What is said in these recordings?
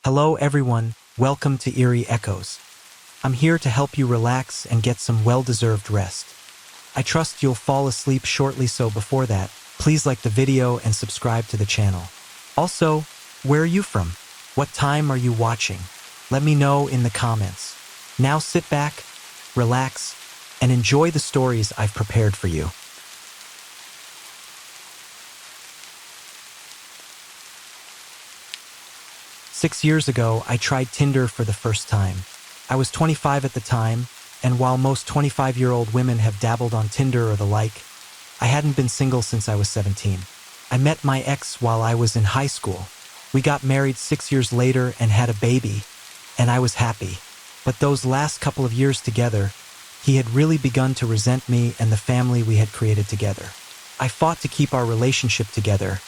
Hello everyone, welcome to Eerie Echoes. I'm here to help you relax and get some well-deserved rest. I trust you'll fall asleep shortly, so before that, please like the video and subscribe to the channel. Also, where are you from? What time are you watching? Let me know in the comments. Now sit back, relax, and enjoy the stories I've prepared for you. Six years ago, I tried Tinder for the first time. I was 25 at the time, and while most 25-year-old women have dabbled on Tinder or the like, I hadn't been single since I was 17. I met my ex while I was in high school. We got married 6 years later and had a baby, and I was happy. But those last couple of years together, he had really begun to resent me and the family we had created together. I fought to keep our relationship together,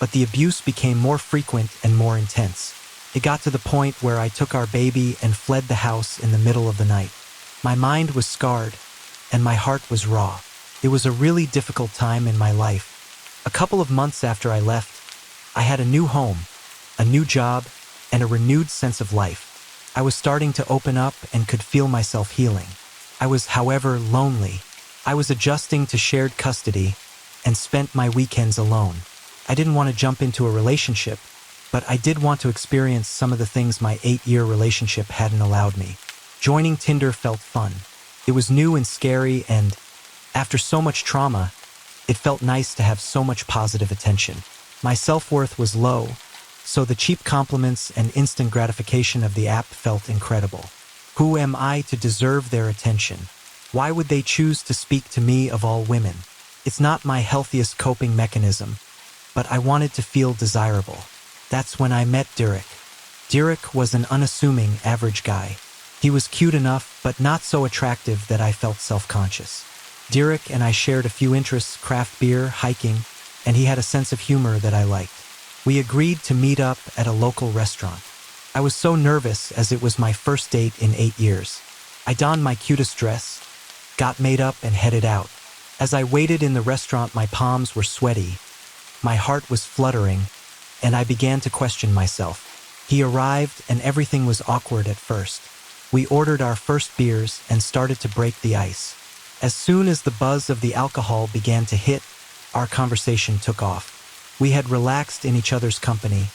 but the abuse became more frequent and more intense. It got to the point where I took our baby and fled the house in the middle of the night. My mind was scarred, and my heart was raw. It was a really difficult time in my life. A couple of months after I left, I had a new home, a new job, and a renewed sense of life. I was starting to open up and could feel myself healing. I was, however, lonely. I was adjusting to shared custody and spent my weekends alone. I didn't want to jump into a relationship, but I did want to experience some of the things my 8-year relationship hadn't allowed me. Joining Tinder felt fun. It was new and scary, and after so much trauma, it felt nice to have so much positive attention. My self-worth was low, so the cheap compliments and instant gratification of the app felt incredible. Who am I to deserve their attention? Why would they choose to speak to me of all women? It's not my healthiest coping mechanism, but I wanted to feel desirable. That's when I met Derek. Derek was an unassuming, average guy. He was cute enough, but not so attractive that I felt self-conscious. Derek and I shared a few interests: craft beer, hiking, and he had a sense of humor that I liked. We agreed to meet up at a local restaurant. I was so nervous as it was my first date in 8 years. I donned my cutest dress, got made up, and headed out. As I waited in the restaurant, my palms were sweaty, my heart was fluttering, and I began to question myself. He arrived, and everything was awkward at first. We ordered our first beers and started to break the ice. As soon as the buzz of the alcohol began to hit, our conversation took off. We had relaxed in each other's company,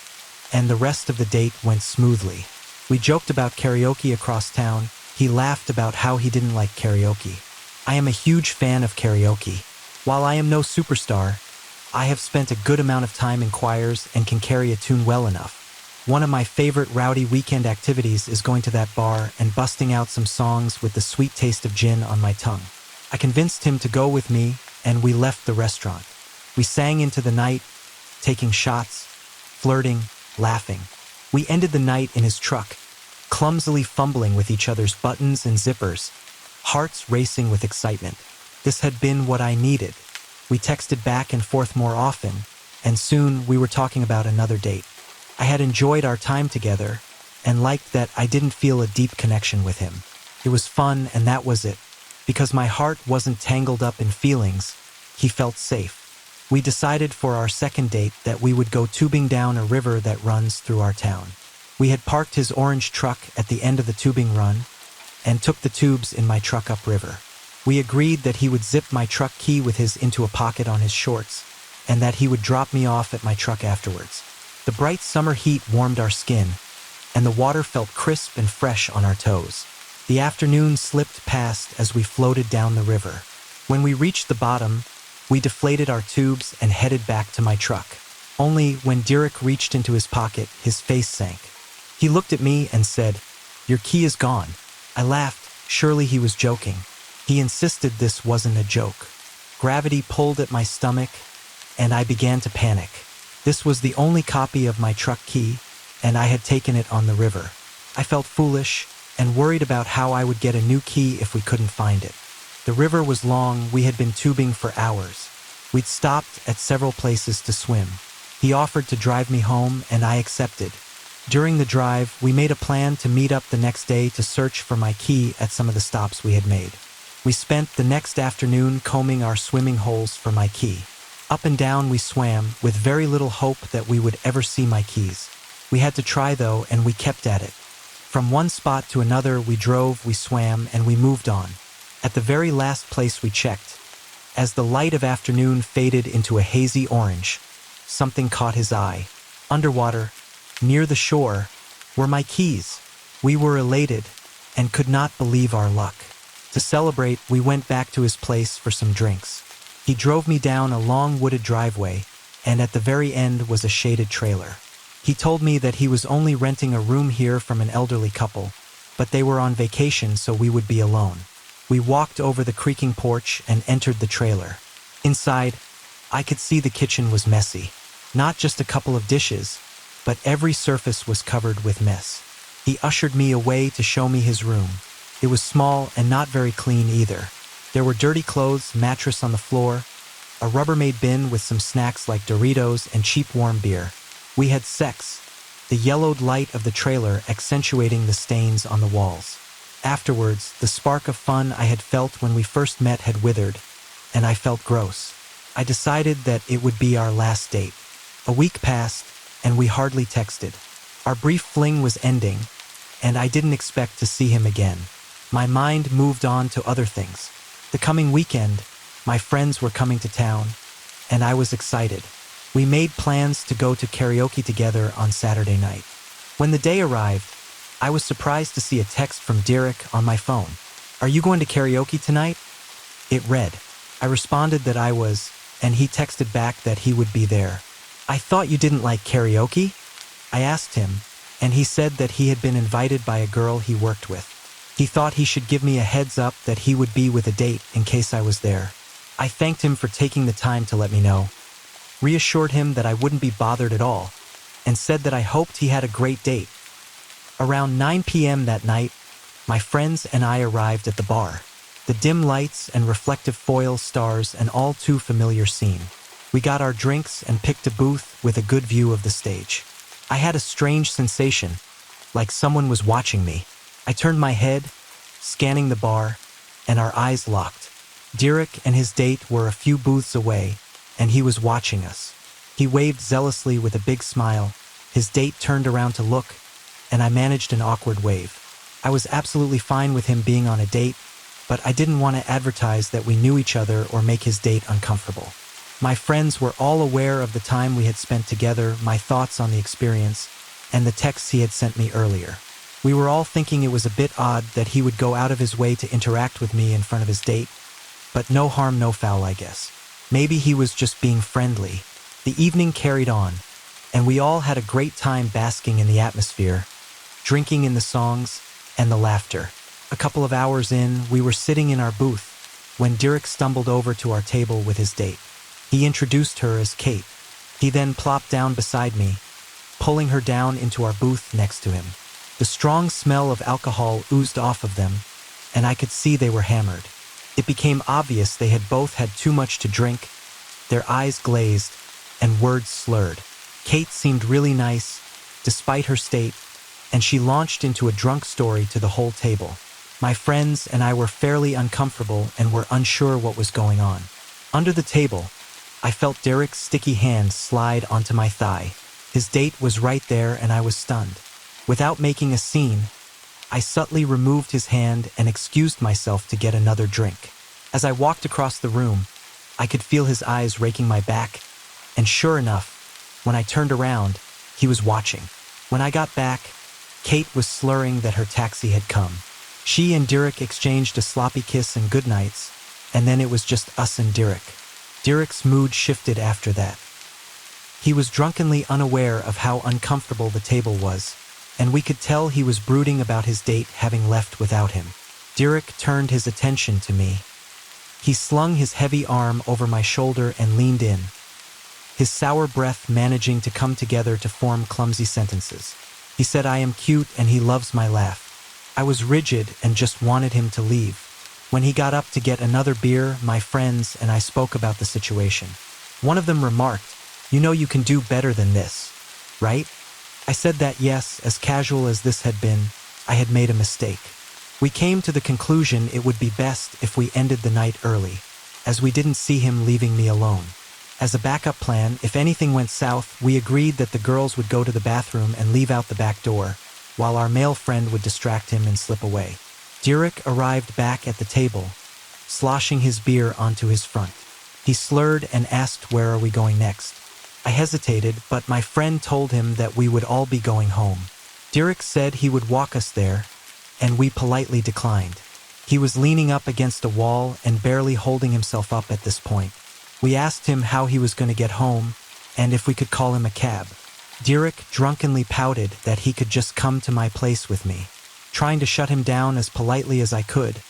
and the rest of the date went smoothly. We joked about karaoke across town. He laughed about how he didn't like karaoke. I am a huge fan of karaoke. While I am no superstar, I have spent a good amount of time in choirs and can carry a tune well enough. One of my favorite rowdy weekend activities is going to that bar and busting out some songs with the sweet taste of gin on my tongue. I convinced him to go with me, and we left the restaurant. We sang into the night, taking shots, flirting, laughing. We ended the night in his truck, clumsily fumbling with each other's buttons and zippers, hearts racing with excitement. This had been what I needed. We texted back and forth more often, and soon we were talking about another date. I had enjoyed our time together and liked that I didn't feel a deep connection with him. It was fun, and that was it. Because my heart wasn't tangled up in feelings, he felt safe. We decided for our second date that we would go tubing down a river that runs through our town. We had parked his orange truck at the end of the tubing run and took the tubes in my truck upriver. We agreed that he would zip my truck key with his into a pocket on his shorts, and that he would drop me off at my truck afterwards. The bright summer heat warmed our skin, and the water felt crisp and fresh on our toes. The afternoon slipped past as we floated down the river. When we reached the bottom, we deflated our tubes and headed back to my truck. Only when Derek reached into his pocket, his face sank. He looked at me and said, "Your key is gone." I laughed. Surely he was joking. He insisted this wasn't a joke. Gravity pulled at my stomach, and I began to panic. This was the only copy of my truck key, and I had taken it on the river. I felt foolish and worried about how I would get a new key if we couldn't find it. The river was long. We had been tubing for hours. We'd stopped at several places to swim. He offered to drive me home, and I accepted. During the drive, we made a plan to meet up the next day to search for my key at some of the stops we had made. We spent the next afternoon combing our swimming holes for my key. Up and down we swam, with very little hope that we would ever see my keys. We had to try though, and we kept at it. From one spot to another, we drove, we swam, and we moved on. At the very last place we checked, as the light of afternoon faded into a hazy orange, something caught his eye. Underwater, near the shore, were my keys. We were elated and could not believe our luck. To celebrate, we went back to his place for some drinks. He drove me down a long wooded driveway, and at the very end was a shaded trailer. He told me that he was only renting a room here from an elderly couple, but they were on vacation, so we would be alone. We walked over the creaking porch and entered the trailer. Inside, I could see the kitchen was messy. Not just a couple of dishes, but every surface was covered with mess. He ushered me away to show me his room. It was small and not very clean either. There were dirty clothes, mattress on the floor, a Rubbermaid bin with some snacks like Doritos and cheap warm beer. We had sex, the yellowed light of the trailer accentuating the stains on the walls. Afterwards, the spark of fun I had felt when we first met had withered, and I felt gross. I decided that it would be our last date. A week passed, and we hardly texted. Our brief fling was ending, and I didn't expect to see him again. My mind moved on to other things. The coming weekend, my friends were coming to town, and I was excited. We made plans to go to karaoke together on Saturday night. When the day arrived, I was surprised to see a text from Derek on my phone. "Are you going to karaoke tonight?" It read. I responded that I was, and he texted back that he would be there. "I thought you didn't like karaoke?" I asked him, and he said that he had been invited by a girl he worked with. He thought he should give me a heads up that he would be with a date in case I was there. I thanked him for taking the time to let me know, reassured him that I wouldn't be bothered at all, and said that I hoped he had a great date. Around 9 p.m. that night, my friends and I arrived at the bar. The dim lights and reflective foil stars, an all too familiar scene. We got our drinks and picked a booth with a good view of the stage. I had a strange sensation, like someone was watching me. I turned my head, scanning the bar, and our eyes locked. Derek and his date were a few booths away, and he was watching us. He waved zealously with a big smile. His date turned around to look, and I managed an awkward wave. I was absolutely fine with him being on a date, but I didn't want to advertise that we knew each other or make his date uncomfortable. My friends were all aware of the time we had spent together, my thoughts on the experience, and the texts he had sent me earlier. We were all thinking it was a bit odd that he would go out of his way to interact with me in front of his date, but no harm, no foul, I guess. Maybe he was just being friendly. The evening carried on, and we all had a great time basking in the atmosphere, drinking in the songs and the laughter. A couple of hours in, we were sitting in our booth when Derek stumbled over to our table with his date. He introduced her as Kate. He then plopped down beside me, pulling her down into our booth next to him. The strong smell of alcohol oozed off of them, and I could see they were hammered. It became obvious they had both had too much to drink, their eyes glazed, and words slurred. Kate seemed really nice, despite her state, and she launched into a drunk story to the whole table. My friends and I were fairly uncomfortable and were unsure what was going on. Under the table, I felt Derek's sticky hand slide onto my thigh. His date was right there, and I was stunned. Without making a scene, I subtly removed his hand and excused myself to get another drink. As I walked across the room, I could feel his eyes raking my back, and sure enough, when I turned around, he was watching. When I got back, Kate was slurring that her taxi had come. She and Derek exchanged a sloppy kiss and goodnights, and then it was just us and Derek. Derek's mood shifted after that. He was drunkenly unaware of how uncomfortable the table was, and we could tell he was brooding about his date having left without him. Derek turned his attention to me. He slung his heavy arm over my shoulder and leaned in, his sour breath managing to come together to form clumsy sentences. He said I am cute and he loves my laugh. I was rigid and just wanted him to leave. When he got up to get another beer, my friends and I spoke about the situation. One of them remarked, "You know you can do better than this, right?" I said that yes, as casual as this had been, I had made a mistake. We came to the conclusion it would be best if we ended the night early, as we didn't see him leaving me alone. As a backup plan, if anything went south, we agreed that the girls would go to the bathroom and leave out the back door, while our male friend would distract him and slip away. Derek arrived back at the table, sloshing his beer onto his front. He slurred and asked, "Where are we going next?" I hesitated, but my friend told him that we would all be going home. Derek said he would walk us there, and we politely declined. He was leaning up against a wall and barely holding himself up at this point. We asked him how he was going to get home and if we could call him a cab. Derek drunkenly pouted that he could just come to my place with me, trying to shut him down as politely as I could.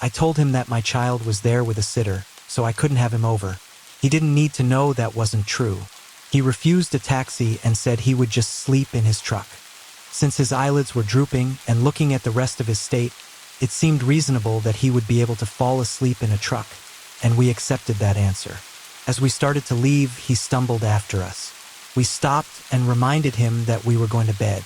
I told him that my child was there with a sitter, so I couldn't have him over. He didn't need to know that wasn't true. He refused a taxi and said he would just sleep in his truck. Since his eyelids were drooping and looking at the rest of his state, it seemed reasonable that he would be able to fall asleep in a truck, and we accepted that answer. As we started to leave, he stumbled after us. We stopped and reminded him that we were going to bed.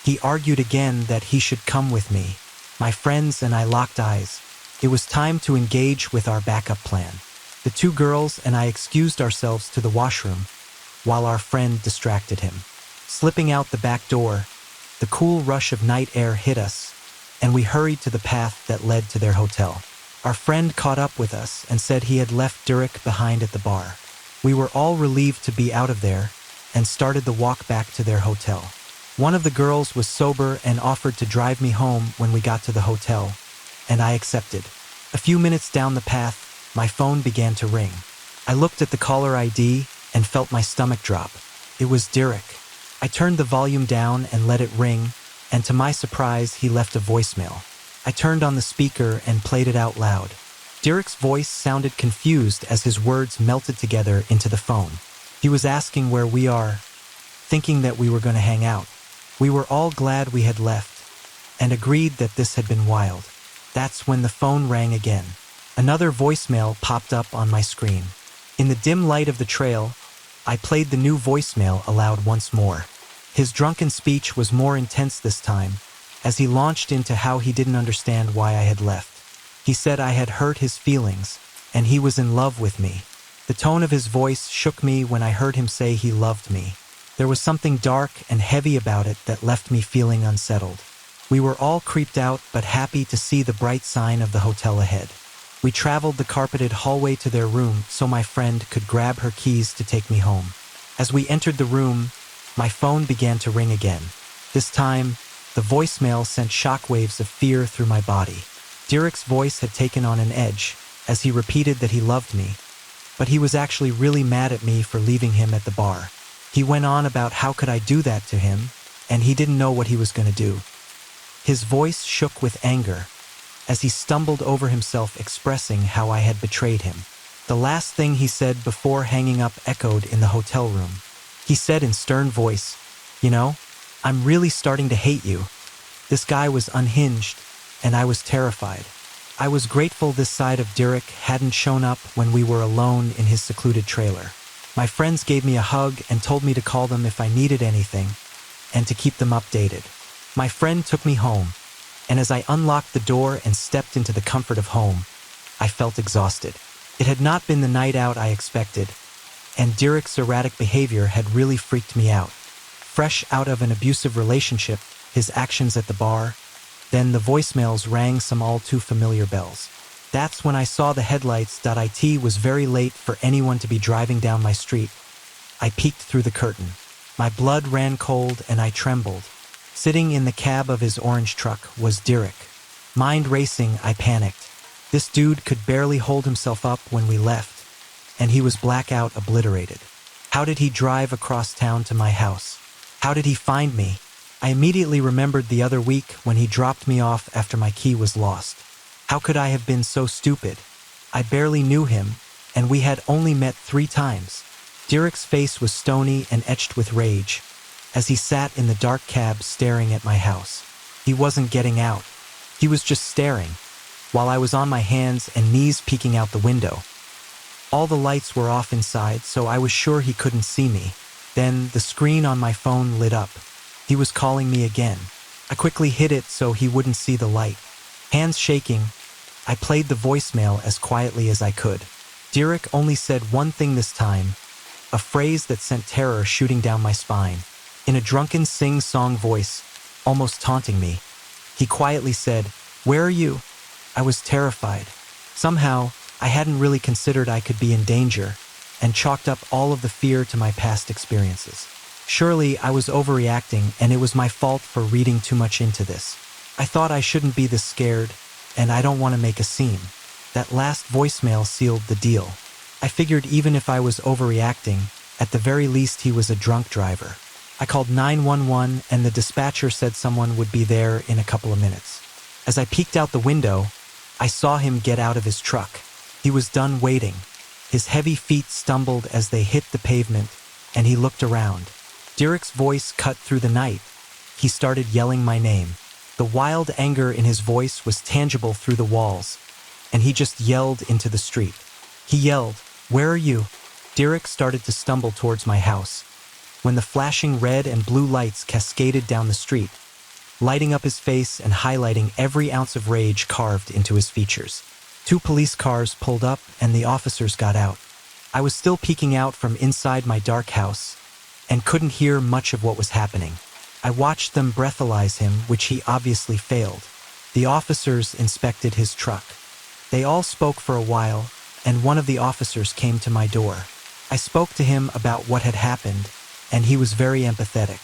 He argued again that he should come with me. My friends and I locked eyes. It was time to engage with our backup plan. The two girls and I excused ourselves to the washroom, while our friend distracted him. Slipping out the back door, the cool rush of night air hit us, and we hurried to the path that led to their hotel. Our friend caught up with us and said he had left Derek behind at the bar. We were all relieved to be out of there and started the walk back to their hotel. One of the girls was sober and offered to drive me home when we got to the hotel, and I accepted. A few minutes down the path, my phone began to ring. I looked at the caller ID and felt my stomach drop. It was Derek. I turned the volume down and let it ring, and to my surprise, he left a voicemail. I turned on the speaker and played it out loud. Derek's voice sounded confused as his words melted together into the phone. He was asking where we are, thinking that we were going to hang out. We were all glad we had left, and agreed that this had been wild. That's when the phone rang again. Another voicemail popped up on my screen. In the dim light of the trail, I played the new voicemail aloud once more. His drunken speech was more intense this time, as he launched into how he didn't understand why I had left. He said I had hurt his feelings, and he was in love with me. The tone of his voice shook me when I heard him say he loved me. There was something dark and heavy about it that left me feeling unsettled. We were all creeped out but happy to see the bright sign of the hotel ahead. We traveled the carpeted hallway to their room so my friend could grab her keys to take me home. As we entered the room, my phone began to ring again. This time, the voicemail sent shockwaves of fear through my body. Derek's voice had taken on an edge as he repeated that he loved me, but he was actually really mad at me for leaving him at the bar. He went on about how could I do that to him, and he didn't know what he was going to do. His voice shook with anger as he stumbled over himself, expressing how I had betrayed him. The last thing he said before hanging up echoed in the hotel room. He said in stern voice, "You know, I'm really starting to hate you." This guy was unhinged, and I was terrified. I was grateful this side of Derek hadn't shown up when we were alone in his secluded trailer. My friends gave me a hug and told me to call them if I needed anything, and to keep them updated. My friend took me home, and as I unlocked the door and stepped into the comfort of home, I felt exhausted. It had not been the night out I expected, and Derek's erratic behavior had really freaked me out. Fresh out of an abusive relationship, his actions at the bar, then the voicemails rang some all too familiar bells. That's when I saw the headlights. It was very late for anyone to be driving down my street. I peeked through the curtain. My blood ran cold and I trembled. Sitting in the cab of his orange truck was Derek. Mind racing, I panicked. This dude could barely hold himself up when we left, and he was blackout obliterated. How did he drive across town to my house? How did he find me? I immediately remembered the other week when he dropped me off after my key was lost. How could I have been so stupid? I barely knew him, and we had only met 3 times. Derek's face was stony and etched with rage as he sat in the dark cab staring at my house. He wasn't getting out. He was just staring, while I was on my hands and knees peeking out the window. All the lights were off inside, so I was sure he couldn't see me. Then the screen on my phone lit up. He was calling me again. I quickly hid it so he wouldn't see the light. Hands shaking, I played the voicemail as quietly as I could. Derek only said one thing this time, a phrase that sent terror shooting down my spine. In a drunken sing-song voice, almost taunting me, he quietly said, "Where are you?" I was terrified. Somehow, I hadn't really considered I could be in danger, and chalked up all of the fear to my past experiences. Surely, I was overreacting, and it was my fault for reading too much into this. I thought I shouldn't be this scared, and I don't want to make a scene. That last voicemail sealed the deal. I figured even if I was overreacting, at the very least he was a drunk driver. I called 911 and the dispatcher said someone would be there in a couple of minutes. As I peeked out the window, I saw him get out of his truck. He was done waiting. His heavy feet stumbled as they hit the pavement, and he looked around. Derek's voice cut through the night. He started yelling my name. The wild anger in his voice was tangible through the walls, and he just yelled into the street. He yelled, "Where are you?" Derek started to stumble towards my house, when the flashing red and blue lights cascaded down the street, lighting up his face and highlighting every ounce of rage carved into his features. 2 police cars pulled up and the officers got out. I was still peeking out from inside my dark house and couldn't hear much of what was happening. I watched them breathalyze him, which he obviously failed. The officers inspected his truck. They all spoke for a while, and one of the officers came to my door. I spoke to him about what had happened, and he was very empathetic.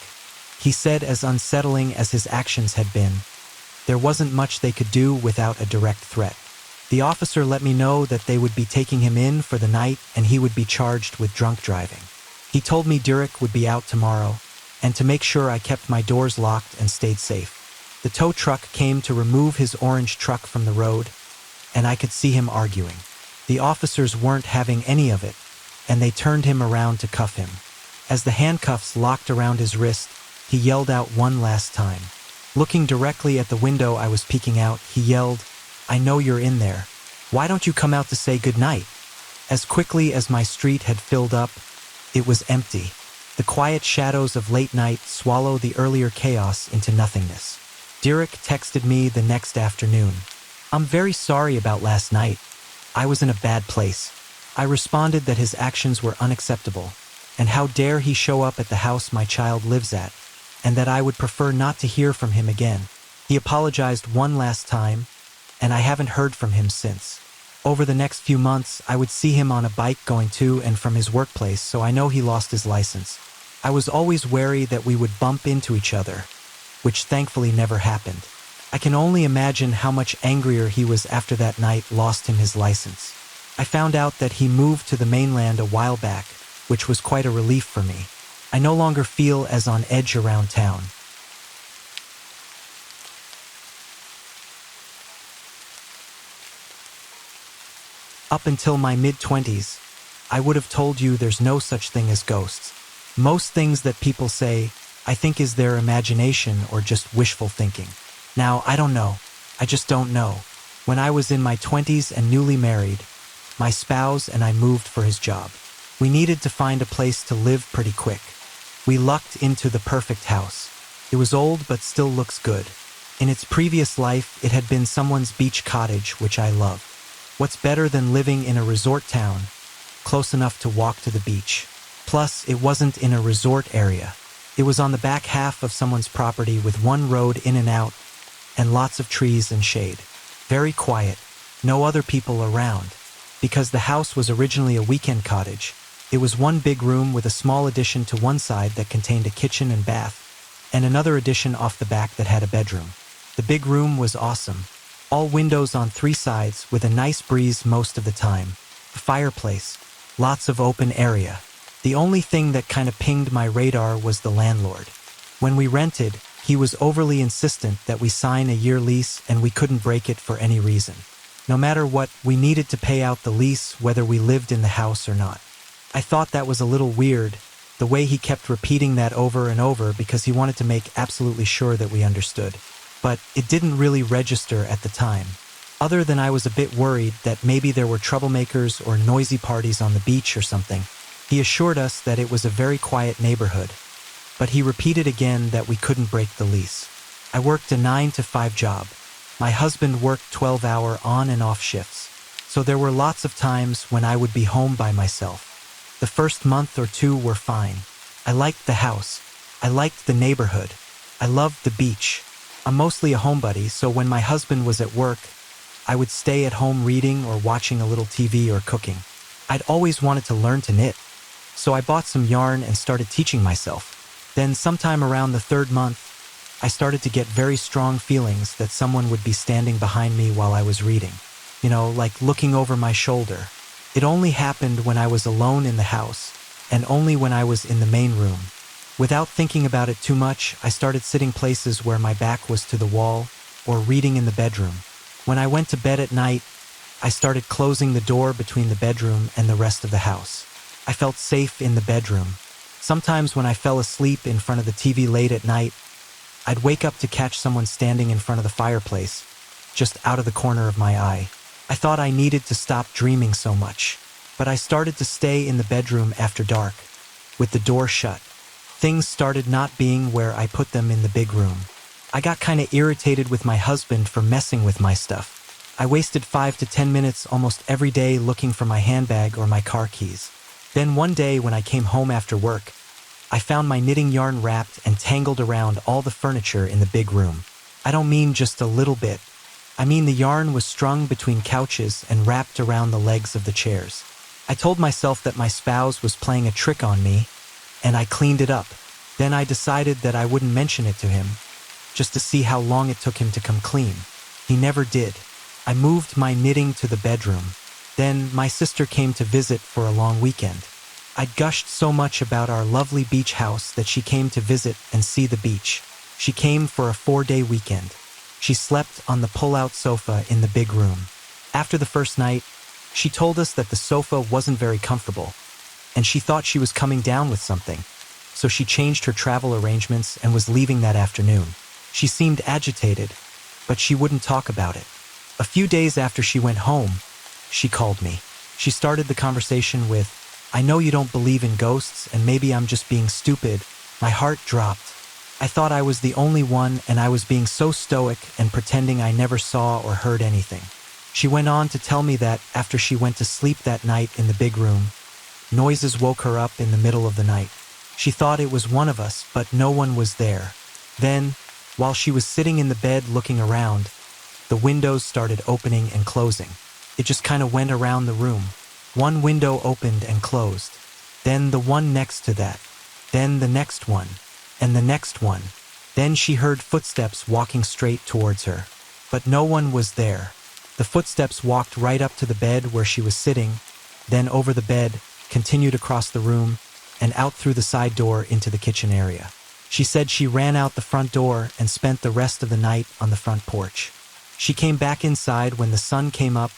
He said, as unsettling as his actions had been, there wasn't much they could do without a direct threat. The officer let me know that they would be taking him in for the night and he would be charged with drunk driving. He told me Derek would be out tomorrow, and to make sure I kept my doors locked and stayed safe. The tow truck came to remove his orange truck from the road, and I could see him arguing. The officers weren't having any of it, and they turned him around to cuff him. As the handcuffs locked around his wrist, he yelled out one last time. Looking directly at the window I was peeking out, he yelled, "I know you're in there. Why don't you come out to say goodnight?" As quickly as my street had filled up, it was empty. The quiet shadows of late night swallow the earlier chaos into nothingness. Derek texted me the next afternoon. "I'm very sorry about last night. I was in a bad place." I responded that his actions were unacceptable, and how dare he show up at the house my child lives at, and that I would prefer not to hear from him again. He apologized one last time, and I haven't heard from him since. Over the next few months, I would see him on a bike going to and from his workplace, so I know he lost his license. I was always wary that we would bump into each other, which thankfully never happened. I can only imagine how much angrier he was after that night lost him his license. I found out that he moved to the mainland a while back, which was quite a relief for me. I no longer feel as on edge around town. Up until my mid-20s, I would have told you there's no such thing as ghosts. Most things that people say, I think is their imagination or just wishful thinking. Now, I don't know. I just don't know. When I was in my 20s and newly married, my spouse and I moved for his job. We needed to find a place to live pretty quick. We lucked into the perfect house. It was old but still looks good. In its previous life, it had been someone's beach cottage, which I loved. What's better than living in a resort town, close enough to walk to the beach? Plus, it wasn't in a resort area. It was on the back half of someone's property with one road in and out, and lots of trees and shade. Very quiet, no other people around. Because the house was originally a weekend cottage, it was one big room with a small addition to one side that contained a kitchen and bath, and another addition off the back that had a bedroom. The big room was awesome. All windows on 3 sides with a nice breeze most of the time. A fireplace, lots of open area. The only thing that kind of pinged my radar was the landlord. When we rented, he was overly insistent that we sign a year lease and we couldn't break it for any reason. No matter what, we needed to pay out the lease whether we lived in the house or not. I thought that was a little weird, the way he kept repeating that over and over because he wanted to make absolutely sure that we understood. But it didn't really register at the time. Other than I was a bit worried that maybe there were troublemakers or noisy parties on the beach or something. He assured us that it was a very quiet neighborhood, but he repeated again that we couldn't break the lease. I worked a 9-to-5 job. My husband worked 12-hour on and off shifts, so there were lots of times when I would be home by myself. The first month or two were fine. I liked the house. I liked the neighborhood. I loved the beach. I'm mostly a homebody, so when my husband was at work, I would stay at home reading or watching a little TV or cooking. I'd always wanted to learn to knit, so I bought some yarn and started teaching myself. Then sometime around the third month, I started to get very strong feelings that someone would be standing behind me while I was reading. Like looking over my shoulder. It only happened when I was alone in the house, and only when I was in the main room. Without thinking about it too much, I started sitting places where my back was to the wall, or reading in the bedroom. When I went to bed at night, I started closing the door between the bedroom and the rest of the house. I felt safe in the bedroom. Sometimes when I fell asleep in front of the TV late at night, I'd wake up to catch someone standing in front of the fireplace, just out of the corner of my eye. I thought I needed to stop dreaming so much, but I started to stay in the bedroom after dark, with the door shut. Things started not being where I put them in the big room. I got kinda irritated with my husband for messing with my stuff. I wasted 5 to 10 minutes almost every day looking for my handbag or my car keys. Then one day when I came home after work, I found my knitting yarn wrapped and tangled around all the furniture in the big room. I don't mean just a little bit. I mean the yarn was strung between couches and wrapped around the legs of the chairs. I told myself that my spouse was playing a trick on me, and I cleaned it up. Then I decided that I wouldn't mention it to him, just to see how long it took him to come clean. He never did. I moved my knitting to the bedroom. Then my sister came to visit for a long weekend. I'd gushed so much about our lovely beach house that she came to visit and see the beach. She came for a 4-day weekend. She slept on the pull-out sofa in the big room. After the first night, she told us that the sofa wasn't very comfortable, and she thought she was coming down with something, so she changed her travel arrangements and was leaving that afternoon. She seemed agitated, but she wouldn't talk about it. A few days after she went home, she called me. She started the conversation with, "I know you don't believe in ghosts, and maybe I'm just being stupid." My heart dropped. I thought I was the only one, and I was being so stoic and pretending I never saw or heard anything. She went on to tell me that after she went to sleep that night in the big room, noises woke her up in the middle of the night. She thought it was one of us, but no one was there. Then, while she was sitting in the bed looking around, the windows started opening and closing. It just kind of went around the room. One window opened and closed. Then the one next to that. Then the next one. And the next one. Then she heard footsteps walking straight towards her. But no one was there. The footsteps walked right up to the bed where she was sitting, then over the bed, continued across the room, and out through the side door into the kitchen area. She said she ran out the front door and spent the rest of the night on the front porch. She came back inside when the sun came up,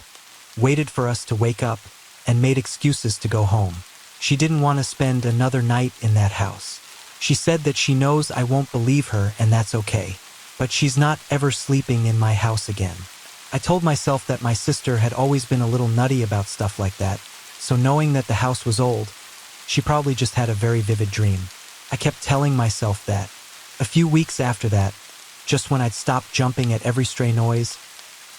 waited for us to wake up, and made excuses to go home. She didn't want to spend another night in that house. She said that she knows I won't believe her, and that's okay. But she's not ever sleeping in my house again. I told myself that my sister had always been a little nutty about stuff like that, so knowing that the house was old, she probably just had a very vivid dream. I kept telling myself that. A few weeks after that, just when I'd stopped jumping at every stray noise,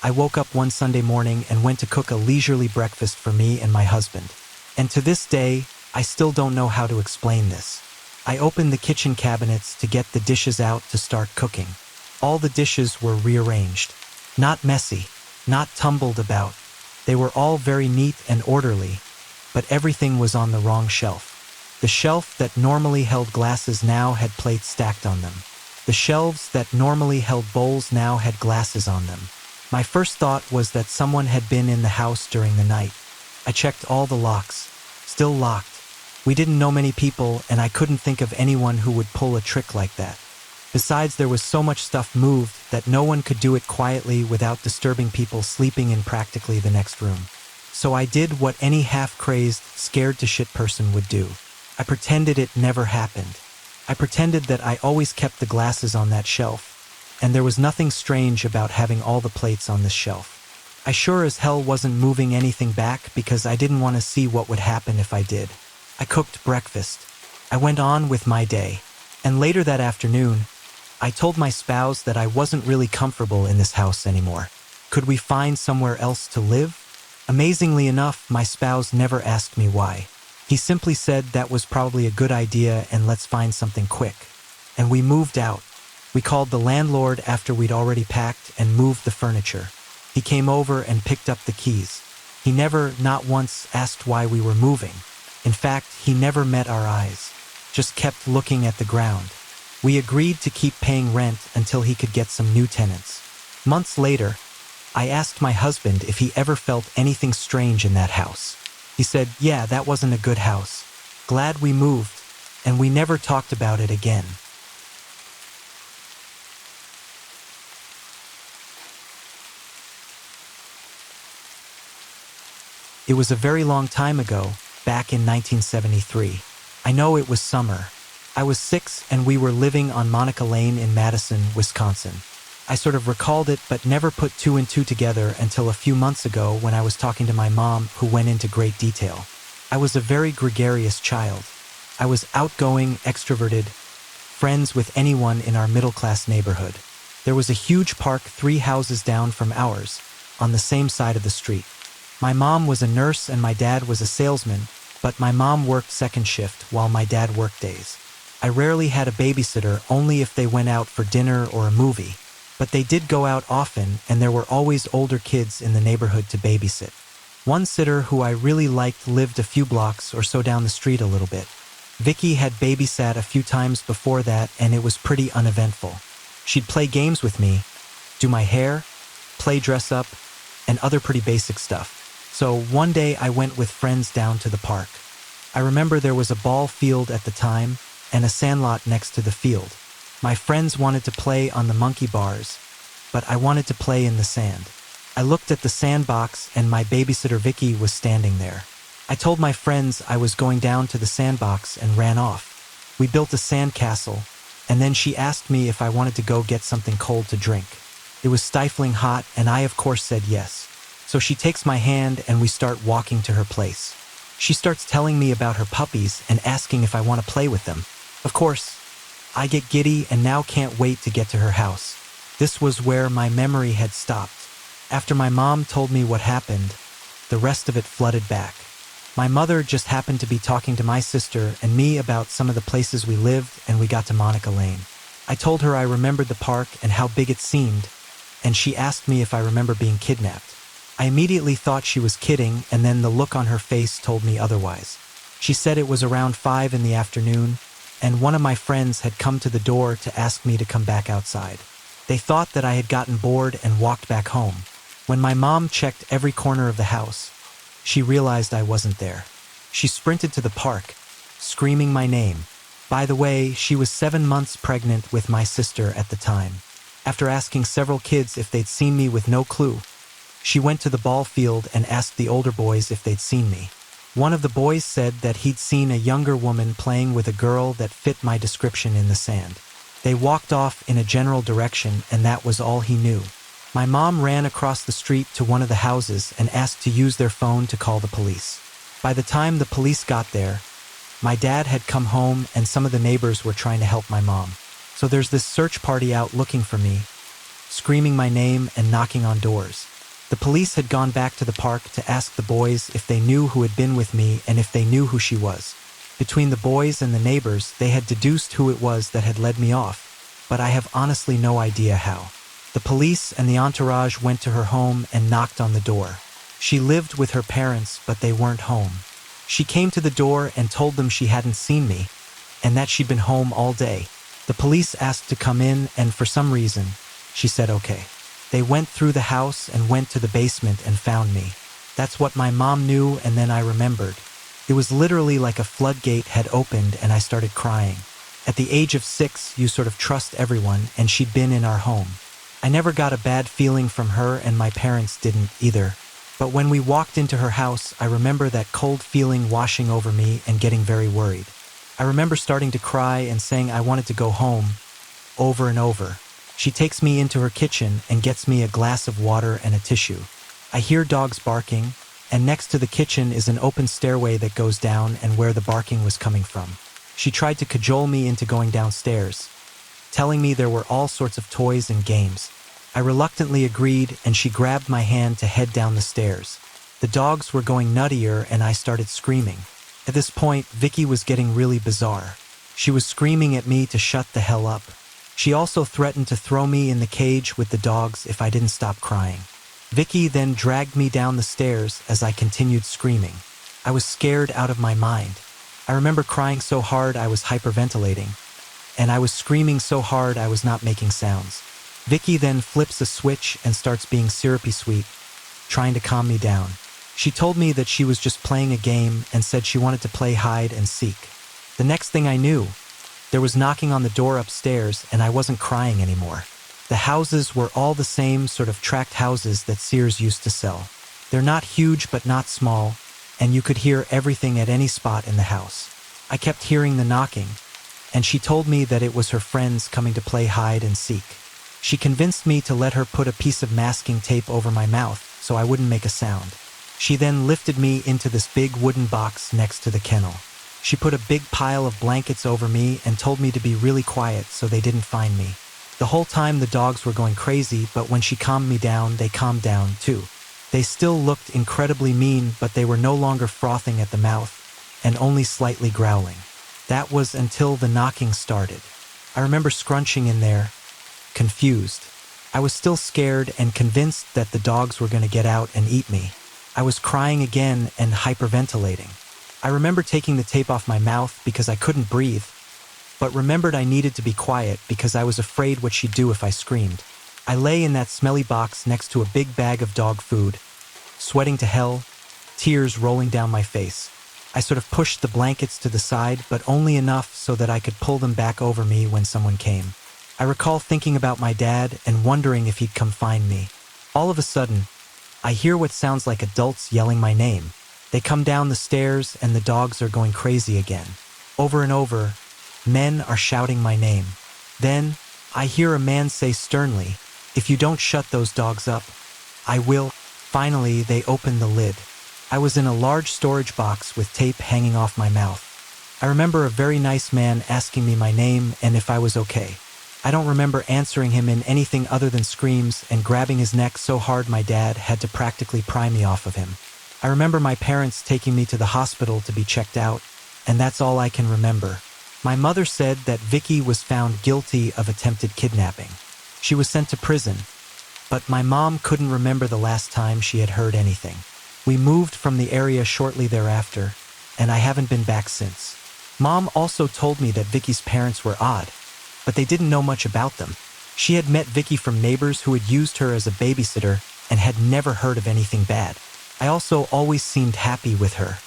I woke up one Sunday morning and went to cook a leisurely breakfast for me and my husband. And to this day, I still don't know how to explain this. I opened the kitchen cabinets to get the dishes out to start cooking. All the dishes were rearranged. Not messy, not tumbled about. They were all very neat and orderly, but everything was on the wrong shelf. The shelf that normally held glasses now had plates stacked on them. The shelves that normally held bowls now had glasses on them. My first thought was that someone had been in the house during the night. I checked all the locks. Still locked. We didn't know many people, and I couldn't think of anyone who would pull a trick like that. Besides, there was so much stuff moved that no one could do it quietly without disturbing people sleeping in practically the next room. So I did what any half-crazed, scared-to-shit person would do. I pretended it never happened. I pretended that I always kept the glasses on that shelf, and there was nothing strange about having all the plates on this shelf. I sure as hell wasn't moving anything back because I didn't want to see what would happen if I did. I cooked breakfast. I went on with my day. And later that afternoon, I told my spouse that I wasn't really comfortable in this house anymore. Could we find somewhere else to live? Amazingly enough, my spouse never asked me why. He simply said that was probably a good idea and let's find something quick. And we moved out. We called the landlord after we'd already packed and moved the furniture. He came over and picked up the keys. He never, not once, asked why we were moving. In fact, he never met our eyes, just kept looking at the ground. We agreed to keep paying rent until he could get some new tenants. Months later, I asked my husband if he ever felt anything strange in that house. He said, yeah, that wasn't a good house. Glad we moved, and we never talked about it again. It was a very long time ago, back in 1973. I know it was summer. I was 6 and we were living on Monica Lane in Madison, Wisconsin. I sort of recalled it but never put two and two together until a few months ago when I was talking to my mom, who went into great detail. I was a very gregarious child. I was outgoing, extroverted, friends with anyone in our middle-class neighborhood. There was a huge park 3 houses down from ours, on the same side of the street. My mom was a nurse and my dad was a salesman, but my mom worked second shift while my dad worked days. I rarely had a babysitter, only if they went out for dinner or a movie. But they did go out often, and there were always older kids in the neighborhood to babysit. One sitter who I really liked lived a few blocks or so down the street a little bit. Vicky had babysat a few times before that, and it was pretty uneventful. She'd play games with me, do my hair, play dress up, and other pretty basic stuff. So one day I went with friends down to the park. I remember there was a ball field at the time and a sandlot next to the field. My friends wanted to play on the monkey bars, but I wanted to play in the sand. I looked at the sandbox and my babysitter Vicky was standing there. I told my friends I was going down to the sandbox and ran off. We built a sand castle, and then she asked me if I wanted to go get something cold to drink. It was stifling hot, and I of course said yes. So she takes my hand and we start walking to her place. She starts telling me about her puppies and asking if I want to play with them. Of course, I get giddy and now can't wait to get to her house. This was where my memory had stopped. After my mom told me what happened, the rest of it flooded back. My mother just happened to be talking to my sister and me about some of the places we lived, and we got to Monica Lane. I told her I remembered the park and how big it seemed, and she asked me if I remember being kidnapped. I immediately thought she was kidding, and then the look on her face told me otherwise. She said it was around 5 in the afternoon, and one of my friends had come to the door to ask me to come back outside. They thought that I had gotten bored and walked back home. When my mom checked every corner of the house, she realized I wasn't there. She sprinted to the park, screaming my name. By the way, she was 7 months pregnant with my sister at the time. After asking several kids if they'd seen me with no clue, she went to the ball field and asked the older boys if they'd seen me. One of the boys said that he'd seen a younger woman playing with a girl that fit my description in the sand. They walked off in a general direction, and that was all he knew. My mom ran across the street to one of the houses and asked to use their phone to call the police. By the time the police got there, my dad had come home and some of the neighbors were trying to help my mom. So there's this search party out looking for me, screaming my name and knocking on doors. The police had gone back to the park to ask the boys if they knew who had been with me and if they knew who she was. Between the boys and the neighbors, they had deduced who it was that had led me off, but I have honestly no idea how. The police and the entourage went to her home and knocked on the door. She lived with her parents, but they weren't home. She came to the door and told them she hadn't seen me, and that she'd been home all day. The police asked to come in, and for some reason, she said okay. They went through the house and went to the basement and found me. That's what my mom knew, and then I remembered. It was literally like a floodgate had opened and I started crying. At the age of 6, you sort of trust everyone, and she'd been in our home. I never got a bad feeling from her, and my parents didn't either. But when we walked into her house, I remember that cold feeling washing over me and getting very worried. I remember starting to cry and saying I wanted to go home, over and over. She takes me into her kitchen and gets me a glass of water and a tissue. I hear dogs barking, and next to the kitchen is an open stairway that goes down and where the barking was coming from. She tried to cajole me into going downstairs, telling me there were all sorts of toys and games. I reluctantly agreed, and she grabbed my hand to head down the stairs. The dogs were going nuttier and I started screaming. At this point, Vicky was getting really bizarre. She was screaming at me to shut the hell up. She also threatened to throw me in the cage with the dogs if I didn't stop crying. Vicky then dragged me down the stairs as I continued screaming. I was scared out of my mind. I remember crying so hard I was hyperventilating, and I was screaming so hard I was not making sounds. Vicky then flips a switch and starts being syrupy sweet, trying to calm me down. She told me that she was just playing a game and said she wanted to play hide and seek. The next thing I knew, there was knocking on the door upstairs and I wasn't crying anymore. The houses were all the same sort of tract houses that Sears used to sell. They're not huge but not small, and you could hear everything at any spot in the house. I kept hearing the knocking, and she told me that it was her friends coming to play hide and seek. She convinced me to let her put a piece of masking tape over my mouth so I wouldn't make a sound. She then lifted me into this big wooden box next to the kennel. She put a big pile of blankets over me and told me to be really quiet so they didn't find me. The whole time the dogs were going crazy, but when she calmed me down, they calmed down too. They still looked incredibly mean, but they were no longer frothing at the mouth and only slightly growling. That was until the knocking started. I remember scrunching in there, confused. I was still scared and convinced that the dogs were going to get out and eat me. I was crying again and hyperventilating. I remember taking the tape off my mouth because I couldn't breathe, but remembered I needed to be quiet because I was afraid what she'd do if I screamed. I lay in that smelly box next to a big bag of dog food, sweating to hell, tears rolling down my face. I sort of pushed the blankets to the side, but only enough so that I could pull them back over me when someone came. I recall thinking about my dad and wondering if he'd come find me. All of a sudden, I hear what sounds like adults yelling my name. They come down the stairs and the dogs are going crazy again. Over and over, men are shouting my name. Then, I hear a man say sternly, "If you don't shut those dogs up, I will." Finally, they open the lid. I was in a large storage box with tape hanging off my mouth. I remember a very nice man asking me my name and if I was okay. I don't remember answering him in anything other than screams and grabbing his neck so hard my dad had to practically pry me off of him. I remember my parents taking me to the hospital to be checked out, and that's all I can remember. My mother said that Vicky was found guilty of attempted kidnapping. She was sent to prison, but my mom couldn't remember the last time she had heard anything. We moved from the area shortly thereafter, and I haven't been back since. Mom also told me that Vicky's parents were odd, but they didn't know much about them. She had met Vicky from neighbors who had used her as a babysitter and had never heard of anything bad. I also always seemed happy with her.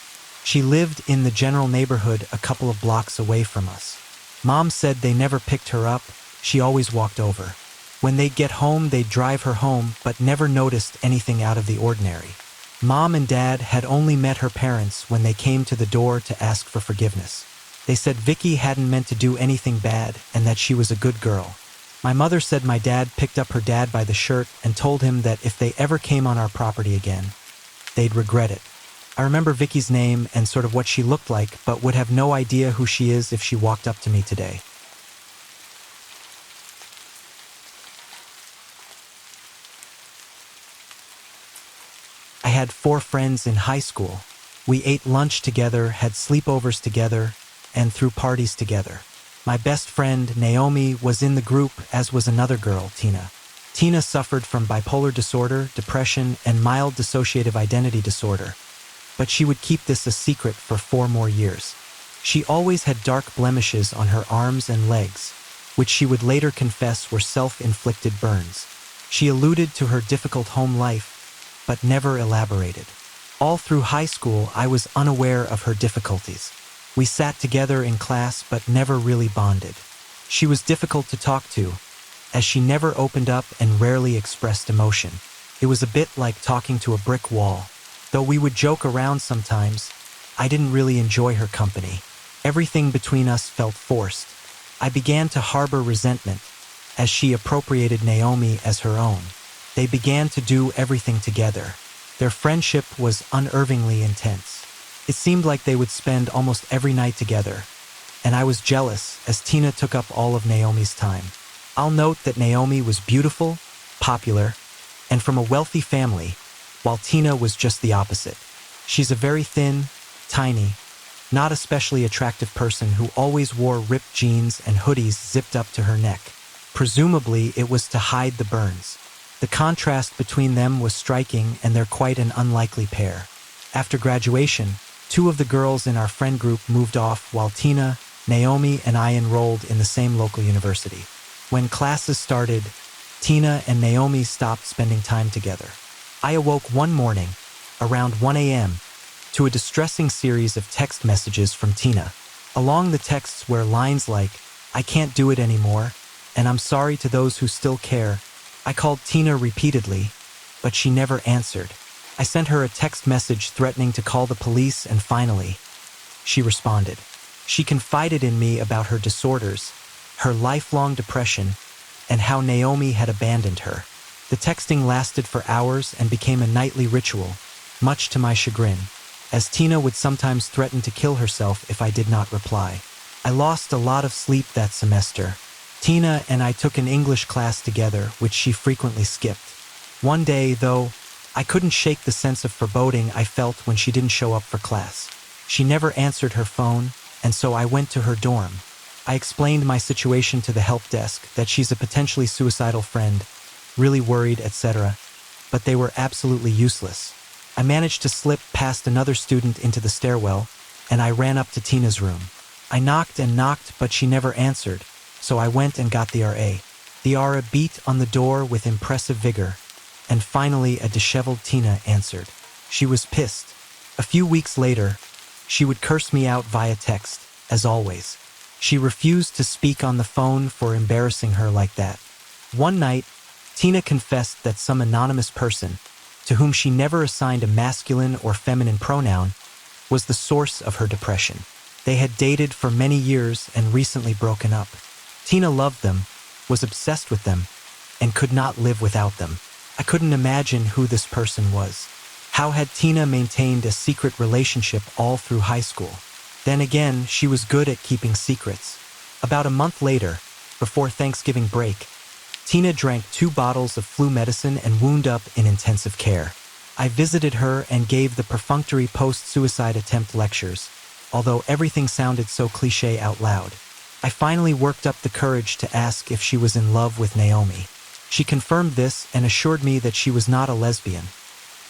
She lived in the general neighborhood a couple of blocks away from us. Mom said they never picked her up, she always walked over. When they'd get home, they'd drive her home, but never noticed anything out of the ordinary. Mom and Dad had only met her parents when they came to the door to ask for forgiveness. They said Vicky hadn't meant to do anything bad and that she was a good girl. My mother said my dad picked up her dad by the shirt and told him that if they ever came on our property again, they'd regret it. I remember Vicky's name and sort of what she looked like, but would have no idea who she is if she walked up to me today. I had 4 friends in high school. We ate lunch together, had sleepovers together, and threw parties together. My best friend, Naomi, was in the group, as was another girl, Tina. Tina suffered from bipolar disorder, depression, and mild dissociative identity disorder, but she would keep this a secret for 4 more years. She always had dark blemishes on her arms and legs, which she would later confess were self-inflicted burns. She alluded to her difficult home life, but never elaborated. All through high school, I was unaware of her difficulties. We sat together in class, but never really bonded. She was difficult to talk to, as she never opened up and rarely expressed emotion. It was a bit like talking to a brick wall. Though we would joke around sometimes, I didn't really enjoy her company. Everything between us felt forced. I began to harbor resentment, as she appropriated Naomi as her own. They began to do everything together. Their friendship was unervingly intense. It seemed like they would spend almost every night together, and I was jealous as Tina took up all of Naomi's time. I'll note that Naomi was beautiful, popular, and from a wealthy family, while Tina was just the opposite. She's a very thin, tiny, not especially attractive person who always wore ripped jeans and hoodies zipped up to her neck. Presumably, it was to hide the burns. The contrast between them was striking, and they're quite an unlikely pair. After graduation, two of the girls in our friend group moved off while Tina, Naomi, and I enrolled in the same local university. When classes started, Tina and Naomi stopped spending time together. I awoke one morning, around 1 a.m., to a distressing series of text messages from Tina. Along the texts were lines like, "I can't do it anymore," and "I'm sorry to those who still care." I called Tina repeatedly, but she never answered. I sent her a text message threatening to call the police, and finally, she responded. She confided in me about her disorders, her lifelong depression, and how Naomi had abandoned her. The texting lasted for hours and became a nightly ritual, much to my chagrin, as Tina would sometimes threaten to kill herself if I did not reply. I lost a lot of sleep that semester. Tina and I took an English class together, which she frequently skipped. One day, though, I couldn't shake the sense of foreboding I felt when she didn't show up for class. She never answered her phone, and so I went to her dorm. I explained my situation to the help desk, that she's a potentially suicidal friend, really worried, etc., but they were absolutely useless. I managed to slip past another student into the stairwell, and I ran up to Tina's room. I knocked and knocked, but she never answered, so I went and got the RA. The RA beat on the door with impressive vigor, and finally a disheveled Tina answered. She was pissed. A few weeks later, she would curse me out via text, as always. She refused to speak on the phone for embarrassing her like that. One night, Tina confessed that some anonymous person, to whom she never assigned a masculine or feminine pronoun, was the source of her depression. They had dated for many years and recently broken up. Tina loved them, was obsessed with them, and could not live without them. I couldn't imagine who this person was. How had Tina maintained a secret relationship all through high school? Then again, she was good at keeping secrets. About a month later, before Thanksgiving break, Tina drank 2 bottles of flu medicine and wound up in intensive care. I visited her and gave the perfunctory post-suicide attempt lectures, although everything sounded so cliché out loud. I finally worked up the courage to ask if she was in love with Naomi. She confirmed this and assured me that she was not a lesbian,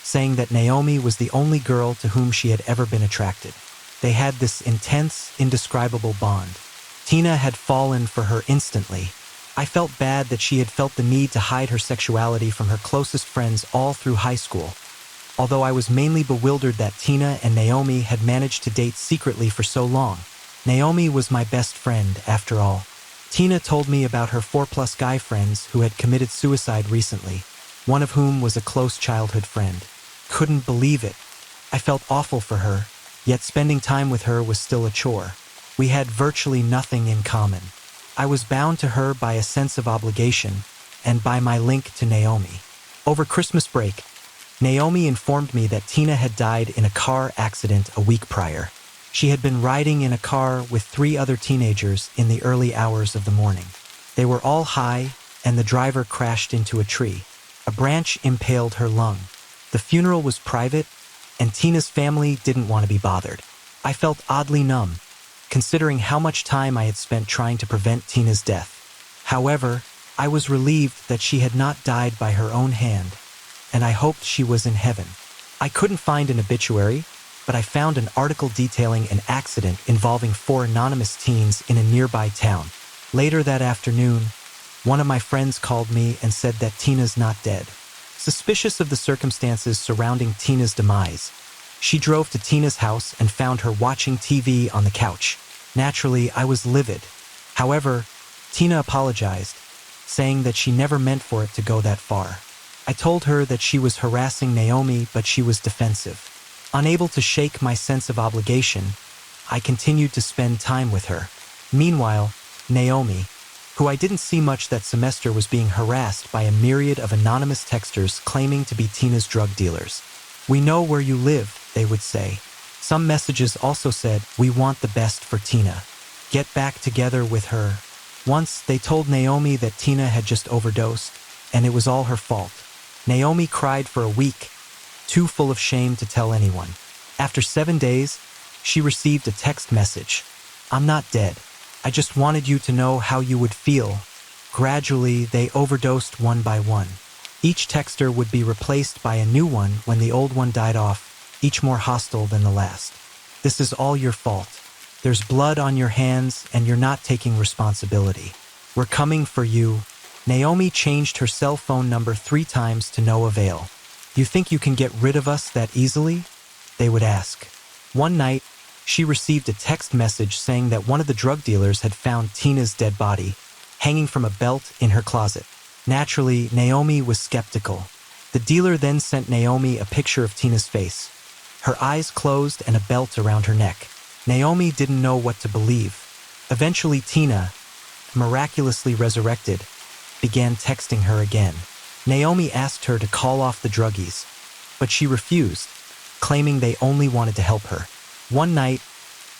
saying that Naomi was the only girl to whom she had ever been attracted. They had this intense, indescribable bond. Tina had fallen for her instantly. I felt bad that she had felt the need to hide her sexuality from her closest friends all through high school, although I was mainly bewildered that Tina and Naomi had managed to date secretly for so long. Naomi was my best friend, after all. Tina told me about her 4+ guy friends who had committed suicide recently, one of whom was a close childhood friend. Couldn't believe it. I felt awful for her, yet spending time with her was still a chore. We had virtually nothing in common. I was bound to her by a sense of obligation, and by my link to Naomi. Over Christmas break, Naomi informed me that Tina had died in a car accident a week prior. She had been riding in a car with 3 other teenagers in the early hours of the morning. They were all high, and the driver crashed into a tree. A branch impaled her lung. The funeral was private, and Tina's family didn't want to be bothered. I felt oddly numb, considering how much time I had spent trying to prevent Tina's death. However, I was relieved that she had not died by her own hand, and I hoped she was in heaven. I couldn't find an obituary, but I found an article detailing an accident involving 4 anonymous teens in a nearby town. Later that afternoon, one of my friends called me and said that Tina's not dead. Suspicious of the circumstances surrounding Tina's demise, she drove to Tina's house and found her watching TV on the couch. Naturally, I was livid. However, Tina apologized, saying that she never meant for it to go that far. I told her that she was harassing Naomi, but she was defensive. Unable to shake my sense of obligation, I continued to spend time with her. Meanwhile, Naomi, who I didn't see much that semester, was being harassed by a myriad of anonymous texters claiming to be Tina's drug dealers. "We know where you live," they would say. Some messages also said, "We want the best for Tina. Get back together with her." Once, they told Naomi that Tina had just overdosed, and it was all her fault. Naomi cried for a week, too full of shame to tell anyone. After 7 days, she received a text message. "I'm not dead. I just wanted you to know how you would feel." Gradually, they overdosed one by one. Each texter would be replaced by a new one when the old one died off, each more hostile than the last. "This is all your fault. There's blood on your hands and you're not taking responsibility. We're coming for you." Naomi changed her cell phone number 3 times to no avail. "You think you can get rid of us that easily?" they would ask. One night, she received a text message saying that one of the drug dealers had found Tina's dead body, hanging from a belt in her closet. Naturally, Naomi was skeptical. The dealer then sent Naomi a picture of Tina's face, her eyes closed and a belt around her neck. Naomi didn't know what to believe. Eventually, Tina, miraculously resurrected, began texting her again. Naomi asked her to call off the druggies, but she refused, claiming they only wanted to help her. One night,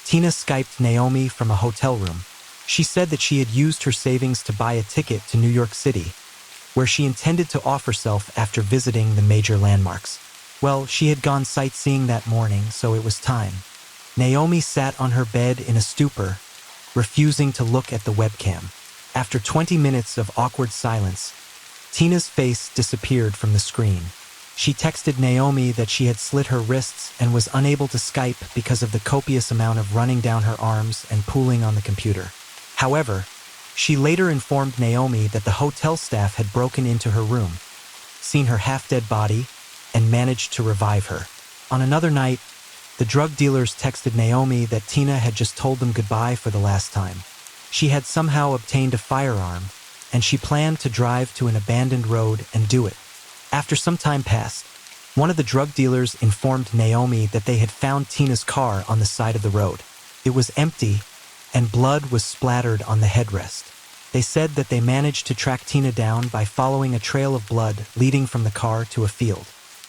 Tina Skyped Naomi from a hotel room. She said that she had used her savings to buy a ticket to New York City, where she intended to off herself after visiting the major landmarks. Well, she had gone sightseeing that morning, so it was time. Naomi sat on her bed in a stupor, refusing to look at the webcam. After 20 minutes of awkward silence, Tina's face disappeared from the screen. She texted Naomi that she had slit her wrists and was unable to Skype because of the copious amount of running down her arms and pooling on the computer. However, she later informed Naomi that the hotel staff had broken into her room, seen her half-dead body, and managed to revive her. On another night, the drug dealers texted Naomi that Tina had just told them goodbye for the last time. She had somehow obtained a firearm, and she planned to drive to an abandoned road and do it. After some time passed, one of the drug dealers informed Naomi that they had found Tina's car on the side of the road. It was empty, and blood was splattered on the headrest. They said that they managed to track Tina down by following a trail of blood leading from the car to a field.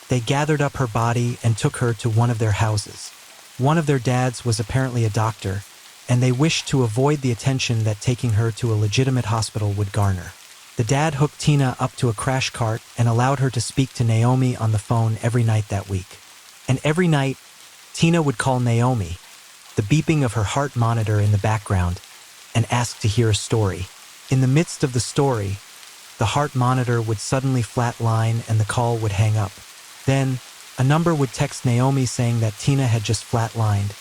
They gathered up her body and took her to one of their houses. One of their dads was apparently a doctor, and they wished to avoid the attention that taking her to a legitimate hospital would garner. The dad hooked Tina up to a crash cart and allowed her to speak to Naomi on the phone every night that week. And every night, Tina would call Naomi, the beeping of her heart monitor in the background, and ask to hear a story. In the midst of the story, the heart monitor would suddenly flatline and the call would hang up. Then, a number would text Naomi saying that Tina had just flatlined,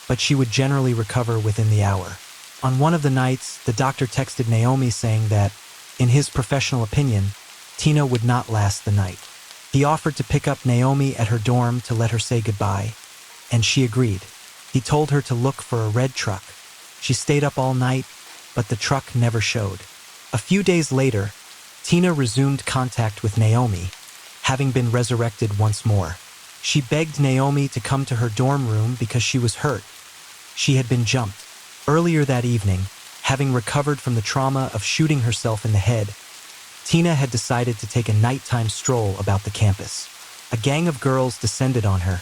but she would generally recover within the hour. On one of the nights, the doctor texted Naomi saying that, in his professional opinion, Tina would not last the night. He offered to pick up Naomi at her dorm to let her say goodbye, and she agreed. He told her to look for a red truck. She stayed up all night, but the truck never showed. A few days later, Tina resumed contact with Naomi, having been resurrected once more. She begged Naomi to come to her dorm room because she was hurt. She had been jumped. Earlier that evening, having recovered from the trauma of shooting herself in the head, Tina had decided to take a nighttime stroll about the campus. A gang of girls descended on her,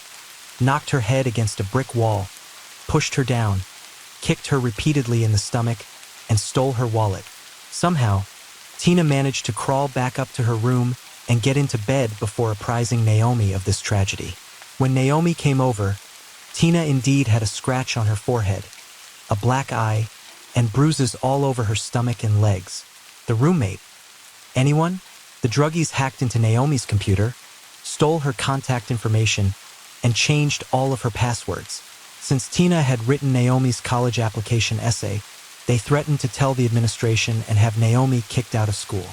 knocked her head against a brick wall, pushed her down, kicked her repeatedly in the stomach, and stole her wallet. Somehow, Tina managed to crawl back up to her room and get into bed before apprising Naomi of this tragedy. When Naomi came over, Tina indeed had a scratch on her forehead, a black eye, and bruises all over her stomach and legs. The roommate, anyone? The druggies hacked into Naomi's computer, stole her contact information, and changed all of her passwords. Since Tina had written Naomi's college application essay, they threatened to tell the administration and have Naomi kicked out of school.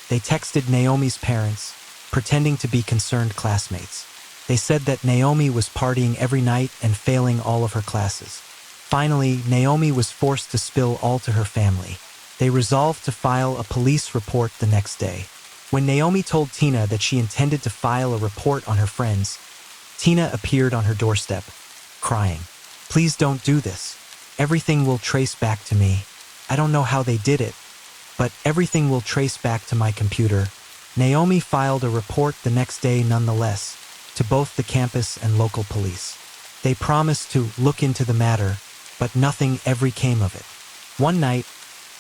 They texted Naomi's parents, pretending to be concerned classmates. They said that Naomi was partying every night and failing all of her classes. Finally, Naomi was forced to spill all to her family. They resolved to file a police report the next day. When Naomi told Tina that she intended to file a report on her friends, Tina appeared on her doorstep, crying, "Please don't do this. Everything will trace back to me. I don't know how they did it, but everything will trace back to my computer." Naomi filed a report the next day nonetheless, to both the campus and local police. They promised to look into the matter, but nothing ever came of it. One night,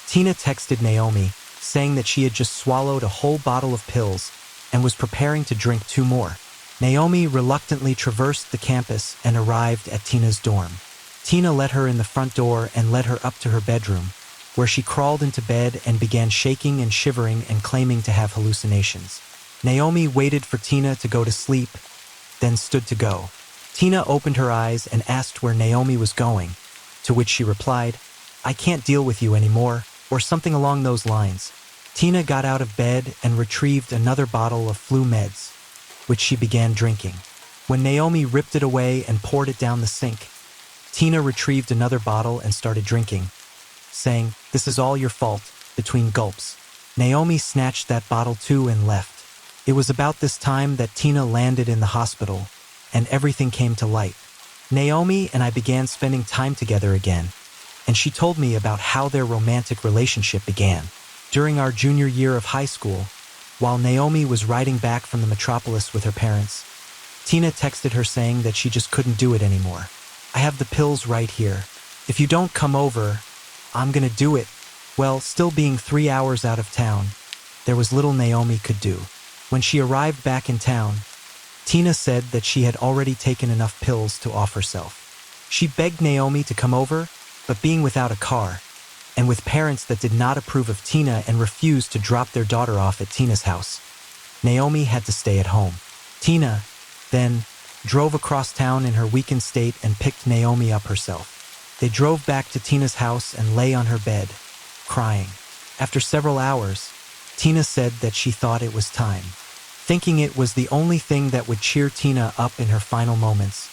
Tina texted Naomi, saying that she had just swallowed a whole bottle of pills and was preparing to drink 2 more. Naomi reluctantly traversed the campus and arrived at Tina's dorm. Tina let her in the front door and led her up to her bedroom, where she crawled into bed and began shaking and shivering and claiming to have hallucinations. Naomi waited for Tina to go to sleep, then stood to go. Tina opened her eyes and asked where Naomi was going, to which she replied, "I can't deal with you anymore," or something along those lines. Tina got out of bed and retrieved another bottle of flu meds, which she began drinking. When Naomi ripped it away and poured it down the sink, Tina retrieved another bottle and started drinking, saying, "This is all your fault," between gulps. Naomi snatched that bottle too and left. It was about this time that Tina landed in the hospital, and everything came to light. Naomi and I began spending time together again, and she told me about how their romantic relationship began. During our junior year of high school, while Naomi was riding back from the metropolis with her parents, Tina texted her saying that she just couldn't do it anymore. "I have the pills right here. If you don't come over, I'm gonna do it." Well, still being 3 hours out of town, there was little Naomi could do. When she arrived back in town, Tina said that she had already taken enough pills to off herself. She begged Naomi to come over, but being without a car, and with parents that did not approve of Tina and refused to drop their daughter off at Tina's house, Naomi had to stay at home. Tina, then, drove across town in her weakened state and picked Naomi up herself. They drove back to Tina's house and lay on her bed, crying. After several hours, Tina said that she thought it was time. Thinking it was the only thing that would cheer Tina up in her final moments,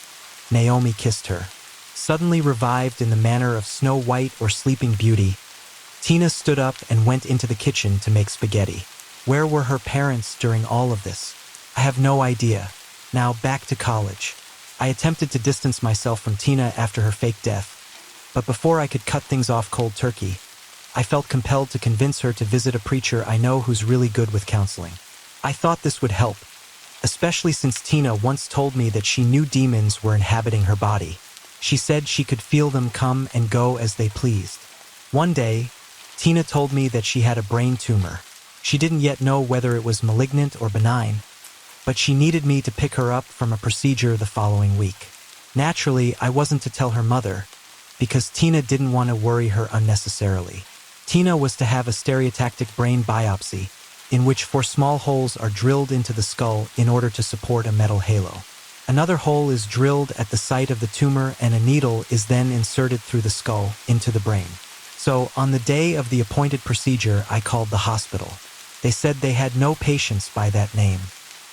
Naomi kissed her. Suddenly revived in the manner of Snow White or Sleeping Beauty, Tina stood up and went into the kitchen to make spaghetti. Where were her parents during all of this? I have no idea. Now back to college. I attempted to distance myself from Tina after her fake death, but before I could cut things off cold turkey, I felt compelled to convince her to visit a preacher I know who's really good with counseling. I thought this would help, especially since Tina once told me that she knew demons were inhabiting her body. She said she could feel them come and go as they pleased. One day, Tina told me that she had a brain tumor. She didn't yet know whether it was malignant or benign, but she needed me to pick her up from a procedure the following week. Naturally, I wasn't to tell her mother, because Tina didn't want to worry her unnecessarily. Tina was to have a stereotactic brain biopsy, in which 4 small holes are drilled into the skull in order to support a metal halo. Another hole is drilled at the site of the tumor and a needle is then inserted through the skull into the brain. So, on the day of the appointed procedure, I called the hospital. They said they had no patients by that name.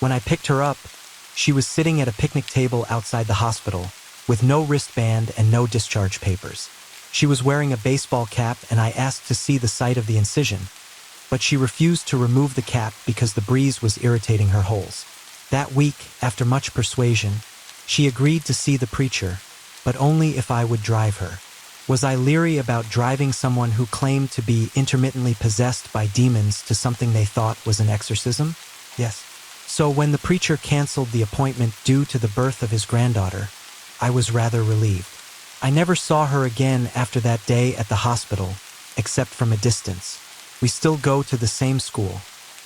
When I picked her up, she was sitting at a picnic table outside the hospital, with no wristband and no discharge papers. She was wearing a baseball cap and I asked to see the site of the incision, but she refused to remove the cap because the breeze was irritating her holes. That week, after much persuasion, she agreed to see the preacher, but only if I would drive her. Was I leery about driving someone who claimed to be intermittently possessed by demons to something they thought was an exorcism? Yes. So when the preacher canceled the appointment due to the birth of his granddaughter, I was rather relieved. I never saw her again after that day at the hospital, except from a distance. We still go to the same school.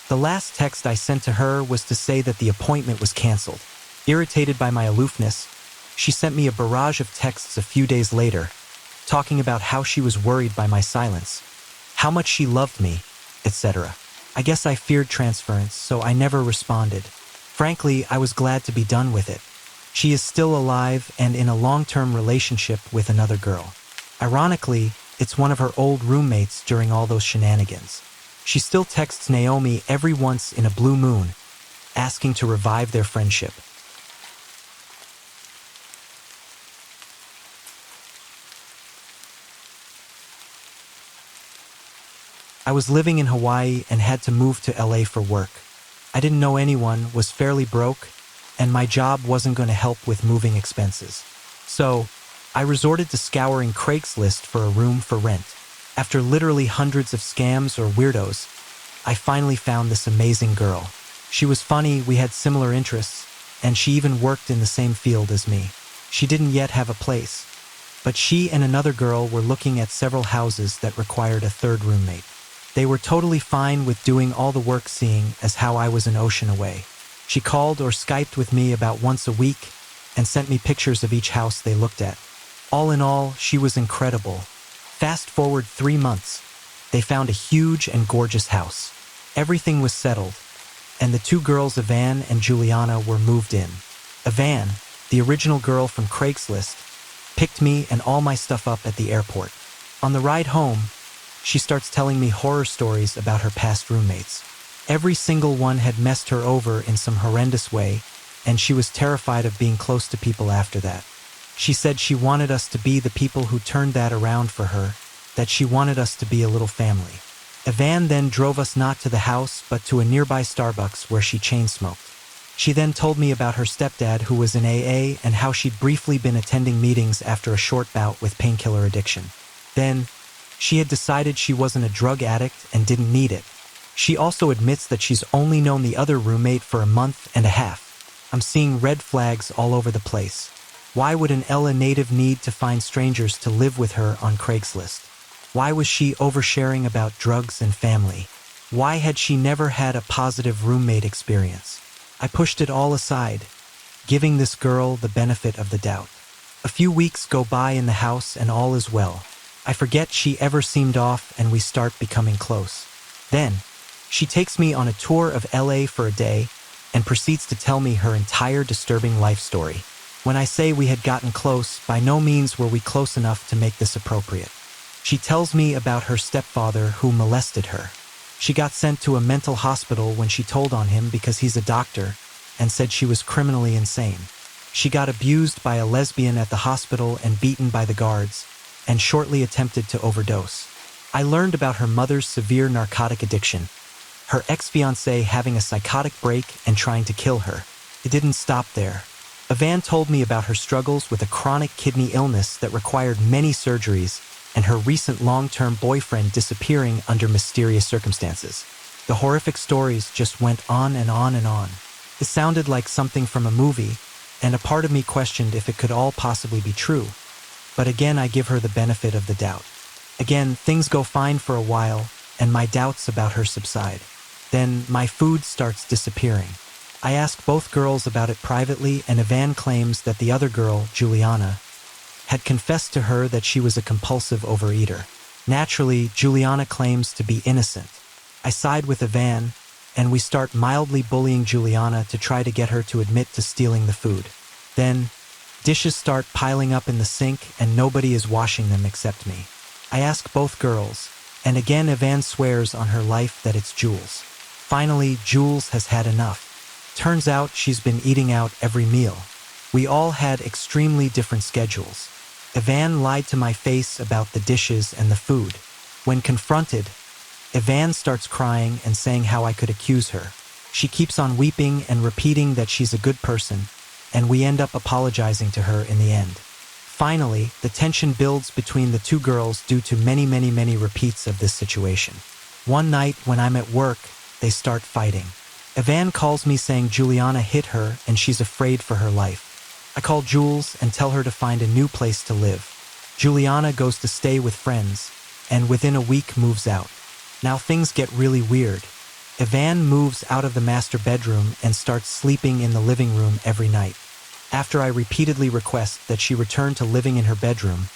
The last text I sent to her was to say that the appointment was canceled. Irritated by my aloofness, she sent me a barrage of texts a few days later, talking about how she was worried by my silence, how much she loved me, etc. I guess I feared transference, so I never responded. Frankly, I was glad to be done with it. She is still alive and in a long-term relationship with another girl. Ironically, it's one of her old roommates during all those shenanigans. She still texts Naomi every once in a blue moon, asking to revive their friendship. I was living in Hawaii and had to move to LA for work. I didn't know anyone, was fairly broke, and my job wasn't going to help with moving expenses. So, I resorted to scouring Craigslist for a room for rent. After literally hundreds of scams or weirdos, I finally found this amazing girl. She was funny, we had similar interests, and she even worked in the same field as me. She didn't yet have a place, but she and another girl were looking at several houses that required a third roommate. They were totally fine with doing all the work, seeing as how I was an ocean away. She called or Skyped with me about once a week and sent me pictures of each house they looked at. All in all, she was incredible. Fast forward 3 months. They found a huge and gorgeous house. Everything was settled, and the two girls, Evan and Juliana, were moved in. Evan, the original girl from Craigslist, picked me and all my stuff up at the airport. On the ride home, she starts telling me horror stories about her past roommates. Every single one had messed her over in some horrendous way, and she was terrified of being close to people after that. She said she wanted us to be the people who turned that around for her, that she wanted us to be a little family. Evan then drove us not to the house but to a nearby Starbucks where she chain smoked. She then told me about her stepdad who was in AA and how she'd briefly been attending meetings after a short bout with painkiller addiction. Then, she had decided she wasn't a drug addict and didn't need it. She also admits that she's only known the other roommate for a month and a half. I'm seeing red flags all over the place. Why would an LA native need to find strangers to live with her on Craigslist? Why was she oversharing about drugs and family? Why had she never had a positive roommate experience? I pushed it all aside, giving this girl the benefit of the doubt. A few weeks go by in the house and all is well. I forget she ever seemed off and we start becoming close. Then, she takes me on a tour of LA for a day and proceeds to tell me her entire disturbing life story. When I say we had gotten close, by no means were we close enough to make this appropriate. She tells me about her stepfather who molested her. She got sent to a mental hospital when she told on him because he's a doctor and said she was criminally insane. She got abused by a lesbian at the hospital and beaten by the guards, and shortly attempted to overdose. I learned about her mother's severe narcotic addiction, her ex-fiancé having a psychotic break and trying to kill her. It didn't stop there. Evan told me about her struggles with a chronic kidney illness that required many surgeries and her recent long-term boyfriend disappearing under mysterious circumstances. The horrific stories just went on and on and on. It sounded like something from a movie, and a part of me questioned if it could all possibly be true. But again, I give her the benefit of the doubt. Again, things go fine for a while, and my doubts about her subside. Then my food starts disappearing. I ask both girls about it privately, and Evan claims that the other girl, Juliana, had confessed to her that she was a compulsive overeater. Naturally, Juliana claims to be innocent. I side with Evan, and we start mildly bullying Juliana to try to get her to admit to stealing the food. Then, dishes start piling up in the sink and nobody is washing them except me. I ask both girls, and again Evan swears on her life that it's Jules. Finally, Jules has had enough. Turns out she's been eating out every meal. We all had extremely different schedules. Evan lied to my face about the dishes and the food. When confronted, Evan starts crying and saying how I could accuse her. She keeps on weeping and repeating that she's a good person, and we end up apologizing to her in the end. Finally, the tension builds between the two girls due to many repeats of this situation. One night when I'm at work, they start fighting. Evan calls me saying Juliana hit her and she's afraid for her life. I call Jules and tell her to find a new place to live. Juliana goes to stay with friends, and within a week moves out. Now things get really weird. Evan moves out of the master bedroom and starts sleeping in the living room every night. After I repeatedly request that she return to living in her bedroom,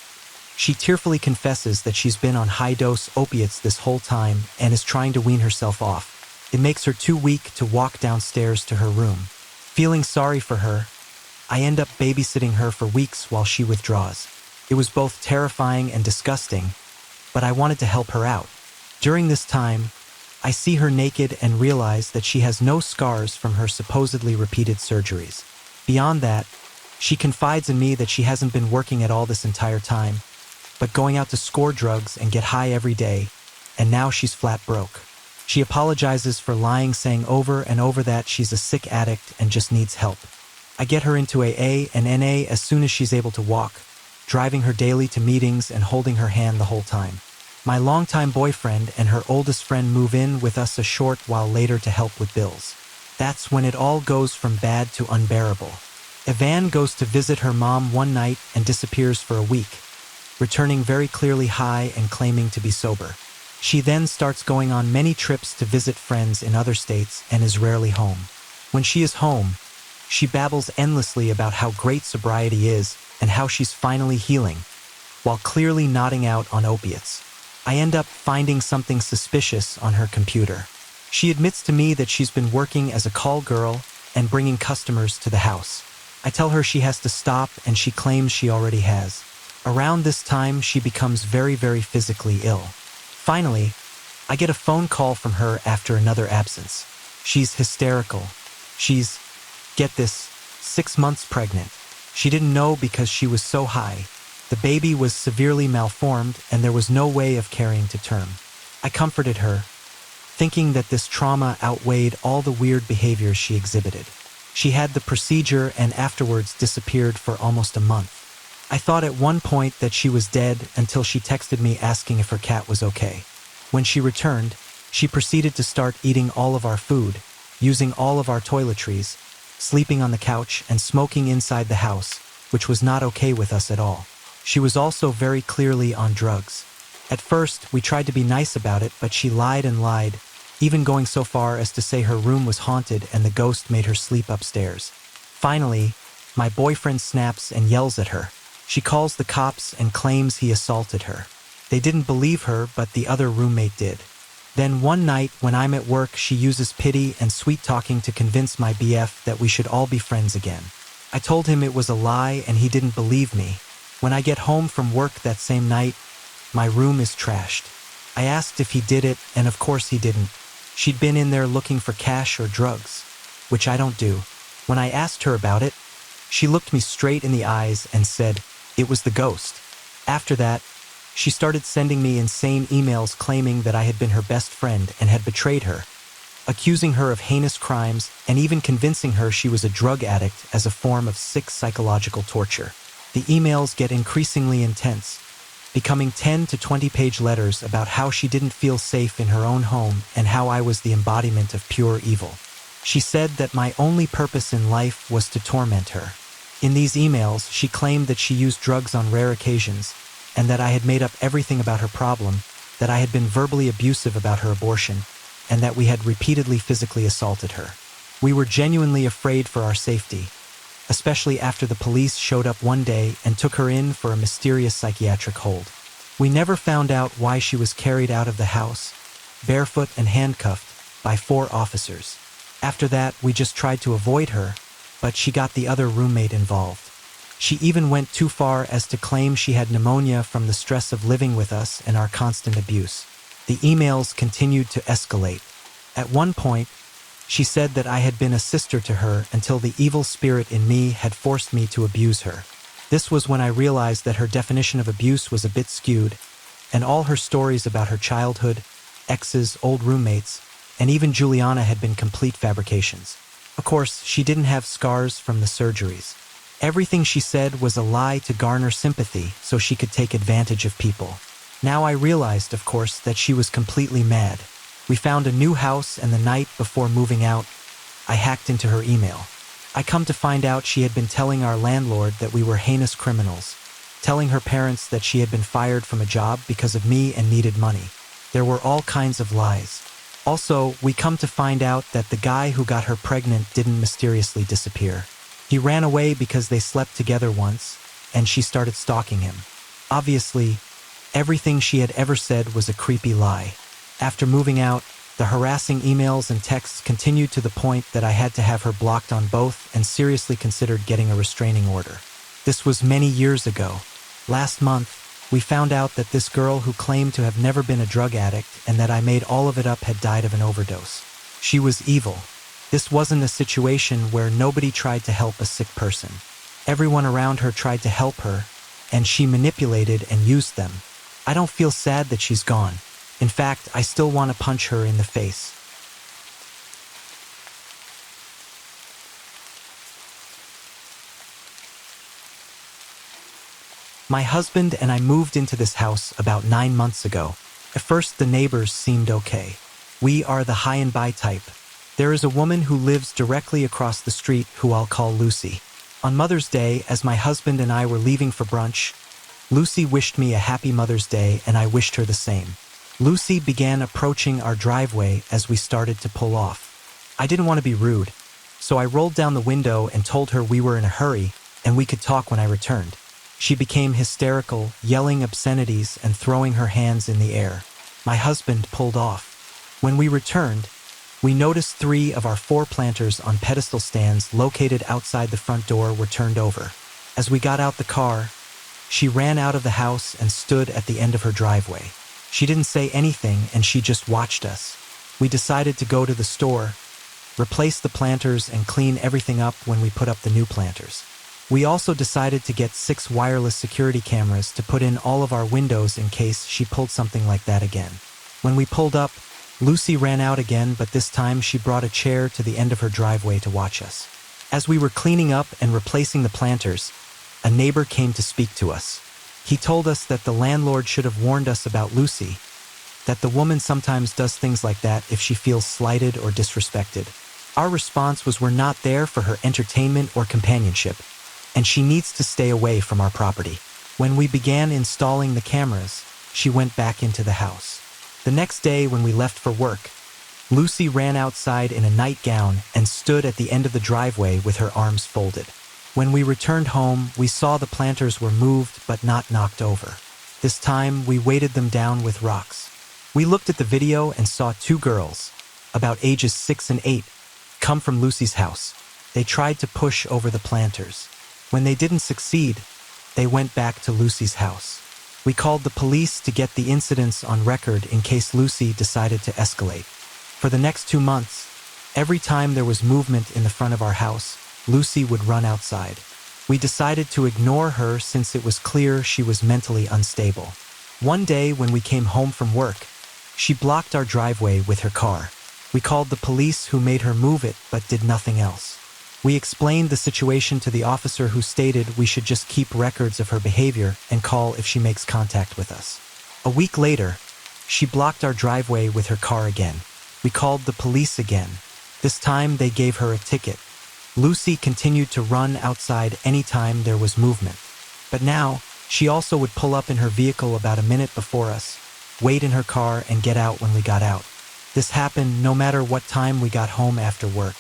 she tearfully confesses that she's been on high-dose opiates this whole time and is trying to wean herself off. It makes her too weak to walk downstairs to her room. Feeling sorry for her, I end up babysitting her for weeks while she withdraws. It was both terrifying and disgusting, but I wanted to help her out. During this time, I see her naked and realize that she has no scars from her supposedly repeated surgeries. Beyond that, she confides in me that she hasn't been working at all this entire time, but going out to score drugs and get high every day, and now she's flat broke. She apologizes for lying, saying over and over that she's a sick addict and just needs help. I get her into AA and NA as soon as she's able to walk, driving her daily to meetings and holding her hand the whole time. My longtime boyfriend and her oldest friend move in with us a short while later to help with bills. That's when it all goes from bad to unbearable. Evan goes to visit her mom one night and disappears for a week, returning very clearly high and claiming to be sober. She then starts going on many trips to visit friends in other states and is rarely home. When she is home, She babbles endlessly about how great sobriety is and how she's finally healing, while clearly nodding out on opiates. I end up finding something suspicious on her computer. She admits to me that she's been working as a call girl and bringing customers to the house. I tell her she has to stop, and she claims she already has. Around this time, she becomes very, very physically ill. Finally, I get a phone call from her after another absence. She's hysterical. She's, get this, 6 months pregnant. She didn't know because she was so high. The baby was severely malformed and there was no way of carrying to term. I comforted her, thinking that this trauma outweighed all the weird behaviors she exhibited. She had the procedure and afterwards disappeared for almost a month. I thought at one point that she was dead until she texted me asking if her cat was okay. When she returned, she proceeded to start eating all of our food, using all of our toiletries, sleeping on the couch, and smoking inside the house, which was not okay with us at all. She was also very clearly on drugs. At first, we tried to be nice about it, but she lied and lied, even going so far as to say her room was haunted and the ghost made her sleep upstairs. Finally, my boyfriend snaps and yells at her. She calls the cops and claims he assaulted her. They didn't believe her, but the other roommate did. Then one night, when I'm at work, she uses pity and sweet-talking to convince my BF that we should all be friends again. I told him it was a lie and he didn't believe me. When I get home from work that same night, my room is trashed. I asked if he did it, and of course he didn't. She'd been in there looking for cash or drugs, which I don't do. When I asked her about it, she looked me straight in the eyes and said, "It was the ghost." After that, she started sending me insane emails claiming that I had been her best friend and had betrayed her, accusing her of heinous crimes and even convincing her she was a drug addict as a form of sick psychological torture. The emails get increasingly intense, becoming 10 to 20-page letters about how she didn't feel safe in her own home and how I was the embodiment of pure evil. She said that my only purpose in life was to torment her. In these emails, she claimed that she used drugs on rare occasions and that I had made up everything about her problem, that I had been verbally abusive about her abortion, and that we had repeatedly physically assaulted her. We were genuinely afraid for our safety, especially after the police showed up one day and took her in for a mysterious psychiatric hold. We never found out why she was carried out of the house, barefoot and handcuffed, by 4 officers. After that, we just tried to avoid her, but she got the other roommate involved. She even went too far as to claim she had pneumonia from the stress of living with us and our constant abuse. The emails continued to escalate. At one point, she said that I had been a sister to her until the evil spirit in me had forced me to abuse her. This was when I realized that her definition of abuse was a bit skewed, and all her stories about her childhood, exes, old roommates, and even Juliana had been complete fabrications. Of course, she didn't have scars from the surgeries. Everything she said was a lie to garner sympathy so she could take advantage of people. Now I realized, of course, that she was completely mad. We found a new house, and the night before moving out, I hacked into her email. I come to find out she had been telling our landlord that we were heinous criminals, telling her parents that she had been fired from a job because of me and needed money. There were all kinds of lies. Also, we come to find out that the guy who got her pregnant didn't mysteriously disappear. He ran away because they slept together once, and she started stalking him. Obviously, everything she had ever said was a creepy lie. After moving out, the harassing emails and texts continued to the point that I had to have her blocked on both and seriously considered getting a restraining order. This was many years ago. Last month, we found out that this girl who claimed to have never been a drug addict and that I made all of it up had died of an overdose. She was evil. This wasn't a situation where nobody tried to help a sick person. Everyone around her tried to help her, and she manipulated and used them. I don't feel sad that she's gone. In fact, I still want to punch her in the face. My husband and I moved into this house about 9 months ago. At first, the neighbors seemed okay. We are the high and by type. There is a woman who lives directly across the street who I'll call Lucy. On Mother's Day, as my husband and I were leaving for brunch, Lucy wished me a happy Mother's Day and I wished her the same. Lucy began approaching our driveway as we started to pull off. I didn't want to be rude, So I rolled down the window and told her we were in a hurry and we could talk when I returned. She became hysterical, yelling obscenities and throwing her hands in the air. My husband pulled off. When we returned, we noticed 3 of our 4 planters on pedestal stands located outside the front door were turned over. As we got out the car, she ran out of the house and stood at the end of her driveway. She didn't say anything and she just watched us. We decided to go to the store, replace the planters and clean everything up when we put up the new planters. We also decided to get 6 wireless security cameras to put in all of our windows in case she pulled something like that again. When we pulled up, Lucy ran out again, but this time she brought a chair to the end of her driveway to watch us. As we were cleaning up and replacing the planters, a neighbor came to speak to us. He told us that the landlord should have warned us about Lucy, that the woman sometimes does things like that if she feels slighted or disrespected. Our response was we're not there for her entertainment or companionship, and she needs to stay away from our property. When we began installing the cameras, she went back into the house. The next day when we left for work, Lucy ran outside in a nightgown and stood at the end of the driveway with her arms folded. When we returned home, we saw the planters were moved but not knocked over. This time, we weighted them down with rocks. We looked at the video and saw 2 girls, about ages 6 and 8, come from Lucy's house. They tried to push over the planters. When they didn't succeed, they went back to Lucy's house. We called the police to get the incidents on record in case Lucy decided to escalate. For the next 2 months, every time there was movement in the front of our house, Lucy would run outside. We decided to ignore her since it was clear she was mentally unstable. One day when we came home from work, she blocked our driveway with her car. We called the police who made her move it but did nothing else. We explained the situation to the officer who stated we should just keep records of her behavior and call if she makes contact with us. A week later, she blocked our driveway with her car again. We called the police again. This time they gave her a ticket. Lucy continued to run outside anytime there was movement. But now, she also would pull up in her vehicle about a minute before us, wait in her car and get out when we got out. This happened no matter what time we got home after work.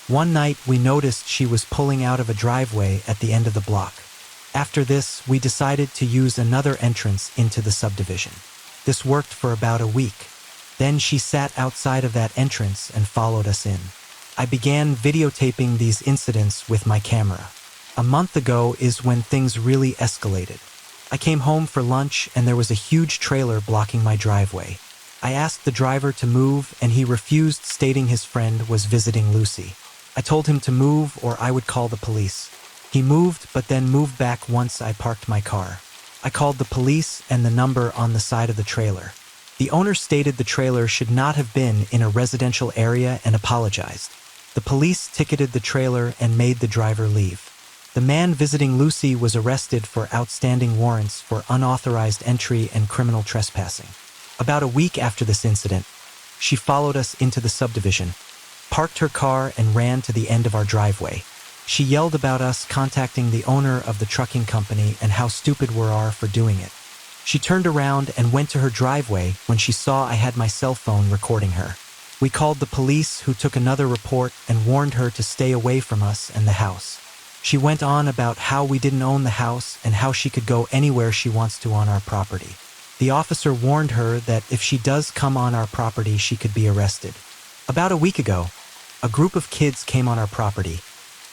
One night, we noticed she was pulling out of a driveway at the end of the block. After this, we decided to use another entrance into the subdivision. This worked for about a week. Then she sat outside of that entrance and followed us in. I began videotaping these incidents with my camera. A month ago is when things really escalated. I came home for lunch and there was a huge trailer blocking my driveway. I asked the driver to move and he refused, stating his friend was visiting Lucy. I told him to move or I would call the police. He moved but then moved back once I parked my car. I called the police and the number on the side of the trailer. The owner stated the trailer should not have been in a residential area and apologized. The police ticketed the trailer and made the driver leave. The man visiting Lucy was arrested for outstanding warrants for unauthorized entry and criminal trespassing. About a week after this incident, she followed us into the subdivision, parked her car and ran to the end of our driveway. She yelled about us contacting the owner of the trucking company and how stupid we are for doing it. She turned around and went to her driveway when she saw I had my cell phone recording her. We called the police, who took another report and warned her to stay away from us and the house. She went on about how we didn't own the house and how she could go anywhere she wants to on our property. The officer warned her that if she does come on our property, she could be arrested. About a week ago, a group of kids came on our property,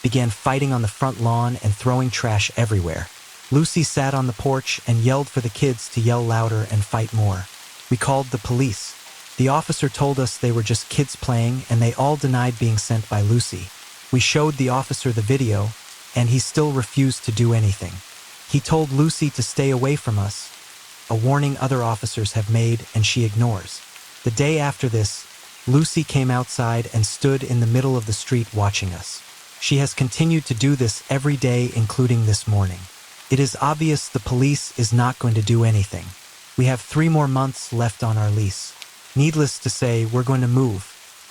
began fighting on the front lawn and throwing trash everywhere. Lucy sat on the porch and yelled for the kids to yell louder and fight more. We called the police. The officer told us they were just kids playing and they all denied being sent by Lucy. We showed the officer the video and he still refused to do anything. He told Lucy to stay away from us, a warning other officers have made and she ignores. The day after this, Lucy came outside and stood in the middle of the street watching us. She has continued to do this every day, including this morning. It is obvious the police is not going to do anything. We have 3 more months left on our lease. Needless to say, we're going to move.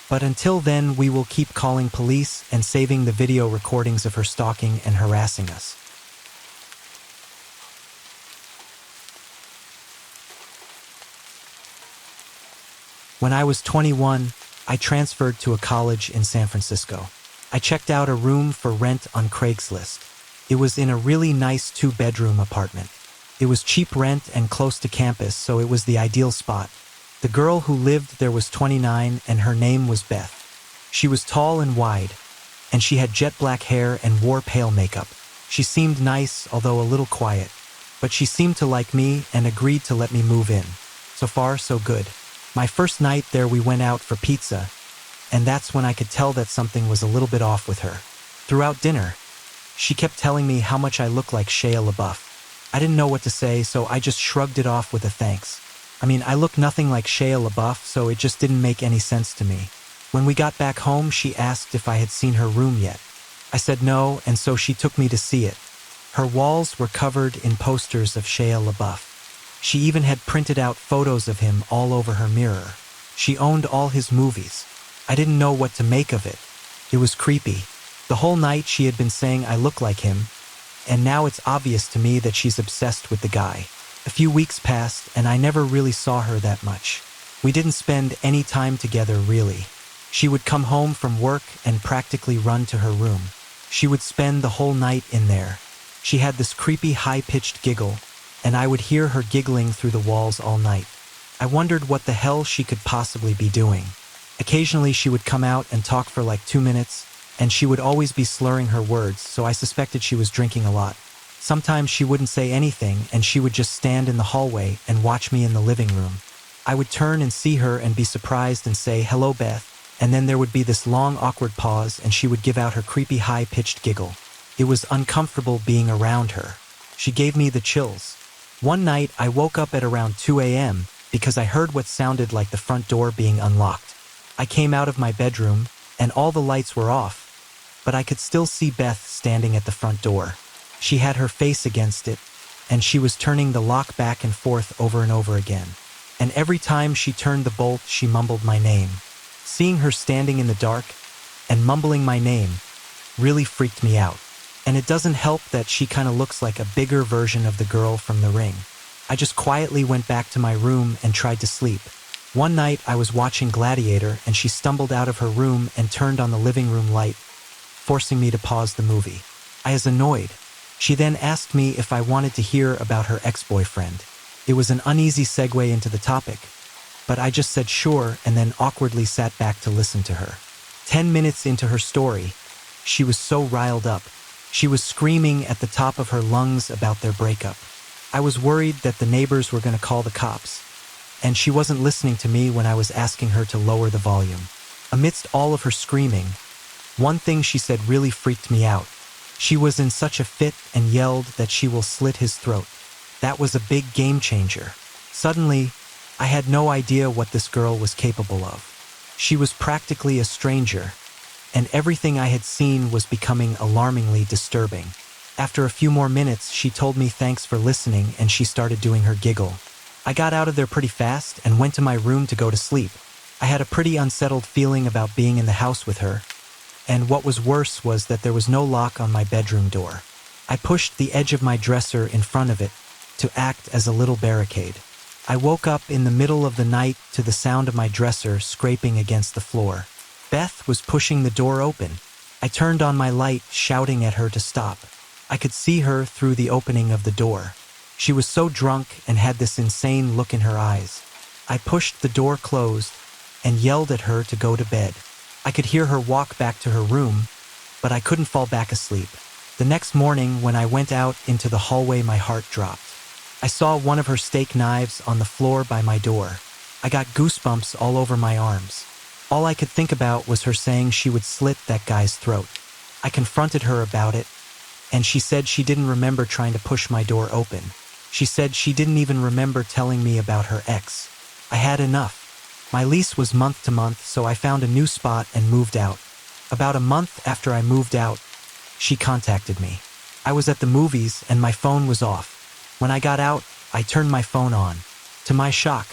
But until then, we will keep calling police and saving the video recordings of her stalking and harassing us. When I was 21, I transferred to a college in San Francisco. I checked out a room for rent on Craigslist. It was in a really nice 2-bedroom apartment. It was cheap rent and close to campus, so it was the ideal spot. The girl who lived there was 29 and her name was Beth. She was tall and wide, and she had jet black hair and wore pale makeup. She seemed nice, although a little quiet. But she seemed to like me and agreed to let me move in. So far, so good. My first night there we went out for pizza, and that's when I could tell that something was a little bit off with her. Throughout dinner, she kept telling me how much I looked like Shia LaBeouf. I didn't know what to say, so I just shrugged it off with a thanks. I mean, I look nothing like Shia LaBeouf, so it just didn't make any sense to me. When we got back home, she asked if I had seen her room yet. I said no, and so she took me to see it. Her walls were covered in posters of Shia LaBeouf. She even had printed out photos of him all over her mirror. She owned all his movies. I didn't know what to make of it. It was creepy. The whole night she had been saying I look like him, and now it's obvious to me that she's obsessed with the guy. A few weeks passed, and I never really saw her that much. We didn't spend any time together, really. She would come home from work and practically run to her room. She would spend the whole night in there. She had this creepy high-pitched giggle, and I would hear her giggling through the walls all night. I wondered what the hell she could possibly be doing. Occasionally she would come out and talk for like 2 minutes, and she would always be slurring her words, so I suspected she was drinking a lot. Sometimes she wouldn't say anything, and she would just stand in the hallway and watch me in the living room. I would turn and see her and be surprised and say, "Hello, Beth," and then there would be this long, awkward pause, and she would give out her creepy, high-pitched giggle. It was uncomfortable being around her. She gave me the chills. One night, I woke up at around 2 a.m. because I heard what sounded like the front door being unlocked. I came out of my bedroom, and all the lights were off, but I could still see Beth standing at the front door. She had her face against it, and she was turning the lock back and forth over and over again. And every time she turned the bolt, she mumbled my name. Seeing her standing in the dark and mumbling my name really freaked me out. And it doesn't help that she kind of looks like a bigger version of the girl from The Ring. I just quietly went back to my room and tried to sleep. One night I was watching Gladiator and she stumbled out of her room and turned on the living room light, forcing me to pause the movie. I was annoyed. She then asked me if I wanted to hear about her ex-boyfriend. It was an uneasy segue into the topic, but I just said sure and then awkwardly sat back to listen to her. 10 minutes into her story, she was so riled up. She was screaming at the top of her lungs about their breakup. I was worried that the neighbors were going to call the cops, and she wasn't listening to me when I was asking her to lower the volume. Amidst all of her screaming, one thing she said really freaked me out. She was in such a fit and yelled that she will slit his throat. That was a big game changer. Suddenly, I had no idea what this girl was capable of. She was practically a stranger, and everything I had seen was becoming alarmingly disturbing. After a few more minutes, she told me thanks for listening and she started doing her giggle. I got out of there pretty fast and went to my room to go to sleep. I had a pretty unsettled feeling about being in the house with her, and what was worse was that there was no lock on my bedroom door. I pushed the edge of my dresser in front of it to act as a little barricade. I woke up in the middle of the night to the sound of my dresser scraping against the floor. Beth was pushing the door open. I turned on my light, shouting at her to stop. I could see her through the opening of the door. She was so drunk and had this insane look in her eyes. I pushed the door closed and yelled at her to go to bed. I could hear her walk back to her room, but I couldn't fall back asleep. The next morning, when I went out into the hallway, my heart dropped. I saw one of her steak knives on the floor by my door. I got goosebumps all over my arms. All I could think about was her saying she would slit that guy's throat. I confronted her about it, and she said she didn't remember trying to push my door open. She said she didn't even remember telling me about her ex. I had enough. My lease was month to month, so I found a new spot and moved out. About a month after I moved out, she contacted me. I was at the movies and my phone was off. When I got out, I turned my phone on. To my shock,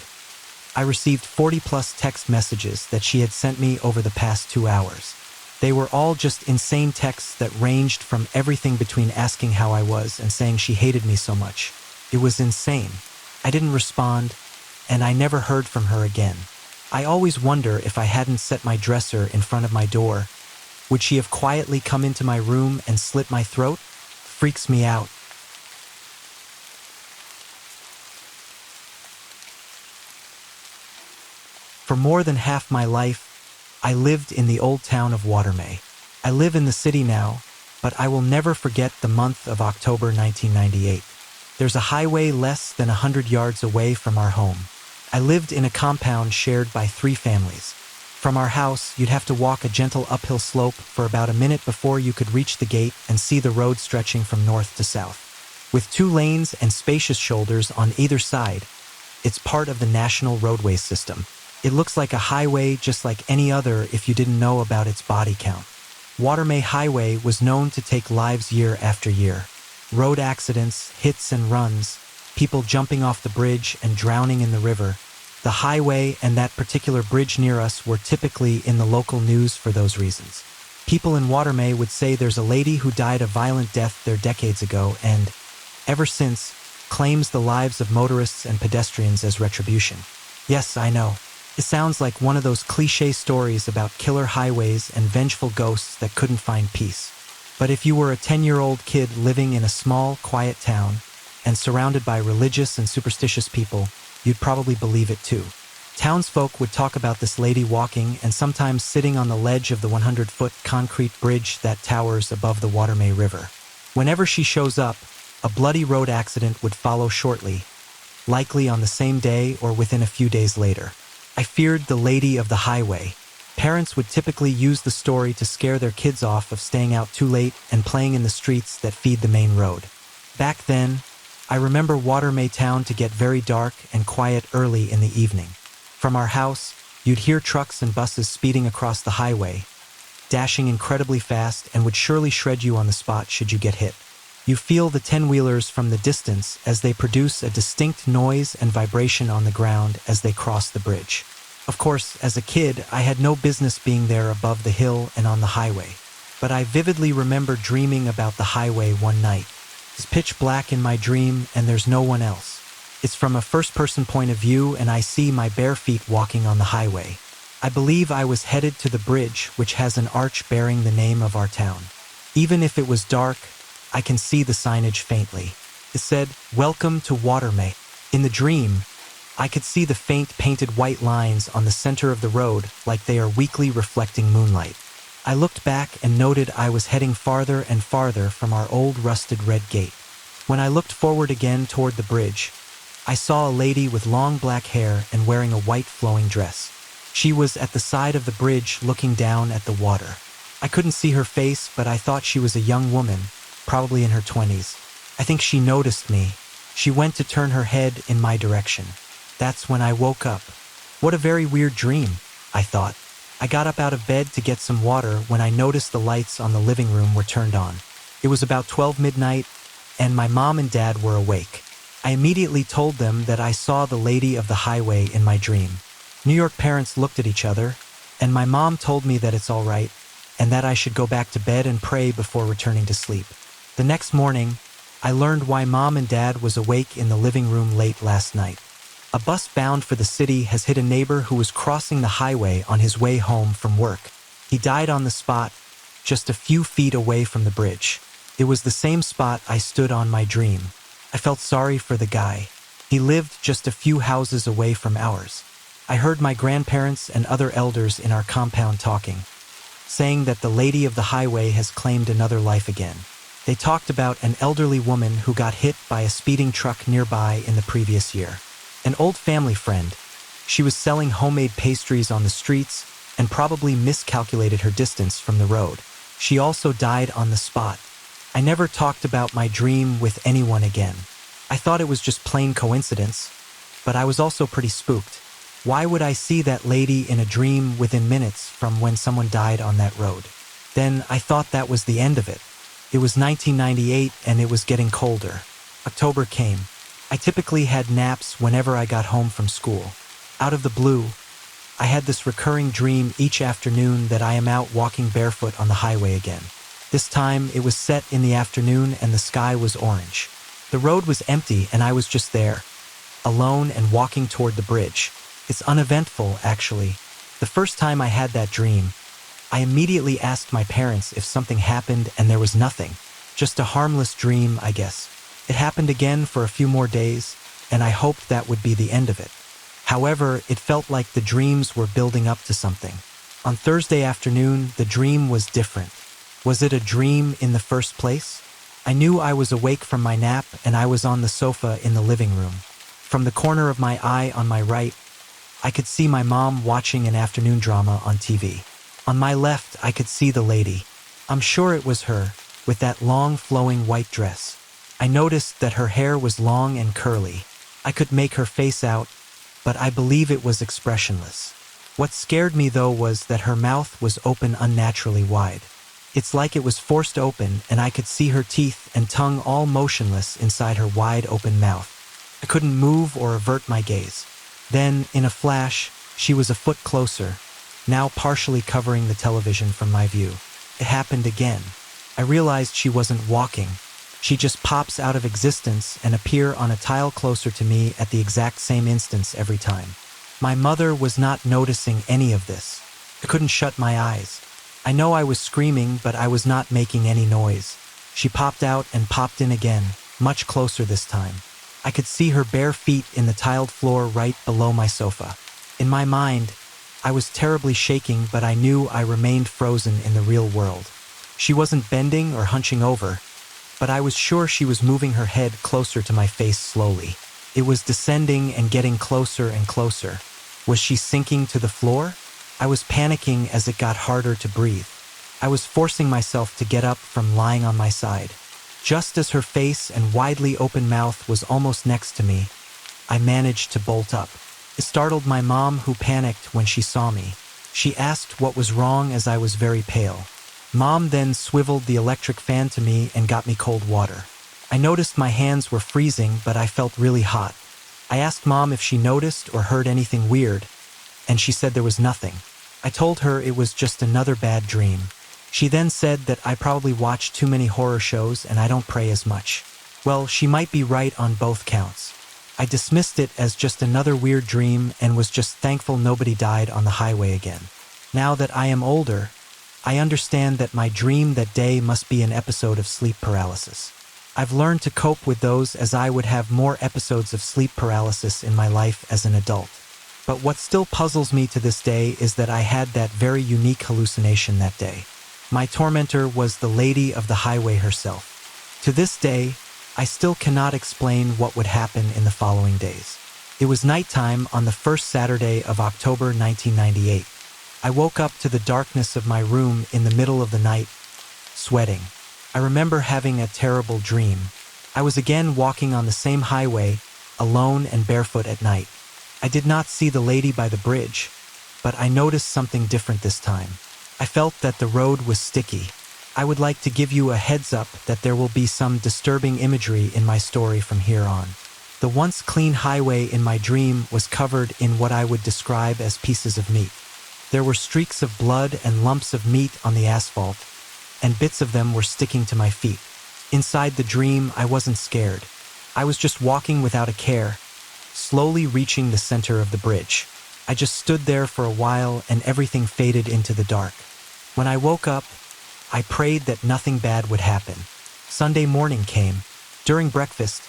I received 40-plus text messages that she had sent me over the past 2 hours. They were all just insane texts that ranged from everything between asking how I was and saying she hated me so much. It was insane. I didn't respond, and I never heard from her again. I always wonder if I hadn't set my dresser in front of my door, Would she have quietly come into my room and slit my throat? Freaks me out. For more than half my life, I lived in the old town of Watermay. I live in the city now, but I will never forget the month of October 1998. There's a highway less than 100 yards away from our home. I lived in a compound shared by 3 families. From our house, you'd have to walk a gentle uphill slope for about a minute before you could reach the gate and see the road stretching from north to south. With 2 lanes and spacious shoulders on either side, it's part of the national roadway system. It looks like a highway just like any other if you didn't know about its body count. Watermay Highway was known to take lives year after year. Road accidents, hits and runs, people jumping off the bridge and drowning in the river. The highway and that particular bridge near us were typically in the local news for those reasons. People in Watermay would say there's a lady who died a violent death there decades ago and, ever since, claims the lives of motorists and pedestrians as retribution. Yes, I know. It sounds like one of those cliché stories about killer highways and vengeful ghosts that couldn't find peace. But if you were a 10-year-old kid living in a small, quiet town and surrounded by religious and superstitious people, you'd probably believe it too. Townsfolk would talk about this lady walking and sometimes sitting on the ledge of the 100-foot concrete bridge that towers above the Watermay River. Whenever she shows up, a bloody road accident would follow shortly, likely on the same day or within a few days later. I feared the lady of the highway. Parents would typically use the story to scare their kids off of staying out too late and playing in the streets that feed the main road. Back then, I remember Watermay town to get very dark and quiet early in the evening. From our house, you'd hear trucks and buses speeding across the highway, dashing incredibly fast and would surely shred you on the spot should you get hit. You feel the 10-wheelers from the distance as they produce a distinct noise and vibration on the ground as they cross the bridge. Of course, as a kid, I had no business being there above the hill and on the highway. But I vividly remember dreaming about the highway one night. It's pitch black in my dream and there's no one else. It's from a first-person point of view and I see my bare feet walking on the highway. I believe I was headed to the bridge, which has an arch bearing the name of our town. Even if it was dark, I can see the signage faintly. It said, "Welcome to Watermay." In the dream, I could see the faint painted white lines on the center of the road like they are weakly reflecting moonlight. I looked back and noted I was heading farther and farther from our old rusted red gate. When I looked forward again toward the bridge, I saw a lady with long black hair and wearing a white flowing dress. She was at the side of the bridge looking down at the water. I couldn't see her face, but I thought she was a young woman, probably in her 20s. I think she noticed me. She went to turn her head in my direction. That's when I woke up. What a very weird dream, I thought. I got up out of bed to get some water when I noticed the lights on the living room were turned on. It was about 12 midnight, and my mom and dad were awake. I immediately told them that I saw the lady of the highway in my dream. New York parents looked at each other, and my mom told me that it's all right, and that I should go back to bed and pray before returning to sleep. The next morning, I learned why Mom and Dad was awake in the living room late last night. A bus bound for the city has hit a neighbor who was crossing the highway on his way home from work. He died on the spot, just a few feet away from the bridge. It was the same spot I stood on my dream. I felt sorry for the guy. He lived just a few houses away from ours. I heard my grandparents and other elders in our compound talking, saying that the lady of the highway has claimed another life again. They talked about an elderly woman who got hit by a speeding truck nearby in the previous year. An old family friend. She was selling homemade pastries on the streets and probably miscalculated her distance from the road. She also died on the spot. I never talked about my dream with anyone again. I thought it was just plain coincidence, but I was also pretty spooked. Why would I see that lady in a dream within minutes from when someone died on that road? Then I thought that was the end of it. It was 1998 and it was getting colder. October came. I typically had naps whenever I got home from school. Out of the blue, I had this recurring dream each afternoon that I am out walking barefoot on the highway again. This time it was set in the afternoon and the sky was orange. The road was empty and I was just there, alone and walking toward the bridge. It's uneventful, actually. The first time I had that dream, I immediately asked my parents if something happened, and there was nothing. Just a harmless dream, I guess. It happened again for a few more days, and I hoped that would be the end of it. However, it felt like the dreams were building up to something. On Thursday afternoon, the dream was different. Was it a dream in the first place? I knew I was awake from my nap, and I was on the sofa in the living room. From the corner of my eye on my right, I could see my mom watching an afternoon drama on TV. On my left, I could see the lady. I'm sure it was her, with that long flowing white dress. I noticed that her hair was long and curly. I could make her face out, but I believe it was expressionless. What scared me though was that her mouth was open unnaturally wide. It's like it was forced open, and I could see her teeth and tongue all motionless inside her wide open mouth. I couldn't move or avert my gaze. Then, in a flash, she was a foot closer, now partially covering the television from my view. It happened again. I realized she wasn't walking. She just pops out of existence and appear on a tile closer to me at the exact same instance every time. My mother was not noticing any of this. I couldn't shut my eyes. I know I was screaming, but I was not making any noise. She popped out and popped in again, much closer this time. I could see her bare feet in the tiled floor right below my sofa. In my mind, I was terribly shaking, but I knew I remained frozen in the real world. She wasn't bending or hunching over, but I was sure she was moving her head closer to my face slowly. It was descending and getting closer and closer. Was she sinking to the floor? I was panicking as it got harder to breathe. I was forcing myself to get up from lying on my side. Just as her face and widely open mouth was almost next to me, I managed to bolt up. It startled my mom, who panicked when she saw me. She asked what was wrong, as I was very pale. Mom then swiveled the electric fan to me and got me cold water. I noticed my hands were freezing, but I felt really hot. I asked Mom if she noticed or heard anything weird, and she said there was nothing. I told her it was just another bad dream. She then said that I probably watched too many horror shows and I don't pray as much. Well, she might be right on both counts. I dismissed it as just another weird dream and was just thankful nobody died on the highway again. Now that I am older, I understand that my dream that day must be an episode of sleep paralysis. I've learned to cope with those, as I would have more episodes of sleep paralysis in my life as an adult. But what still puzzles me to this day is that I had that very unique hallucination that day. My tormentor was the lady of the highway herself. To this day, I still cannot explain what would happen in the following days. It was nighttime on the first Saturday of October 1998. I woke up to the darkness of my room in the middle of the night, sweating. I remember having a terrible dream. I was again walking on the same highway, alone and barefoot at night. I did not see the lady by the bridge, but I noticed something different this time. I felt that the road was sticky. I would like to give you a heads up that there will be some disturbing imagery in my story from here on. The once clean highway in my dream was covered in what I would describe as pieces of meat. There were streaks of blood and lumps of meat on the asphalt, and bits of them were sticking to my feet. Inside the dream, I wasn't scared. I was just walking without a care, slowly reaching the center of the bridge. I just stood there for a while and everything faded into the dark. When I woke up, I prayed that nothing bad would happen. Sunday morning came. During breakfast,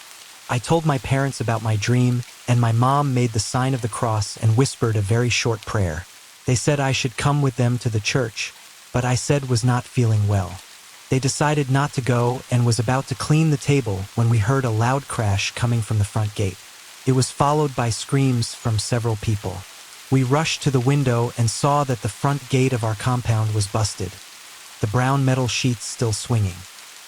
I told my parents about my dream, and my mom made the sign of the cross and whispered a very short prayer. They said I should come with them to the church, but I said was not feeling well. They decided not to go and was about to clean the table when we heard a loud crash coming from the front gate. It was followed by screams from several people. We rushed to the window and saw that the front gate of our compound was busted, the brown metal sheets still swinging.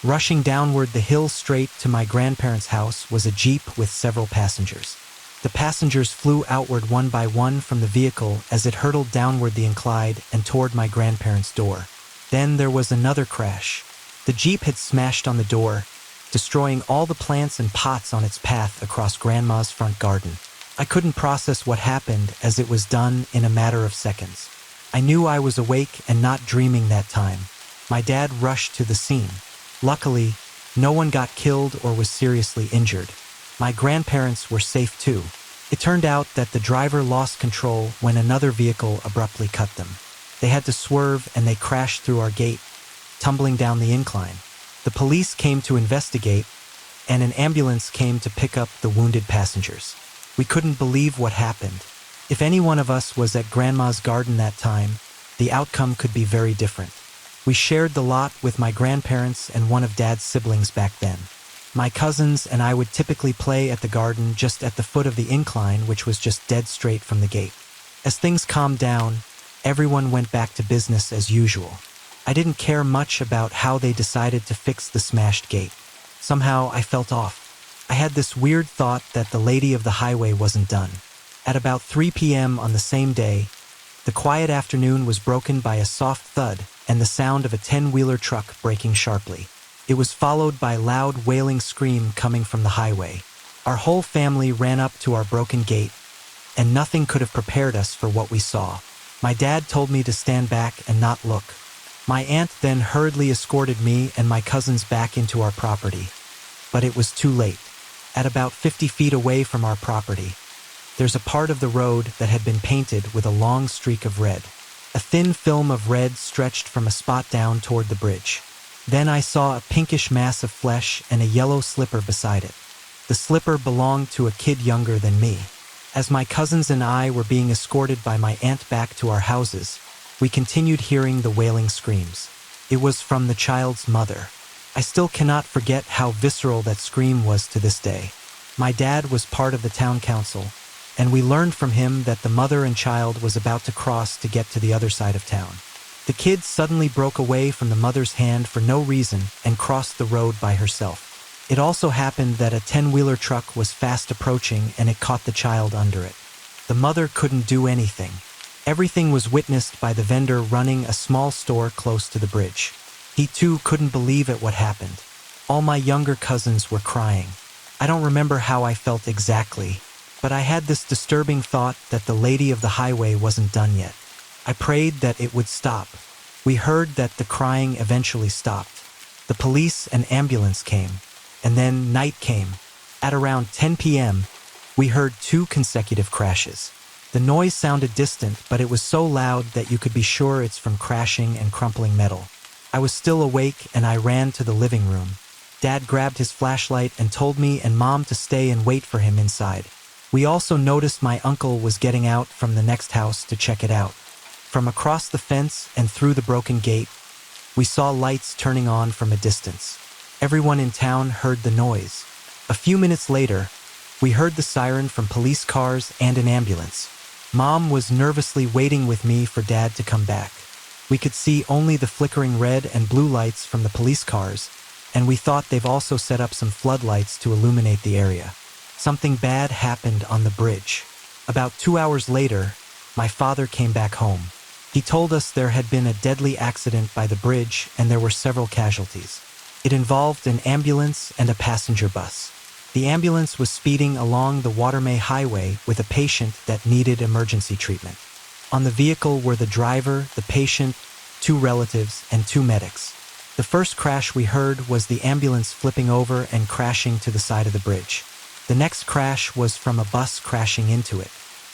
Rushing downward the hill straight to my grandparents' house was a Jeep with several passengers. The passengers flew outward one by one from the vehicle as it hurtled downward the incline and toward my grandparents' door. Then there was another crash. The Jeep had smashed on the door, destroying all the plants and pots on its path across Grandma's front garden. I couldn't process what happened, as it was done in a matter of seconds. I knew I was awake and not dreaming that time. My dad rushed to the scene. Luckily, no one got killed or was seriously injured. My grandparents were safe too. It turned out that the driver lost control when another vehicle abruptly cut them. They had to swerve and they crashed through our gate, tumbling down the incline. The police came to investigate, and an ambulance came to pick up the wounded passengers. We couldn't believe what happened. If any one of us was at Grandma's garden that time, the outcome could be very different. We shared the lot with my grandparents and one of Dad's siblings back then. My cousins and I would typically play at the garden just at the foot of the incline, which was just dead straight from the gate. As things calmed down, everyone went back to business as usual. I didn't care much about how they decided to fix the smashed gate. Somehow I felt off. I had this weird thought that the lady of the highway wasn't done. At about 3 p.m. on the same day, the quiet afternoon was broken by a soft thud and the sound of a 10-wheeler truck braking sharply. It was followed by loud wailing scream coming from the highway. Our whole family ran up to our broken gate, and nothing could have prepared us for what we saw. My dad told me to stand back and not look. My aunt then hurriedly escorted me and my cousins back into our property. But it was too late. At about 50 feet away from our property, there's a part of the road that had been painted with a long streak of red. A thin film of red stretched from a spot down toward the bridge. Then I saw a pinkish mass of flesh and a yellow slipper beside it. The slipper belonged to a kid younger than me. As my cousins and I were being escorted by my aunt back to our houses, we continued hearing the wailing screams. It was from the child's mother. I still cannot forget how visceral that scream was to this day. My dad was part of the town council, and we learned from him that the mother and child was about to cross to get to the other side of town. The kid suddenly broke away from the mother's hand for no reason and crossed the road by herself. It also happened that a 10-wheeler truck was fast approaching and it caught the child under it. The mother couldn't do anything. Everything was witnessed by the vendor running a small store close to the bridge. He too couldn't believe at what happened. All my younger cousins were crying. I don't remember how I felt exactly, but I had this disturbing thought that the lady of the highway wasn't done yet. I prayed that it would stop. We heard that the crying eventually stopped. The police and ambulance came, and then night came. At around 10 p.m., we heard 2 consecutive crashes. The noise sounded distant, but it was so loud that you could be sure it's from crashing and crumpling metal. I was still awake and I ran to the living room. Dad grabbed his flashlight and told me and Mom to stay and wait for him inside. We also noticed my uncle was getting out from the next house to check it out. From across the fence and through the broken gate, we saw lights turning on from a distance. Everyone in town heard the noise. A few minutes later, we heard the siren from police cars and an ambulance. Mom was nervously waiting with me for Dad to come back. We could see only the flickering red and blue lights from the police cars, and we thought they've also set up some floodlights to illuminate the area. Something bad happened on the bridge. About 2 hours later, my father came back home. He told us there had been a deadly accident by the bridge and there were several casualties. It involved an ambulance and a passenger bus. The ambulance was speeding along the Watermay Highway with a patient that needed emergency treatment. On the vehicle were the driver, the patient, 2 relatives, and 2 medics. The first crash we heard was the ambulance flipping over and crashing to the side of the bridge. The next crash was from a bus crashing into it.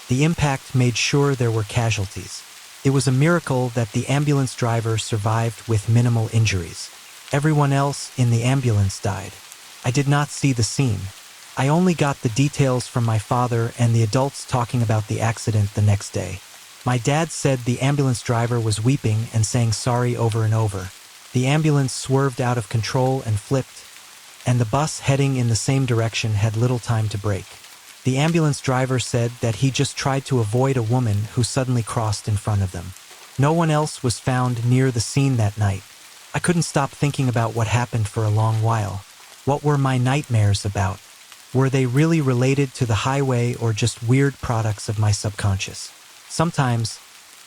The impact made sure there were casualties. It was a miracle that the ambulance driver survived with minimal injuries. Everyone else in the ambulance died. I did not see the scene. I only got the details from my father and the adults talking about the accident the next day. My dad said the ambulance driver was weeping and saying sorry over and over. The ambulance swerved out of control and flipped, and the bus heading in the same direction had little time to brake. The ambulance driver said that he just tried to avoid a woman who suddenly crossed in front of them. No one else was found near the scene that night. I couldn't stop thinking about what happened for a long while. What were my nightmares about? Were they really related to the highway or just weird products of my subconscious? Sometimes,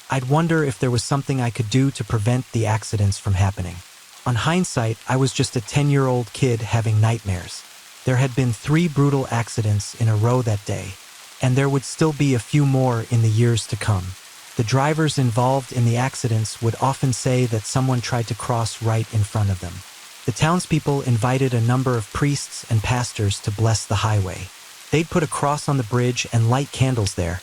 I'd wonder if there was something I could do to prevent the accidents from happening. On hindsight, I was just a 10-year-old kid having nightmares. There had been 3 brutal accidents in a row that day, and there would still be a few more in the years to come. The drivers involved in the accidents would often say that someone tried to cross right in front of them. The townspeople invited a number of priests and pastors to bless the highway. They'd put a cross on the bridge and light candles there,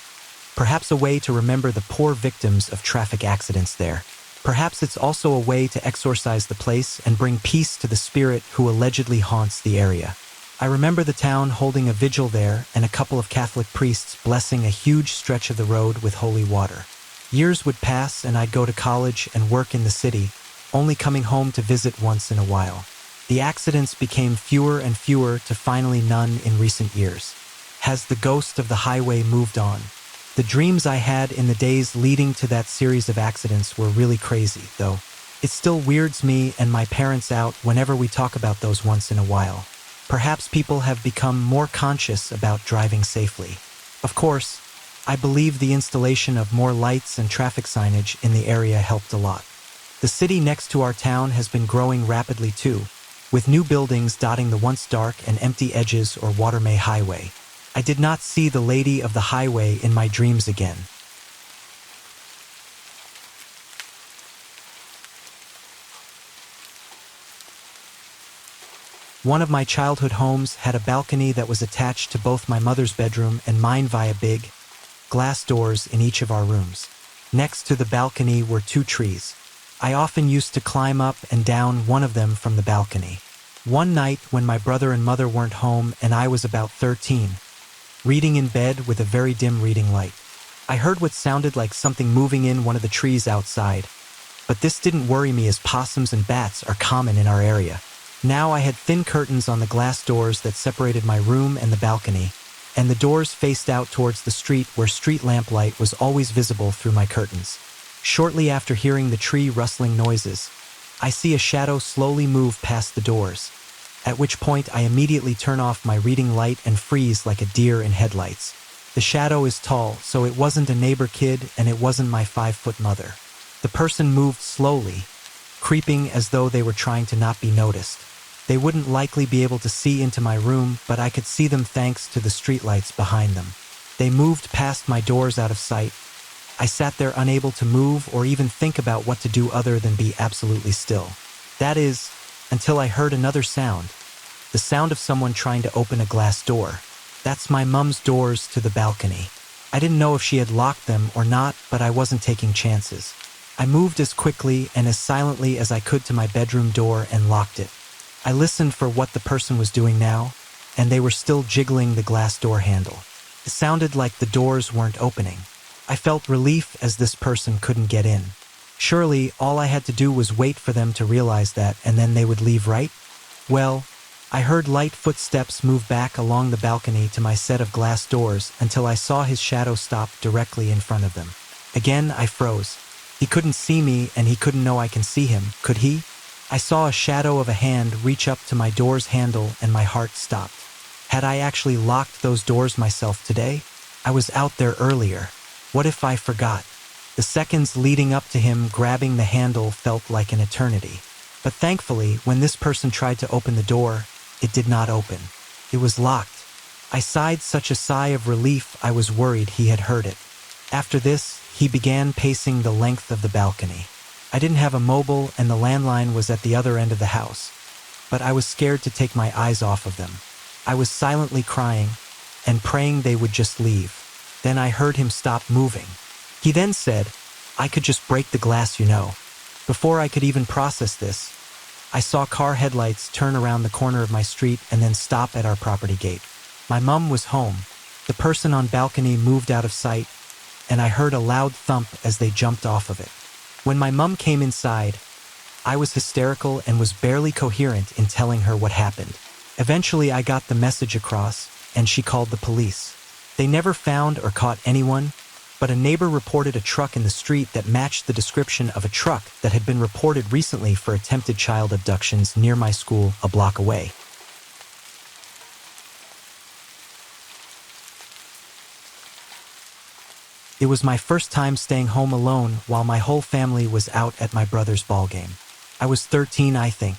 Perhaps a way to remember the poor victims of traffic accidents there. Perhaps it's also a way to exorcise the place and bring peace to the spirit who allegedly haunts the area. I remember the town holding a vigil there and a couple of Catholic priests blessing a huge stretch of the road with holy water. Years would pass and I'd go to college and work in the city, only coming home to visit once in a while. The accidents became fewer and fewer to finally none in recent years. Has the ghost of the highway moved on? The dreams I had in the days leading to that series of accidents were really crazy, though. It still weirds me and my parents out whenever we talk about those once in a while. Perhaps people have become more conscious about driving safely. Of course, I believe the installation of more lights and traffic signage in the area helped a lot. The city next to our town has been growing rapidly too, with new buildings dotting the once dark and empty edges or Watermay Highway. I did not see the lady of the highway in my dreams again. One of my childhood homes had a balcony that was attached to both my mother's bedroom and mine via big glass doors in each of our rooms. Next to the balcony were 2 trees. I often used to climb up and down one of them from the balcony. One night when my brother and mother weren't home and I was about 13, reading in bed with a very dim reading light, I heard what sounded like something moving in one of the trees outside. But this didn't worry me as possums and bats are common in our area. Now I had thin curtains on the glass doors that separated my room and the balcony, and the doors faced out towards the street where street lamplight was always visible through my curtains. Shortly after hearing the tree rustling noises, I see a shadow slowly move past the doors, at which point I immediately turn off my reading light and freeze like a deer in headlights. The shadow is tall, so it wasn't a neighbor kid and it wasn't my 5-foot mother. The person moved slowly, creeping as though they were trying to not be noticed. They wouldn't likely be able to see into my room, but I could see them thanks to the streetlights behind them. They moved past my doors out of sight. I sat there unable to move or even think about what to do other than be absolutely still. That is, until I heard another sound. The sound of someone trying to open a glass door. That's my mum's doors to the balcony. I didn't know if she had locked them or not, but I wasn't taking chances. I moved as quickly and as silently as I could to my bedroom door and locked it. I listened for what the person was doing now, and they were still jiggling the glass door handle. It sounded like the doors weren't opening. I felt relief as this person couldn't get in. Surely, all I had to do was wait for them to realize that, and then they would leave, right? Well, I heard light footsteps move back along the balcony to my set of glass doors until I saw his shadow stop directly in front of them. Again, I froze. He couldn't see me, and he couldn't know I can see him, could he? I saw a shadow of a hand reach up to my door's handle and my heart stopped. Had I actually locked those doors myself today? I was out there earlier. What if I forgot? The seconds leading up to him grabbing the handle felt like an eternity. But thankfully, when this person tried to open the door, it did not open. It was locked. I sighed such a sigh of relief I was worried he had heard it. After this, he began pacing the length of the balcony. I didn't have a mobile and the landline was at the other end of the house, but I was scared to take my eyes off of them. I was silently crying and praying they would just leave. Then I heard him stop moving. He then said, "I could just break the glass, you know." Before I could even process this, I saw car headlights turn around the corner of my street and then stop at our property gate. My mum was home. The person on balcony moved out of sight, and I heard a loud thump as they jumped off of it. When my mum came inside, I was hysterical and was barely coherent in telling her what happened. Eventually, I got the message across, and she called the police. They never found or caught anyone, but a neighbor reported a truck in the street that matched the description of a truck that had been reported recently for attempted child abductions near my school a block away. It was my first time staying home alone while my whole family was out at my brother's ball game. I was 13, I think.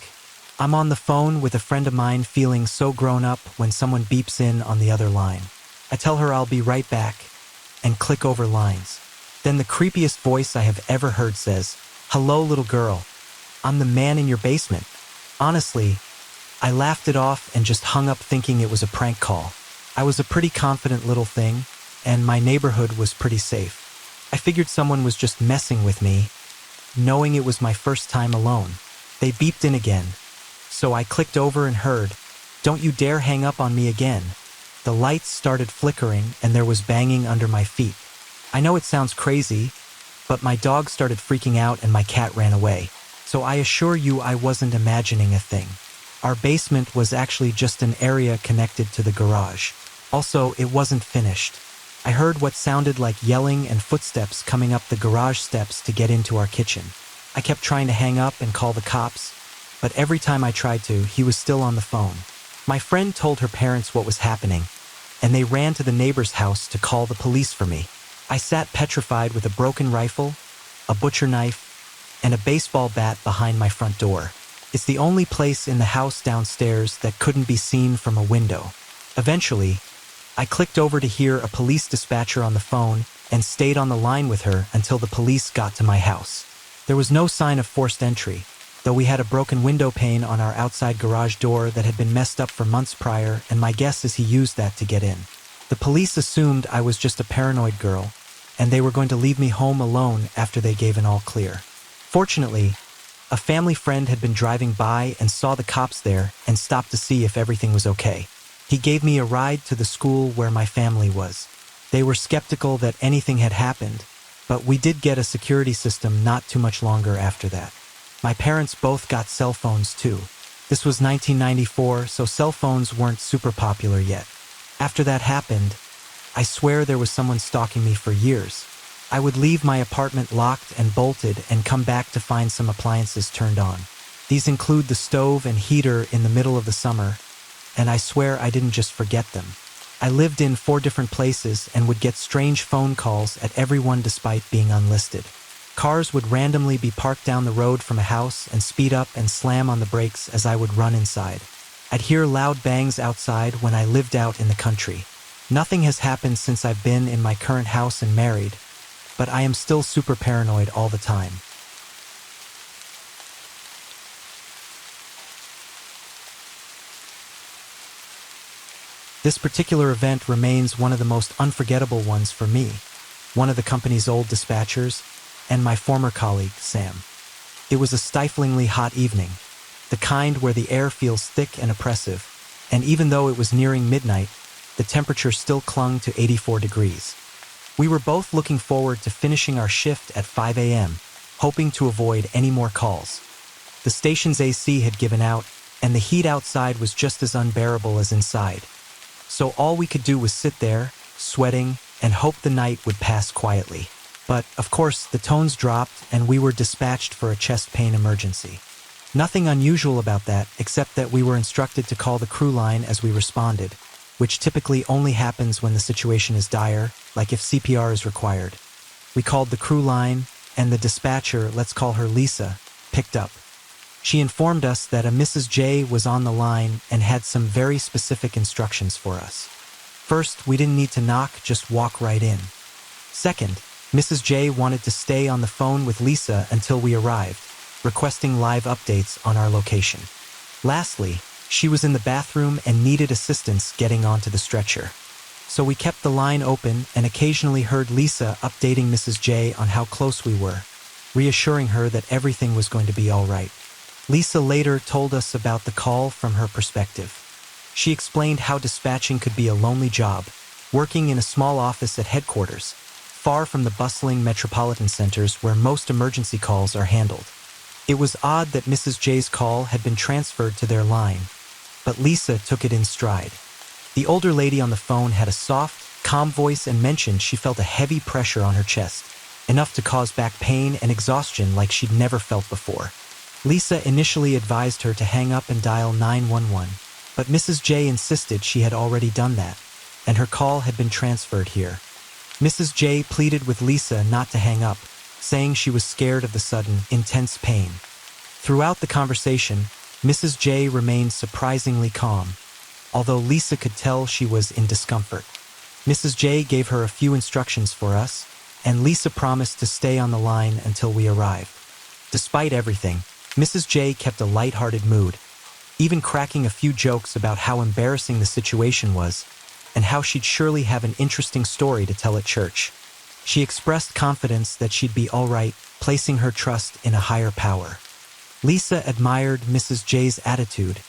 I'm on the phone with a friend of mine feeling so grown up when someone beeps in on the other line. I tell her I'll be right back and click over lines. Then the creepiest voice I have ever heard says, "Hello, little girl. I'm the man in your basement." Honestly, I laughed it off and just hung up thinking it was a prank call. I was a pretty confident little thing, and my neighborhood was pretty safe. I figured someone was just messing with me, knowing it was my first time alone. They beeped in again, so I clicked over and heard, "Don't you dare hang up on me again." The lights started flickering and there was banging under my feet. I know it sounds crazy, but my dog started freaking out and my cat ran away. So I assure you I wasn't imagining a thing. Our basement was actually just an area connected to the garage. Also, it wasn't finished. I heard what sounded like yelling and footsteps coming up the garage steps to get into our kitchen. I kept trying to hang up and call the cops, but every time I tried to, he was still on the phone. My friend told her parents what was happening, and they ran to the neighbor's house to call the police for me. I sat petrified with a broken rifle, a butcher knife, and a baseball bat behind my front door. It's the only place in the house downstairs that couldn't be seen from a window. Eventually, I clicked over to hear a police dispatcher on the phone and stayed on the line with her until the police got to my house. There was no sign of forced entry, though we had a broken window pane on our outside garage door that had been messed up for months prior, and my guess is he used that to get in. The police assumed I was just a paranoid girl, and they were going to leave me home alone after they gave an all clear. Fortunately, a family friend had been driving by and saw the cops there and stopped to see if everything was okay. He gave me a ride to the school where my family was. They were skeptical that anything had happened, but we did get a security system not too much longer after that. My parents both got cell phones too. This was 1994, so cell phones weren't super popular yet. After that happened, I swear there was someone stalking me for years. I would leave my apartment locked and bolted and come back to find some appliances turned on. These include the stove and heater in the middle of the summer, and I swear I didn't just forget them. I lived in 4 different places and would get strange phone calls at every one despite being unlisted. Cars would randomly be parked down the road from a house and speed up and slam on the brakes as I would run inside. I'd hear loud bangs outside when I lived out in the country. Nothing has happened since I've been in my current house and married, but I am still super paranoid all the time. This particular event remains one of the most unforgettable ones for me, one of the company's old dispatchers, and my former colleague, Sam. It was a stiflingly hot evening, the kind where the air feels thick and oppressive, and even though it was nearing midnight, the temperature still clung to 84 degrees. We were both looking forward to finishing our shift at 5 a.m., hoping to avoid any more calls. The station's AC had given out, and the heat outside was just as unbearable as inside. So all we could do was sit there, sweating, and hope the night would pass quietly. But, of course, the tones dropped and we were dispatched for a chest pain emergency. Nothing unusual about that, except that we were instructed to call the crew line as we responded, which typically only happens when the situation is dire, like if CPR is required. We called the crew line, and the dispatcher, let's call her Lisa, picked up. She informed us that a Mrs. J was on the line and had some very specific instructions for us. First, we didn't need to knock, just walk right in. Second, Mrs. J wanted to stay on the phone with Lisa until we arrived, requesting live updates on our location. Lastly, she was in the bathroom and needed assistance getting onto the stretcher. So we kept the line open and occasionally heard Lisa updating Mrs. J on how close we were, reassuring her that everything was going to be all right. Lisa later told us about the call from her perspective. She explained how dispatching could be a lonely job, working in a small office at headquarters, far from the bustling metropolitan centers where most emergency calls are handled. It was odd that Mrs. J's call had been transferred to their line, but Lisa took it in stride. The older lady on the phone had a soft, calm voice and mentioned she felt a heavy pressure on her chest, enough to cause back pain and exhaustion like she'd never felt before. Lisa initially advised her to hang up and dial 911, but Mrs. J insisted she had already done that, and her call had been transferred here. Mrs. J pleaded with Lisa not to hang up, saying she was scared of the sudden, intense pain. Throughout the conversation, Mrs. J remained surprisingly calm, although Lisa could tell she was in discomfort. Mrs. J gave her a few instructions for us, and Lisa promised to stay on the line until we arrived. Despite everything, Mrs. J kept a lighthearted mood, even cracking a few jokes about how embarrassing the situation was, and how she'd surely have an interesting story to tell at church. She expressed confidence that she'd be all right, placing her trust in a higher power. Lisa admired Mrs. J's attitude,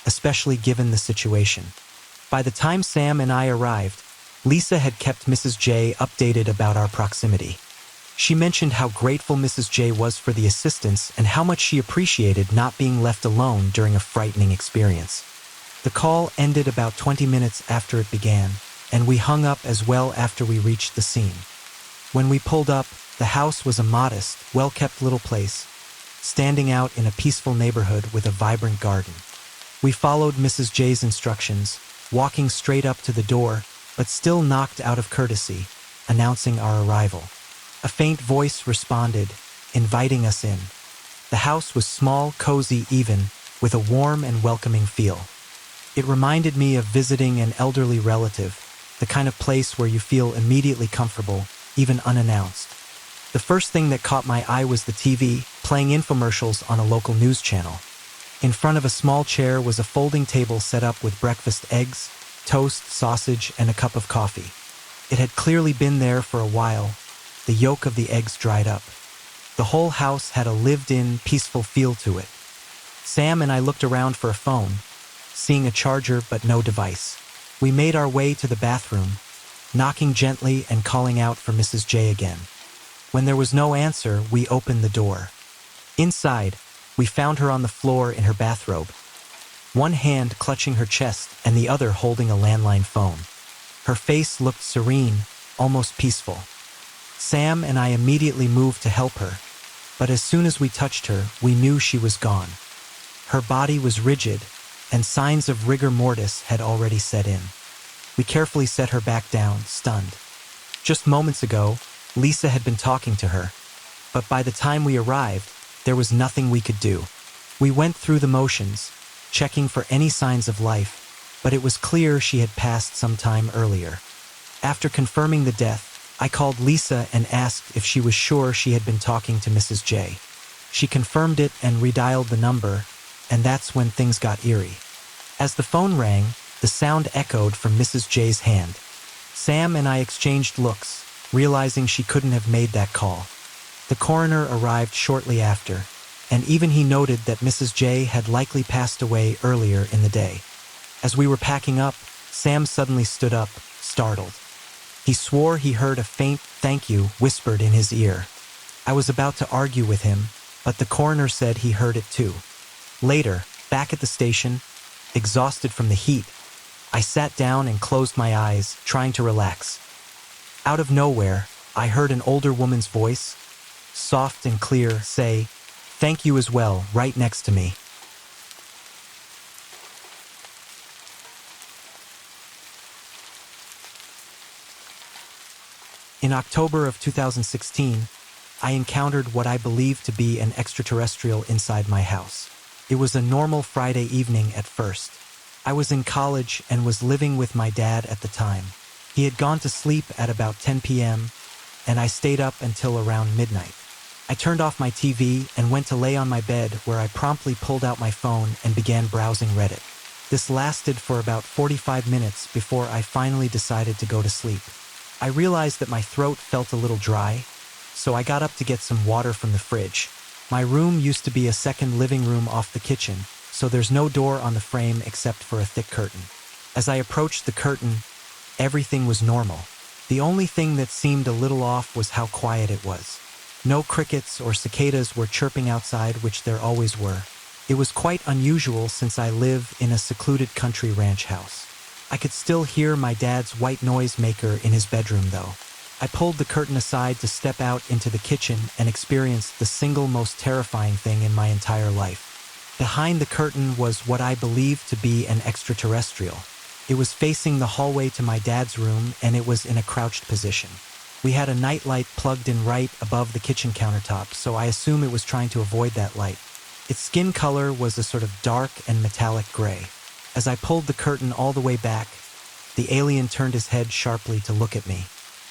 especially given the situation. By the time Sam and I arrived, Lisa had kept Mrs. J updated about our proximity. She mentioned how grateful Mrs. J was for the assistance and how much she appreciated not being left alone during a frightening experience. The call ended about 20 minutes after it began, and we hung up as well after we reached the scene. When we pulled up, the house was a modest, well-kept little place, standing out in a peaceful neighborhood with a vibrant garden. We followed Mrs. J's instructions, walking straight up to the door, but still knocked out of courtesy, announcing our arrival. A faint voice responded, inviting us in. The house was small, cozy, even, with a warm and welcoming feel. It reminded me of visiting an elderly relative, the kind of place where you feel immediately comfortable, even unannounced. The first thing that caught my eye was the TV, playing infomercials on a local news channel. In front of a small chair was a folding table set up with breakfast eggs, toast, sausage, and a cup of coffee. It had clearly been there for a while. The yolk of the eggs dried up. The whole house had a lived-in, peaceful feel to it. Sam and I looked around for a phone, seeing a charger but no device. We made our way to the bathroom, knocking gently and calling out for Mrs. J again. When there was no answer, we opened the door. Inside, we found her on the floor in her bathrobe, one hand clutching her chest and the other holding a landline phone. Her face looked serene, almost peaceful. Sam and I immediately moved to help her, but as soon as we touched her, we knew she was gone. Her body was rigid, and signs of rigor mortis had already set in. We carefully set her back down, stunned. Just moments ago, Lisa had been talking to her, but by the time we arrived, there was nothing we could do. We went through the motions, checking for any signs of life, but it was clear she had passed some time earlier. After confirming the death, I called Lisa and asked if she was sure she had been talking to Mrs. J. She confirmed it and redialed the number, and that's when things got eerie. As the phone rang, the sound echoed from Mrs. J's hand. Sam and I exchanged looks, realizing she couldn't have made that call. The coroner arrived shortly after, and even he noted that Mrs. J had likely passed away earlier in the day. As we were packing up, Sam suddenly stood up, startled. He swore he heard a faint "thank you" whispered in his ear. I was about to argue with him, but the coroner said he heard it too. Later, back at the station, exhausted from the heat, I sat down and closed my eyes, trying to relax. Out of nowhere, I heard an older woman's voice, soft and clear, say, "Thank you as well," right next to me. In October of 2016, I encountered what I believed to be an extraterrestrial inside my house. It was a normal Friday evening at first. I was in college and was living with my dad at the time. He had gone to sleep at about 10 p.m., and I stayed up until around midnight. I turned off my TV and went to lay on my bed, where I promptly pulled out my phone and began browsing Reddit. This lasted for about 45 minutes before I finally decided to go to sleep. I realized that my throat felt a little dry, so I got up to get some water from the fridge. My room used to be a second living room off the kitchen, so there's no door on the frame except for a thick curtain. As I approached the curtain, everything was normal. The only thing that seemed a little off was how quiet it was. No crickets or cicadas were chirping outside, which there always were. It was quite unusual since I live in a secluded country ranch house. I could still hear my dad's white noise maker in his bedroom, though. I pulled the curtain aside to step out into the kitchen and experienced the single most terrifying thing in my entire life. Behind the curtain was what I believed to be an extraterrestrial. It was facing the hallway to my dad's room, and it was in a crouched position. We had a nightlight plugged in right above the kitchen countertop, so I assume it was trying to avoid that light. Its skin color was a sort of dark and metallic gray. As I pulled the curtain all the way back, the alien turned his head sharply to look at me.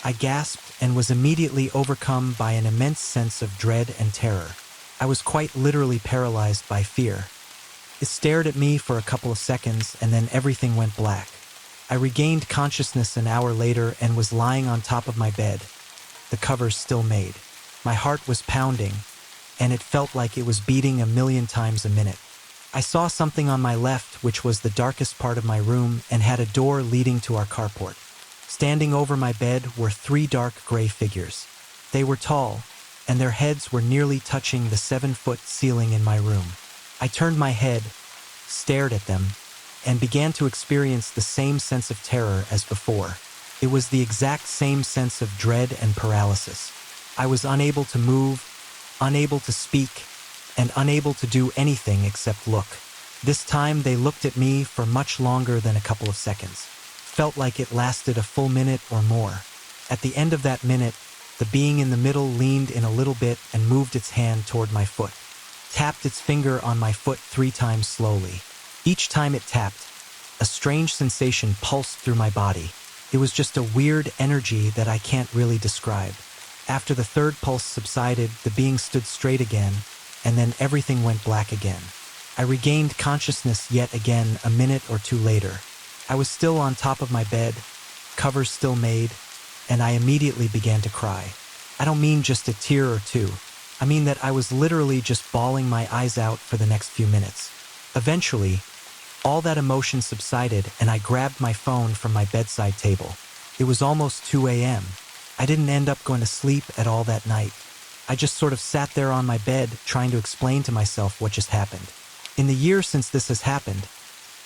I gasped and was immediately overcome by an immense sense of dread and terror. I was quite literally paralyzed by fear. It stared at me for a couple of seconds, and then everything went black. I regained consciousness an hour later and was lying on top of my bed, the covers still made. My heart was pounding, and it felt like it was beating 1,000,000 times a minute. I saw something on my left, which was the darkest part of my room and had a door leading to our carport. Standing over my bed were 3 dark gray figures. They were tall, and their heads were nearly touching the 7-foot ceiling in my room. I turned my head, stared at them, and began to experience the same sense of terror as before. It was the exact same sense of dread and paralysis. I was unable to move, unable to speak, and unable to do anything except look. This time they looked at me for much longer than a couple of seconds. Felt like it lasted a full minute or more. At the end of that minute, the being in the middle leaned in a little bit and moved its hand toward my foot. Tapped its finger on my foot 3 times slowly. Each time it tapped, a strange sensation pulsed through my body. It was just a weird energy that I can't really describe. After the 3rd pulse subsided, the being stood straight again, and then everything went black again. I regained consciousness yet again a minute or 2 later. I was still on top of my bed, covers still made, and I immediately began to cry. I don't mean just a tear or 2. I mean that I was literally just bawling my eyes out for the next few minutes. Eventually, all that emotion subsided and I grabbed my phone from my bedside table. It was almost 2 a.m. I didn't end up going to sleep at all that night. I just sort of sat there on my bed trying to explain to myself what just happened. In the year since this has happened,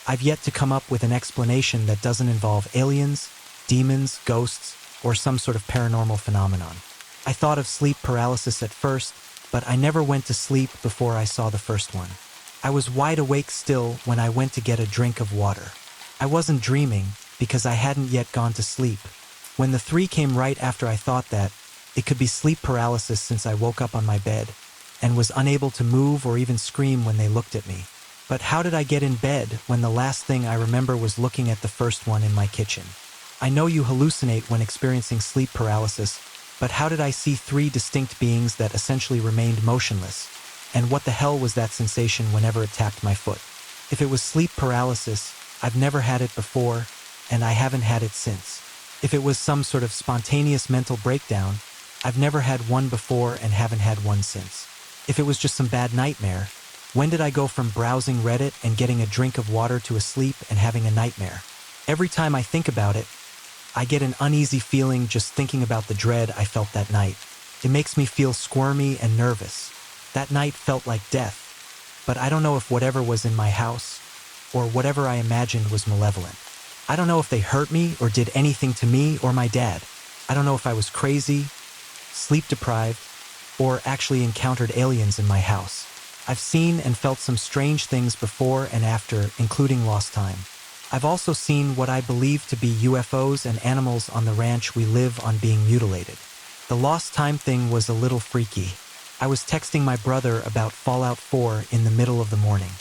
I've yet to come up with an explanation that doesn't involve aliens, demons, ghosts, or some sort of paranormal phenomenon. I thought of sleep paralysis at first, but I never went to sleep before I saw the first one. I was wide awake still when I went to get a drink of water. I wasn't dreaming because I hadn't yet gone to sleep. When the 3 came right after I thought that, it could be sleep paralysis since I woke up on my bed and was unable to move or even scream when they looked at me. But how did I get in bed when the last thing I remember was looking at the first one in my kitchen? I know you hallucinate when experiencing sleep paralysis, but how did I see 3 distinct beings that essentially remained motionless? And what the hell was that sensation whenever it tapped my foot? If it was sleep paralysis, I've never had it before, and I haven't had it since. If it was some sort of spontaneous mental breakdown, I've never had one before and haven't had one since. If it was just some bad nightmare, when did I go from browsing Reddit and getting a drink of water to asleep and having a nightmare? Every time I think about it, I get an uneasy feeling just thinking about the dread I felt that night. It makes me feel squirmy and nervous. That night felt like death, but I don't know if whatever was in my house or whatever I imagined was malevolent. I don't know if they hurt me or did anything to me or my dad. I don't know if I was crazy, sleep deprived, or actually encountered aliens in my house. I've seen and felt some strange things before and after, including lost time. I've also seen what I believe to be UFOs and animals on the ranch we live on being mutilated. The lost time thing was a little freaky. I was texting my brother about Fallout 4 in the middle of the morning.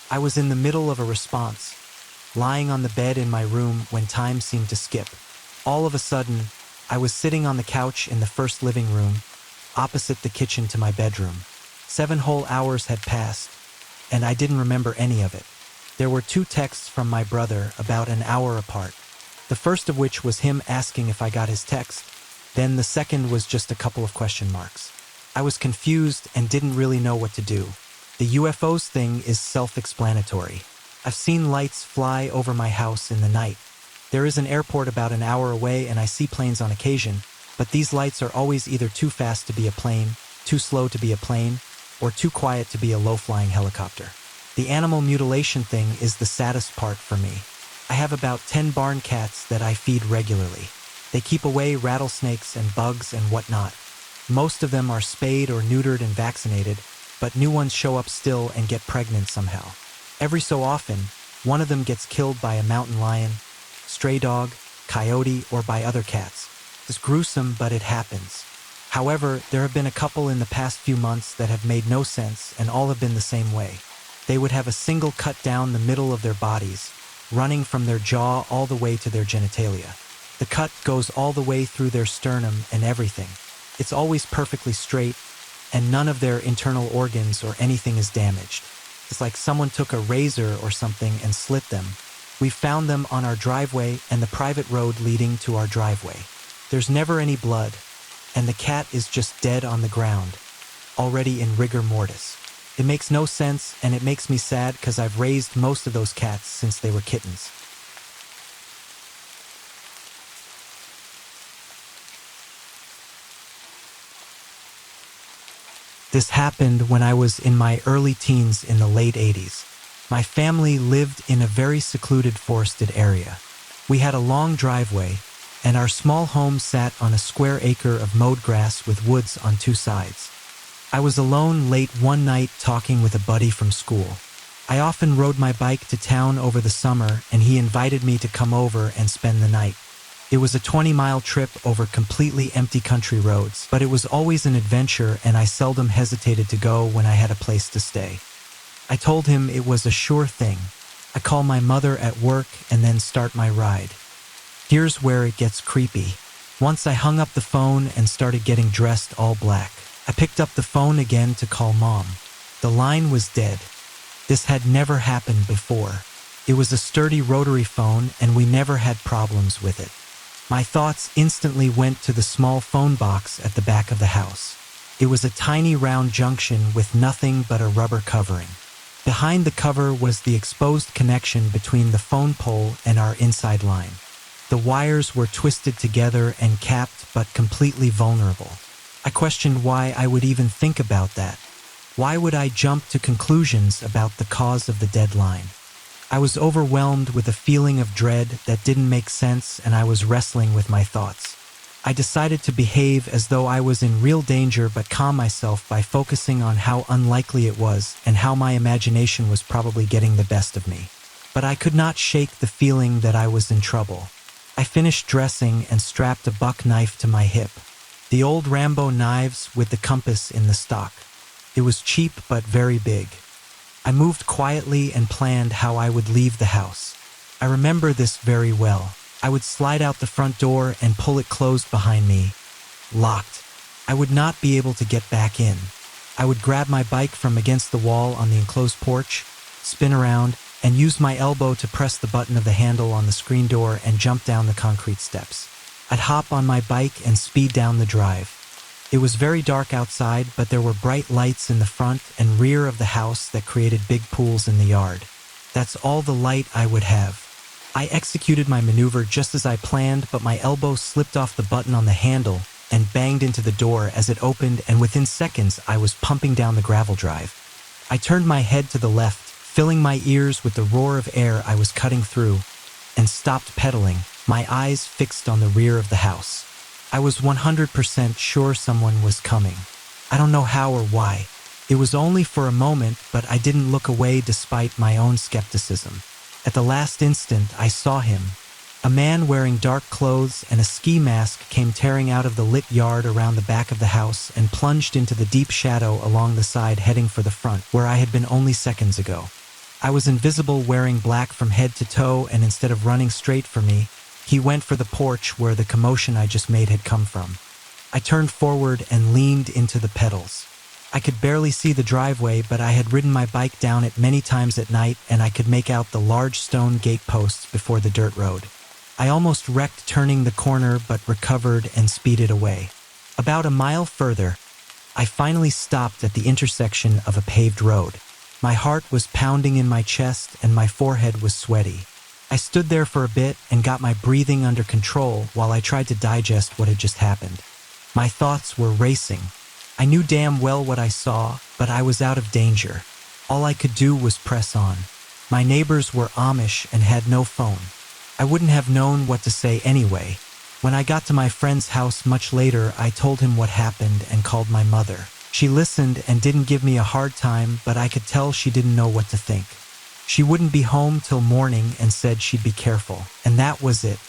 I was in the middle of a response, lying on the bed in my room when time seemed to skip. All of a sudden, I was sitting on the couch in the first living room, opposite the kitchen to my bedroom. 7 whole hours had passed, and I didn't remember any of it. There were 2 texts from my brother about an hour apart. The first of which was him asking if I got his text. Then the second was just a couple of question marks. I was confused and didn't really know what to do. The UFOs thing is self-explanatory. I've seen lights fly over my house in the night. There is an airport about an hour away and I see planes on occasion, but these lights are always either too fast to be a plane, too slow to be a plane, or too quiet to be a low-flying helicopter. The animal mutilation thing is the saddest part for me. I have about 10 barn cats that I feed regularly. They keep away rattlesnakes and bugs and whatnot. Most of them are spayed or neutered and vaccinated, but new ones show up still and get pregnant somehow. Every so often, one of them gets killed by a mountain lion, stray dog, coyote, or by other cats. It's gruesome, but it happens. However, there have been a couple in the past few months that have made no sense and all have been the same way. They would have a single cut down the middle of their bodies, running from their jaw all the way to their genitalia. The cut goes all the way through their sternum and everything. It's always perfectly straight, and none of their internal organs or anything is damaged. It's like someone took a razor or something and slit them, We found them on our driveway and the private road leading to our driveway. There's never any blood, and the cat is just dead on the ground, already in rigor mortis. It makes no sense, and it makes me sad because I've raised most of those cats since they were kittens. This happened when I was in my early teens in the late 80s. My family lived in a very secluded forested area. We had a long driveway, and our small home sat on a square acre of mowed grass with woods on two sides. I was alone late one night talking with a buddy from school. I often rode my bike to town over the summer, and he invited me to come over and spend the night. It was a 20-mile trip over completely empty country roads, but it was always an adventure, and I seldom hesitated to go when I had a place to stay. I told him it was a sure thing. I call my mother at work and then start my ride. Here's where it gets creepy. Once I hung up the phone and started getting dressed all black. I picked up the phone again to call Mom. The line was dead. This had never happened before. It was a sturdy rotary phone, and we never had problems with it. My thoughts instantly went to the small phone box at the back of the house. It was a tiny round junction with nothing but a rubber covering. Behind the cover was the exposed connection between the phone pole and our inside line. The wires were twisted together and capped, but completely vulnerable. I questioned why I would even think about that. Why would I jump to conclusions about the cause of the dead line? I was overwhelmed with a feeling of dread that didn't make sense, and I was wrestling with my thoughts. I decided to behave as though I was in real danger, but calm myself by focusing on how unlikely it was and how my imagination was probably getting the best of me. But I could not shake the feeling that I was in trouble. I finished dressing and strapped a buck knife to my hip. The old Rambo knives with the compass in the stock. It was cheap but very big. I moved quietly and planned how I would leave the house. I remember this very well. I would slide out the front door and pull it closed behind me. Locked. I would not be able to get back in. I would grab my bike from against the wall on the enclosed porch, spin around, and use my elbow to press the button of the handle on the screen door and jump down the concrete steps. I'd hop on my bike and speed down the drive. It was very dark outside, but there were bright lights in the front and rear of the house that created big pools in the yard. That's all the light I would have. I executed my maneuver just as I planned, but my elbow slipped off the button on the handle and banged into the door as it opened, and within seconds I was pumping down the gravel drive. I turned my head to the left, filling my ears with the roar of air I was cutting through, and stopped pedaling, my eyes fixed on the rear of the house. I was 100% sure someone was coming. I don't know how or why. It was only for a moment, but I didn't look away despite my own skepticism. At the last instant, I saw him. A man wearing dark clothes and a ski mask came tearing out of the lit yard around the back of the house and plunged into the deep shadow along the side, heading for the front, where I had been only seconds ago. I was invisible, wearing black from head to toe, and instead of running straight for me, he went for the porch where the commotion I just made had come from. I turned forward and leaned into the pedals. I could barely see the driveway, but I had ridden my bike down it many times at night, and I could make out the large stone gate posts before the dirt road. I almost wrecked turning the corner, but recovered and speeded away. About a mile further, I finally stopped at the intersection of a paved road. My heart was pounding in my chest and my forehead was sweaty. I stood there for a bit and got my breathing under control while I tried to digest what had just happened. My thoughts were racing. I knew damn well what I saw, but I was out of danger. All I could do was press on. My neighbors were Amish and had no phone. I wouldn't have known what to say anyway. When I got to my friend's house much later, I told him what happened and called my mother. She listened and didn't give me a hard time, but I could tell she didn't know what to think. She wouldn't be home till morning and said she'd be careful, and that was it.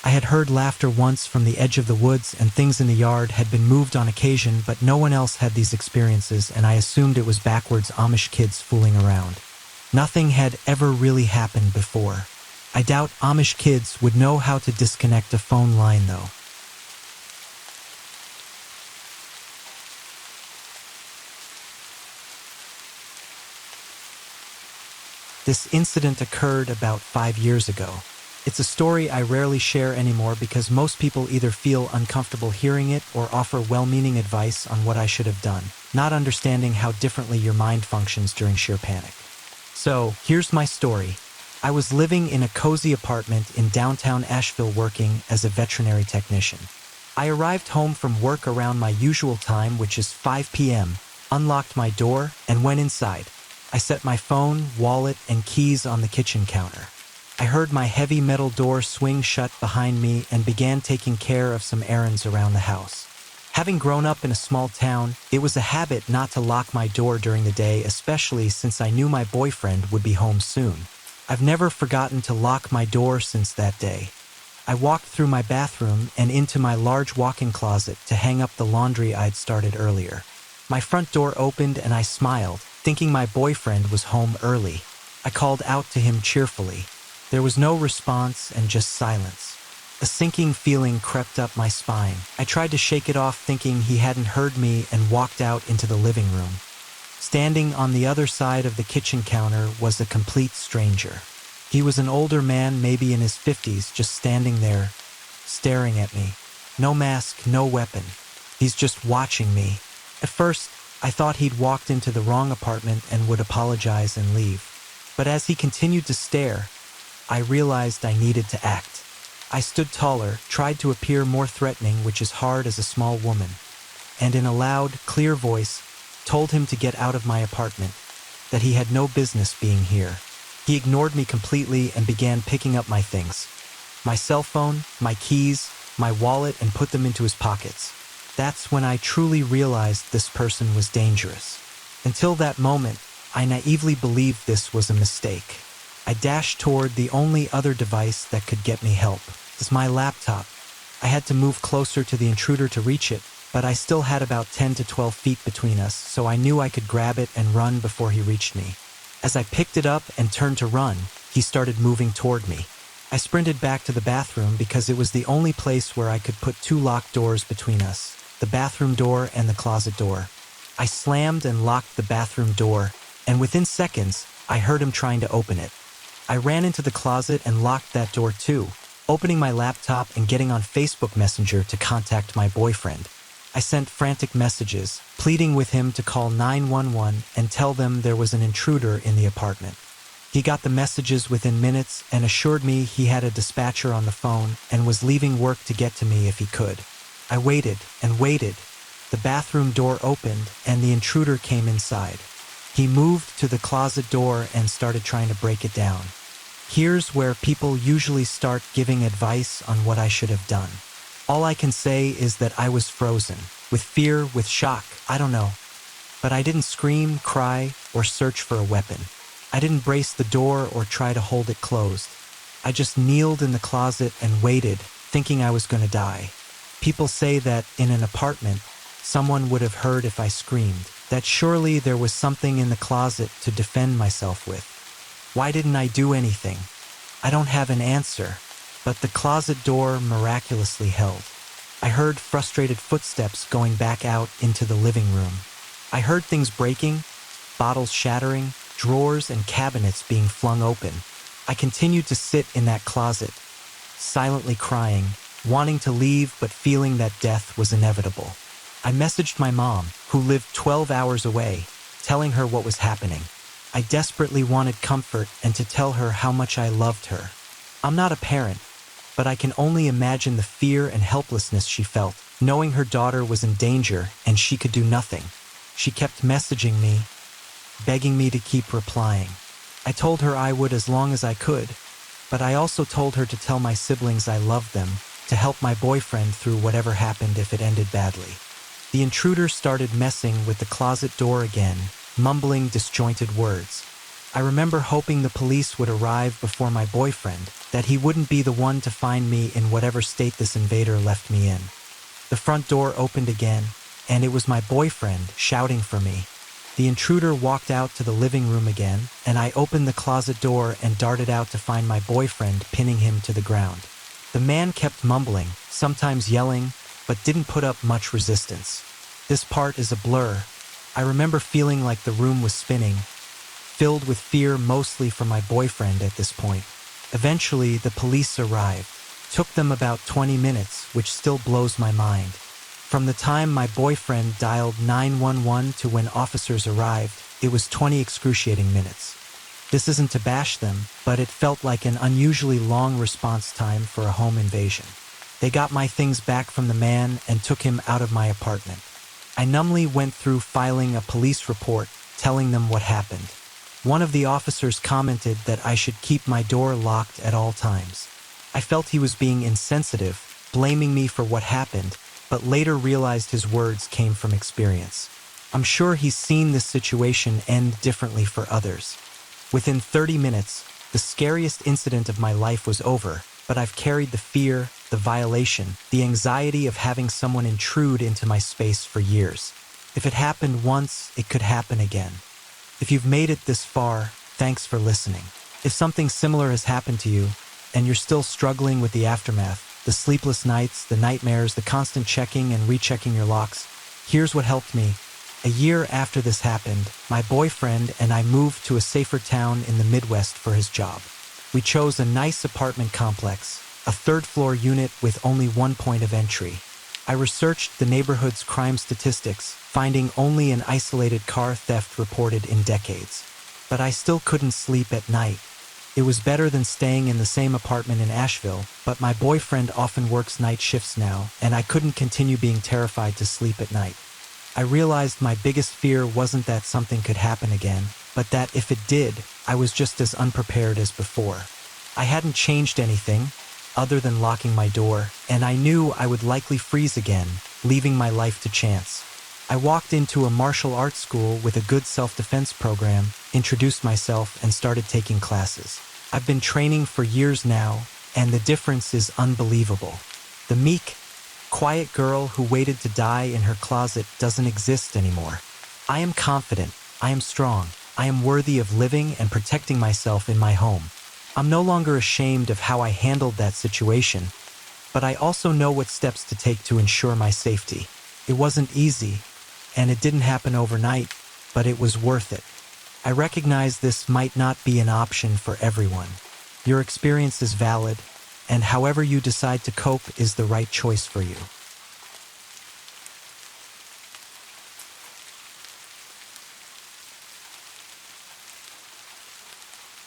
I had heard laughter once from the edge of the woods, and things in the yard had been moved on occasion, but no one else had these experiences, and I assumed it was backwards Amish kids fooling around. Nothing had ever really happened before. I doubt Amish kids would know how to disconnect a phone line, though. This incident occurred about 5 years ago. It's a story I rarely share anymore because most people either feel uncomfortable hearing it or offer well-meaning advice on what I should have done, not understanding how differently your mind functions during sheer panic. So, here's my story. I was living in a cozy apartment in downtown Asheville working as a veterinary technician. I arrived home from work around my usual time, which is 5 p.m., unlocked my door, and went inside. I set my phone, wallet, and keys on the kitchen counter. I heard my heavy metal door swing shut behind me and began taking care of some errands around the house. Having grown up in a small town, it was a habit not to lock my door during the day, especially since I knew my boyfriend would be home soon. I've never forgotten to lock my door since that day. I walked through my bathroom and into my large walk-in closet to hang up the laundry I'd started earlier. My front door opened and I smiled, thinking my boyfriend was home early. I called out to him cheerfully. There was no response and just silence. A sinking feeling crept up my spine. I tried to shake it off, thinking he hadn't heard me, and walked out into the living room. Standing on the other side of the kitchen counter was a complete stranger. He was an older man, maybe in his 50s, just standing there, staring at me. No mask, no weapon. He's just watching me. At first, I thought he'd walked into the wrong apartment and would apologize and leave. But as he continued to stare, I realized I needed to act. I stood taller, tried to appear more threatening, which is hard as a small woman, and in a loud, clear voice, told him to get out of my apartment, that he had no business being here. He ignored me completely and began picking up my things. My cell phone, my keys, my wallet, and put them into his pockets. That's when I truly realized this person was dangerous. Until that moment, I naively believed this was a mistake. I dashed toward the only other device that could get me help. It was my laptop. I had to move closer to the intruder to reach it, but I still had about 10 to 12 feet between us, so I knew I could grab it and run before he reached me. As I picked it up and turned to run, he started moving toward me. I sprinted back to the bathroom because it was the only place where I could put 2 locked doors between us, the bathroom door and the closet door. I slammed and locked the bathroom door, and within seconds, I heard him trying to open it. I ran into the closet and locked that door too, opening my laptop and getting on Facebook Messenger to contact my boyfriend. I sent frantic messages, pleading with him to call 911 and tell them there was an intruder in the apartment. He got the messages within minutes and assured me he had a dispatcher on the phone and was leaving work to get to me if he could. I waited and waited. The bathroom door opened and the intruder came inside. He moved to the closet door and started trying to break it down. Here's where people usually start giving advice on what I should have done. All I can say is that I was frozen, with fear, with shock, I don't know. But I didn't scream, cry, or search for a weapon. I didn't brace the door or try to hold it closed. I just kneeled in the closet and waited, thinking I was going to die. People say that in an apartment, someone would have heard if I screamed, that surely there was something in the closet to defend myself with. Why didn't I do anything? I don't have an answer, but the closet door miraculously held. I heard frustrated footsteps going back out into the living room. I heard things breaking, bottles shattering, drawers and cabinets being flung open. I continued to sit in that closet, silently crying, wanting to leave but feeling that death was inevitable. I messaged my mom, who lived 12 hours away, telling her what was happening. I desperately wanted comfort and to tell her how much I loved her. I'm not a parent, but I can only imagine the fear and helplessness she felt, knowing her daughter was in danger and she could do nothing. She kept messaging me, begging me to keep replying. I told her I would as long as I could, but I also told her to tell my siblings I loved them, to help my boyfriend through whatever happened if it ended badly. The intruder started messing with the closet door again, mumbling disjointed words. I remember hoping the police would arrive before my boyfriend, that he wouldn't be the one to find me in whatever state this invader left me in. The front door opened again, and it was my boyfriend shouting for me. The intruder walked out to the living room again, and I opened the closet door and darted out to find my boyfriend pinning him to the ground. The man kept mumbling, sometimes yelling, but didn't put up much resistance. This part is a blur. I remember feeling like the room was spinning, filled with fear mostly from my boyfriend at this point. Eventually, the police arrived. Took them about 20 minutes, which still blows my mind. From the time my boyfriend dialed 911 to when officers arrived, it was 20 excruciating minutes. This isn't to bash them, but it felt like an unusually long response time for a home invasion. They got my things back from the man and took him out of my apartment. I numbly went through filing a police report, telling them what happened. One of the officers commented that I should keep my door locked at all times. I felt he was being insensitive, blaming me for what happened, but later realized his words came from experience. I'm sure he's seen this situation end differently for others. Within 30 minutes, the scariest incident of my life was over, but I've carried the fear, the violation, the anxiety of having someone intrude into my space for years. If it happened once, it could happen again. If you've made it this far, thanks for listening. If something similar has happened to you, and you're still struggling with the aftermath, the sleepless nights, the nightmares, the constant checking and rechecking your locks, here's what helped me. A year after this happened, my boyfriend and I moved to a safer town in the Midwest for his job. We chose a nice apartment complex, a third-floor unit with only one point of entry. I researched the neighborhood's crime statistics, finding only an isolated car theft reported in decades. But I still couldn't sleep at night. It was better than staying in the same apartment in Asheville, but my boyfriend often works night shifts now, and I couldn't continue being terrified to sleep at night. I realized my biggest fear wasn't that something could happen again, but that if it did, I was just as unprepared as before. I hadn't changed anything, other than locking my door, and I knew I would likely freeze again, leaving my life to chance. I walked into a martial arts school with a good self-defense program, introduced myself, and started taking classes. I've been training for years now, and the difference is unbelievable. The meek, quiet girl who waited to die in her closet doesn't exist anymore. I am confident, I am strong, I am worthy of living and protecting myself in my home. I'm no longer ashamed of how I handled that situation, but I also know what steps to take to ensure my safety. It wasn't easy, and it didn't happen overnight, but it was worth it. I recognize this might not be an option for everyone. Your experience is valid, and however you decide to cope is the right choice for you.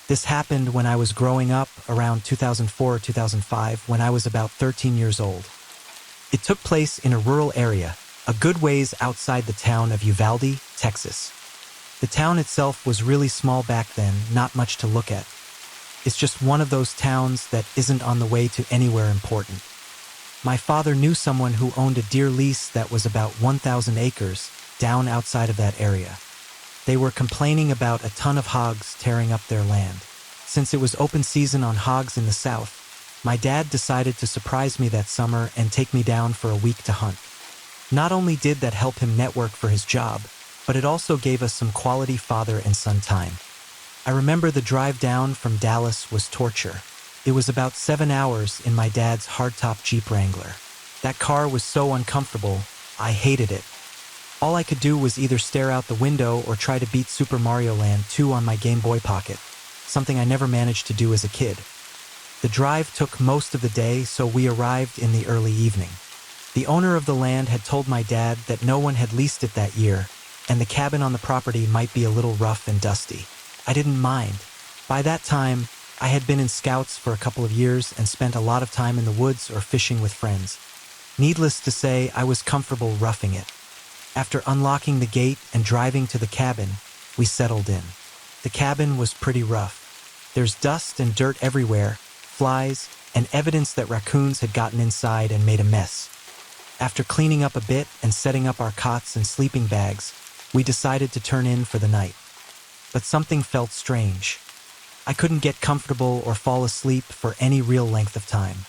This happened when I was growing up around 2004 or 2005, when I was about 13 years old. It took place in a rural area, a good ways outside the town of Uvalde, Texas. The town itself was really small back then, not much to look at. It's just one of those towns that isn't on the way to anywhere important. My father knew someone who owned a deer lease that was about 1,000 acres down outside of that area. They were complaining about a ton of hogs tearing up their land. Since it was open season on hogs in the south, my dad decided to surprise me that summer and take me down for a week to hunt. Not only did that help him network for his job, but it also gave us some quality father and son time. I remember the drive down from Dallas was torture. It was about 7 hours in my dad's hardtop Jeep Wrangler. That car was so uncomfortable, I hated it. All I could do was either stare out the window or try to beat Super Mario Land 2 on my Game Boy Pocket, something I never managed to do as a kid. The drive took most of the day, so we arrived in the early evening. The owner of the land had told my dad that no one had leased it that year, and the cabin on the property might be a little rough and dusty. I didn't mind. By that time, I had been in scouts for a couple of years and spent a lot of time in the woods or fishing with friends. Needless to say, I was comfortable roughing it. After unlocking the gate and driving to the cabin, we settled in. The cabin was pretty rough. There's dust and dirt everywhere, flies, and evidence that raccoons had gotten inside and made a mess. After cleaning up a bit and setting up our cots and sleeping bags, we decided to turn in for the night. But something felt strange. I couldn't get comfortable or fall asleep for any real length of time.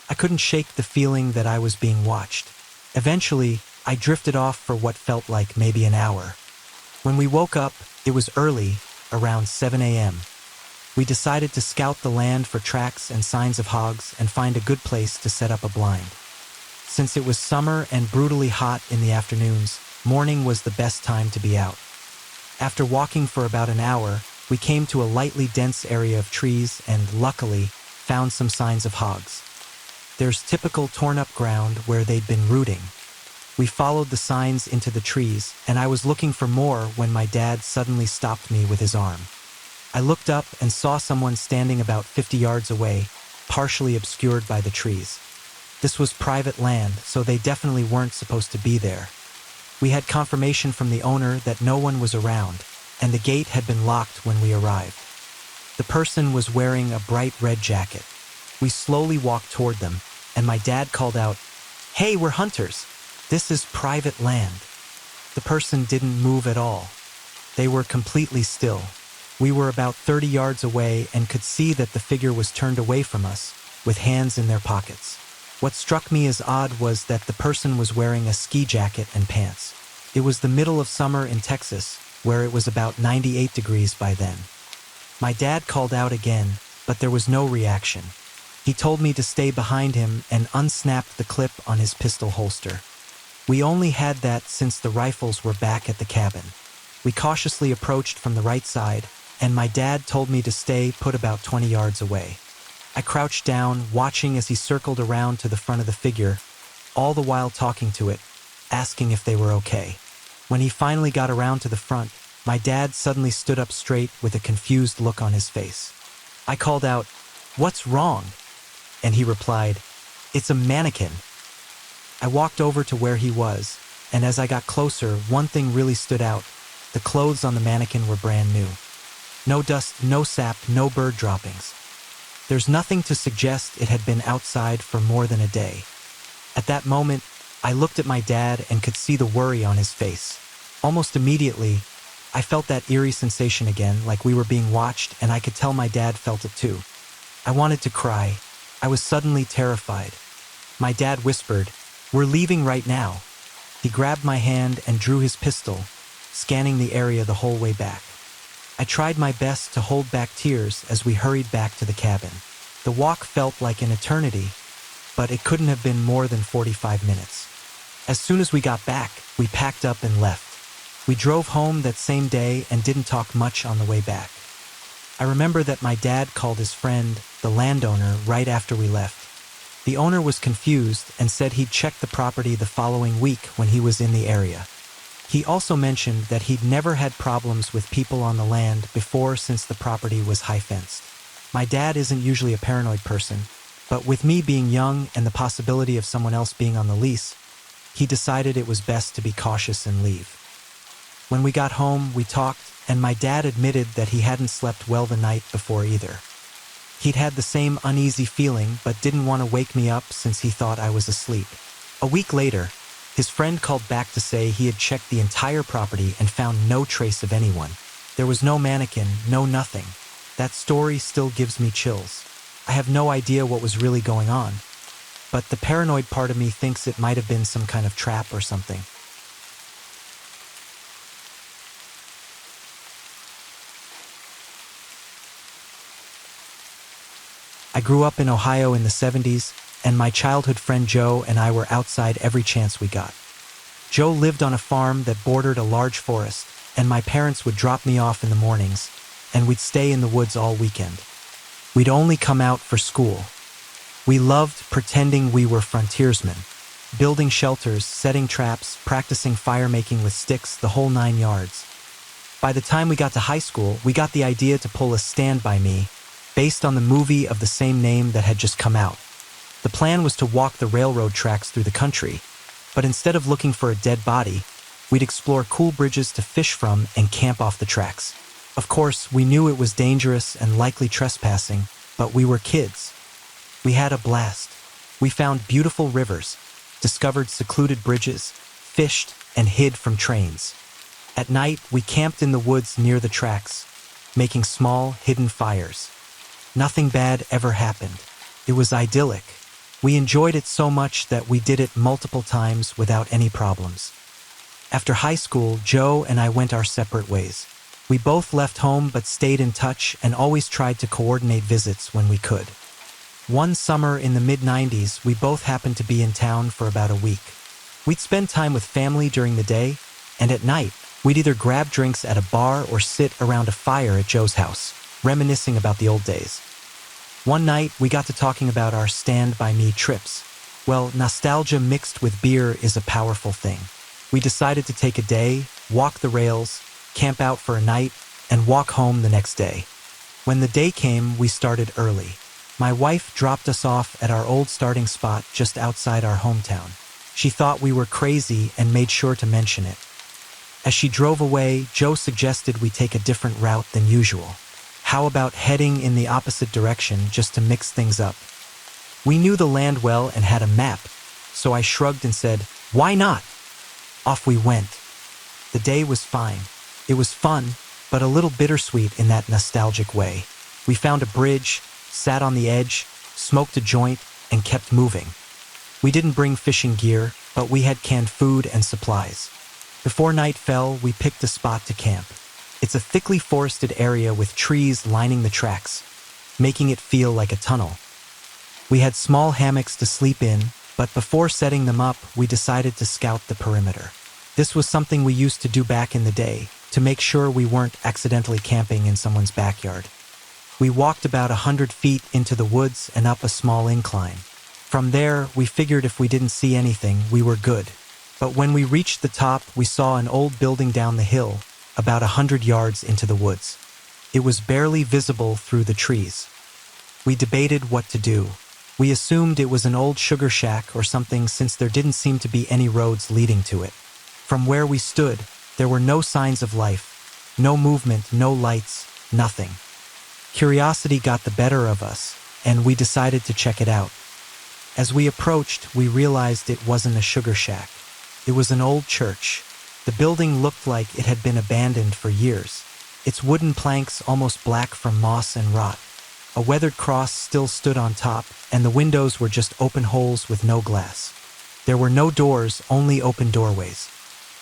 I couldn't shake the feeling that I was being watched. Eventually, I drifted off for what felt like maybe an hour. When we woke up, it was early, around 7 a.m. We decided to scout the land for tracks and signs of hogs and find a good place to set up a blind. Since it was summer and brutally hot in the afternoons, morning was the best time to be out. After walking for about an hour, We came to a lightly dense area of trees and, luckily, found some signs of hogs. There's typical torn-up ground where they'd been rooting. We followed the signs into the trees, and I was looking for more when my dad suddenly stopped me with his arm. I looked up and saw someone standing about 50 yards away, partially obscured by the trees. This was private land, so they definitely weren't supposed to be there. We had confirmation from the owner that no one was around, and the gate had been locked when we arrived. The person was wearing a bright red jacket. We slowly walked toward them, and my dad called out, "Hey, we're hunters. This is private land." The person didn't move at all. They were completely still. We were about 30 yards away and could see that the figure was turned away from us, with hands in their pockets. What struck me as odd was that the person was wearing a ski jacket and pants. It was the middle of summer in Texas, where it was about 98 degrees by then. My dad called out again, but there was no reaction. He told me to stay behind him and unsnapped the clip on his pistol holster. We only had that since the rifles were back at the cabin. We cautiously approached from the right side, and my dad told me to stay put about 20 yards away. I crouched down, watching as he circled around to the front of the figure, all the while talking to it, asking if they were okay. When he finally got around to the front, my dad suddenly stood up straight with a confused look on his face. I called out, "What's wrong?" And he replied, "It's a mannequin." I walked over to where he was, and as I got closer, one thing really stood out. The clothes on the mannequin were brand new. No dust, no sap, no bird droppings. There's nothing to suggest it had been outside for more than a day. At that moment, I looked at my dad and could see the worry on his face. Almost immediately, I felt that eerie sensation again, like we were being watched, and I could tell my dad felt it too. I wanted to cry. I was suddenly terrified. My dad whispered, "We're leaving right now." He grabbed my hand and drew his pistol, scanning the area the whole way back. I tried my best to hold back tears as we hurried back to the cabin. The walk felt like an eternity, but it couldn't have been more than 45 minutes. As soon as we got back, we packed up and left. We drove home that same day and didn't talk much on the way back. I remember that my dad called his friend, the landowner, right after we left. The owner was confused and said he'd check the property the following week when he was in the area. He also mentioned that he'd never had problems with people on the land before since the property was high-fenced. My dad isn't usually a paranoid person, but with me being young and the possibility of someone else being on the lease, he decided it was best to be cautious and leave. When we got home, we talked, and my dad admitted that he hadn't slept well the night before either. He'd had the same uneasy feeling but didn't want to wake me up since he thought I was asleep. A week later, his friend called back to say he had checked the entire property and found no trace of anyone. There was no mannequin, no nothing. That story still gives me chills. I have no idea what was really going on, but the paranoid part of me thinks it might have been some kind of trap or something. I grew up in Ohio in the 70s, and my childhood friend Joe and I were outside every chance we got. Joe lived on a farm that bordered a large forest, and my parents would drop me off in the mornings, and we'd stay in the woods all weekend. We'd only come out for school. We loved pretending we were frontiersmen, building shelters, setting traps, practicing fire-making with sticks, the whole 9 yards. By the time we got to high school, we got the idea to pull a Stand By Me, based on the movie of the same name that had just come out. The plan was to walk the railroad tracks through the country, but instead of looking for a dead body, we'd explore cool bridges to fish from and camp off the tracks. Of course, we knew it was dangerous and likely trespassing, but we were kids. We had a blast. We found beautiful rivers, discovered secluded bridges, fished, and hid from trains. At night, we camped in the woods near the tracks, making small, hidden fires. Nothing bad ever happened. It was idyllic. We enjoyed it so much that we did it multiple times without any problems. After high school, Joe and I went our separate ways. We both left home but stayed in touch and always tried to coordinate visits when we could. One summer in the mid-90s, we both happened to be in town for about a week. We'd spend time with family during the day, and at night, We'd either grab drinks at a bar or sit around a fire at Joe's house, reminiscing about the old days. One night, we got to talking about our Stand By Me trips. Well, nostalgia mixed with beer is a powerful thing. We decided to take a day, walk the rails, camp out for a night, and walk home the next day. When the day came, we started early. My wife dropped us off at our old starting spot just outside our hometown. She thought we were crazy and made sure to mention it. As she drove away, Joe suggested we take a different route than usual. How about heading in the opposite direction just to mix things up? We knew the land well and had a map, so I shrugged and said, "Why not?" Off we went. The day was fine. It was fun, but a little bittersweet in that nostalgic way. We found a bridge, sat on the edge, smoked a joint, and kept moving. We didn't bring fishing gear, but we had canned food and supplies. Before night fell, we picked a spot to camp. It's a thickly forested area with trees lining the tracks, making it feel like a tunnel. We had small hammocks to sleep in, but before setting them up, we decided to scout the perimeter. This was something we used to do back in the day, to make sure we weren't accidentally camping in someone's backyard. We walked about 100 feet into the woods and up a small incline. From there, we figured if we didn't see anything, we were good. But when we reached the top, we saw an old building down the hill, about 100 yards into the woods. It was barely visible through the trees. We debated what to do. We assumed it was an old sugar shack or something since there didn't seem to be any roads leading to it. From where we stood, there were no signs of life, no movement, no lights, nothing. Curiosity got the better of us, and we decided to check it out. As we approached, we realized it wasn't a sugar shack. It was an old church. The building looked like it had been abandoned for years, its wooden planks almost black from moss and rot. A weathered cross still stood on top, and the windows were just open holes with no glass. There were no doors, only open doorways.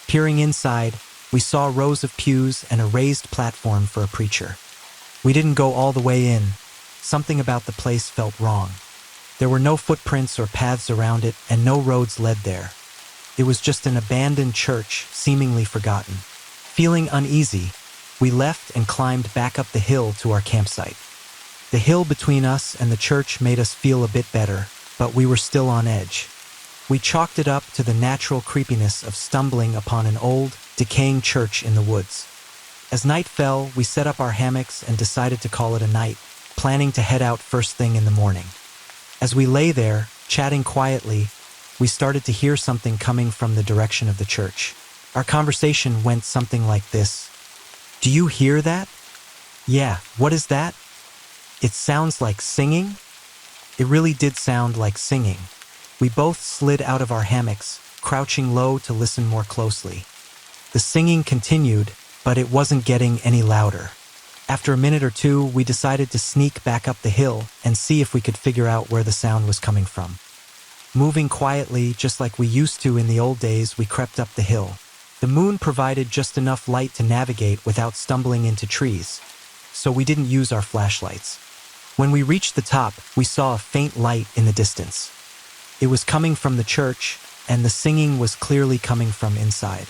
Peering inside, we saw rows of pews and a raised platform for a preacher. We didn't go all the way in. Something about the place felt wrong. There were no footprints or paths around it, and no roads led there. It was just an abandoned church, seemingly forgotten. Feeling uneasy, we left and climbed back up the hill to our campsite. The hill between us and the church made us feel a bit better, but we were still on edge. We chalked it up to the natural creepiness of stumbling upon an old, decaying church in the woods. As night fell, we set up our hammocks and decided to call it a night, planning to head out first thing in the morning. As we lay there, chatting quietly, we started to hear something coming from the direction of the church. Our conversation went something like this. "Do you hear that?" "Yeah, what is that?" "It sounds like singing?" It really did sound like singing. We both slid out of our hammocks, crouching low to listen more closely. The singing continued, but it wasn't getting any louder. After a minute or two, we decided to sneak back up the hill and see if we could figure out where the sound was coming from. Moving quietly, just like we used to in the old days, we crept up the hill. The moon provided just enough light to navigate without stumbling into trees, so we didn't use our flashlights. When we reached the top, we saw a faint light in the distance. It was coming from the church, and the singing was clearly coming from inside.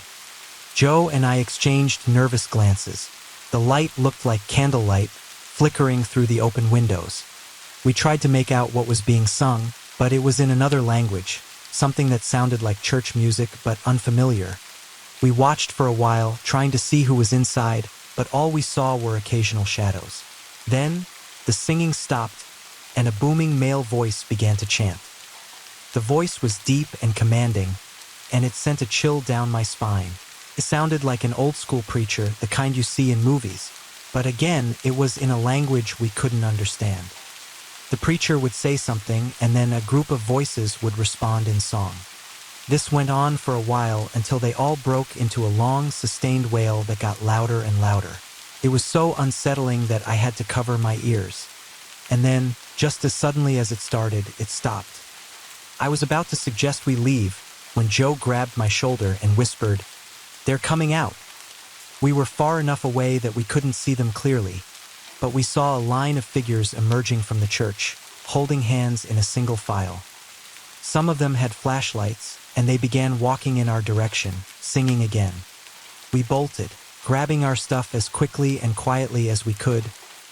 Joe and I exchanged nervous glances. The light looked like candlelight, flickering through the open windows. We tried to make out what was being sung, but it was in another language, something that sounded like church music but unfamiliar. We watched for a while, trying to see who was inside, but all we saw were occasional shadows. Then, the singing stopped, and a booming male voice began to chant. The voice was deep and commanding, and it sent a chill down my spine. It sounded like an old-school preacher, the kind you see in movies, but again, it was in a language we couldn't understand. The preacher would say something, and then a group of voices would respond in song. This went on for a while until they all broke into a long, sustained wail that got louder and louder. It was so unsettling that I had to cover my ears. And then, just as suddenly as it started, it stopped. I was about to suggest we leave when Joe grabbed my shoulder and whispered, "They're coming out." We were far enough away that we couldn't see them clearly, but we saw a line of figures emerging from the church, holding hands in a single file. Some of them had flashlights, and they began walking in our direction, singing again. We bolted. Grabbing our stuff as quickly and quietly as we could,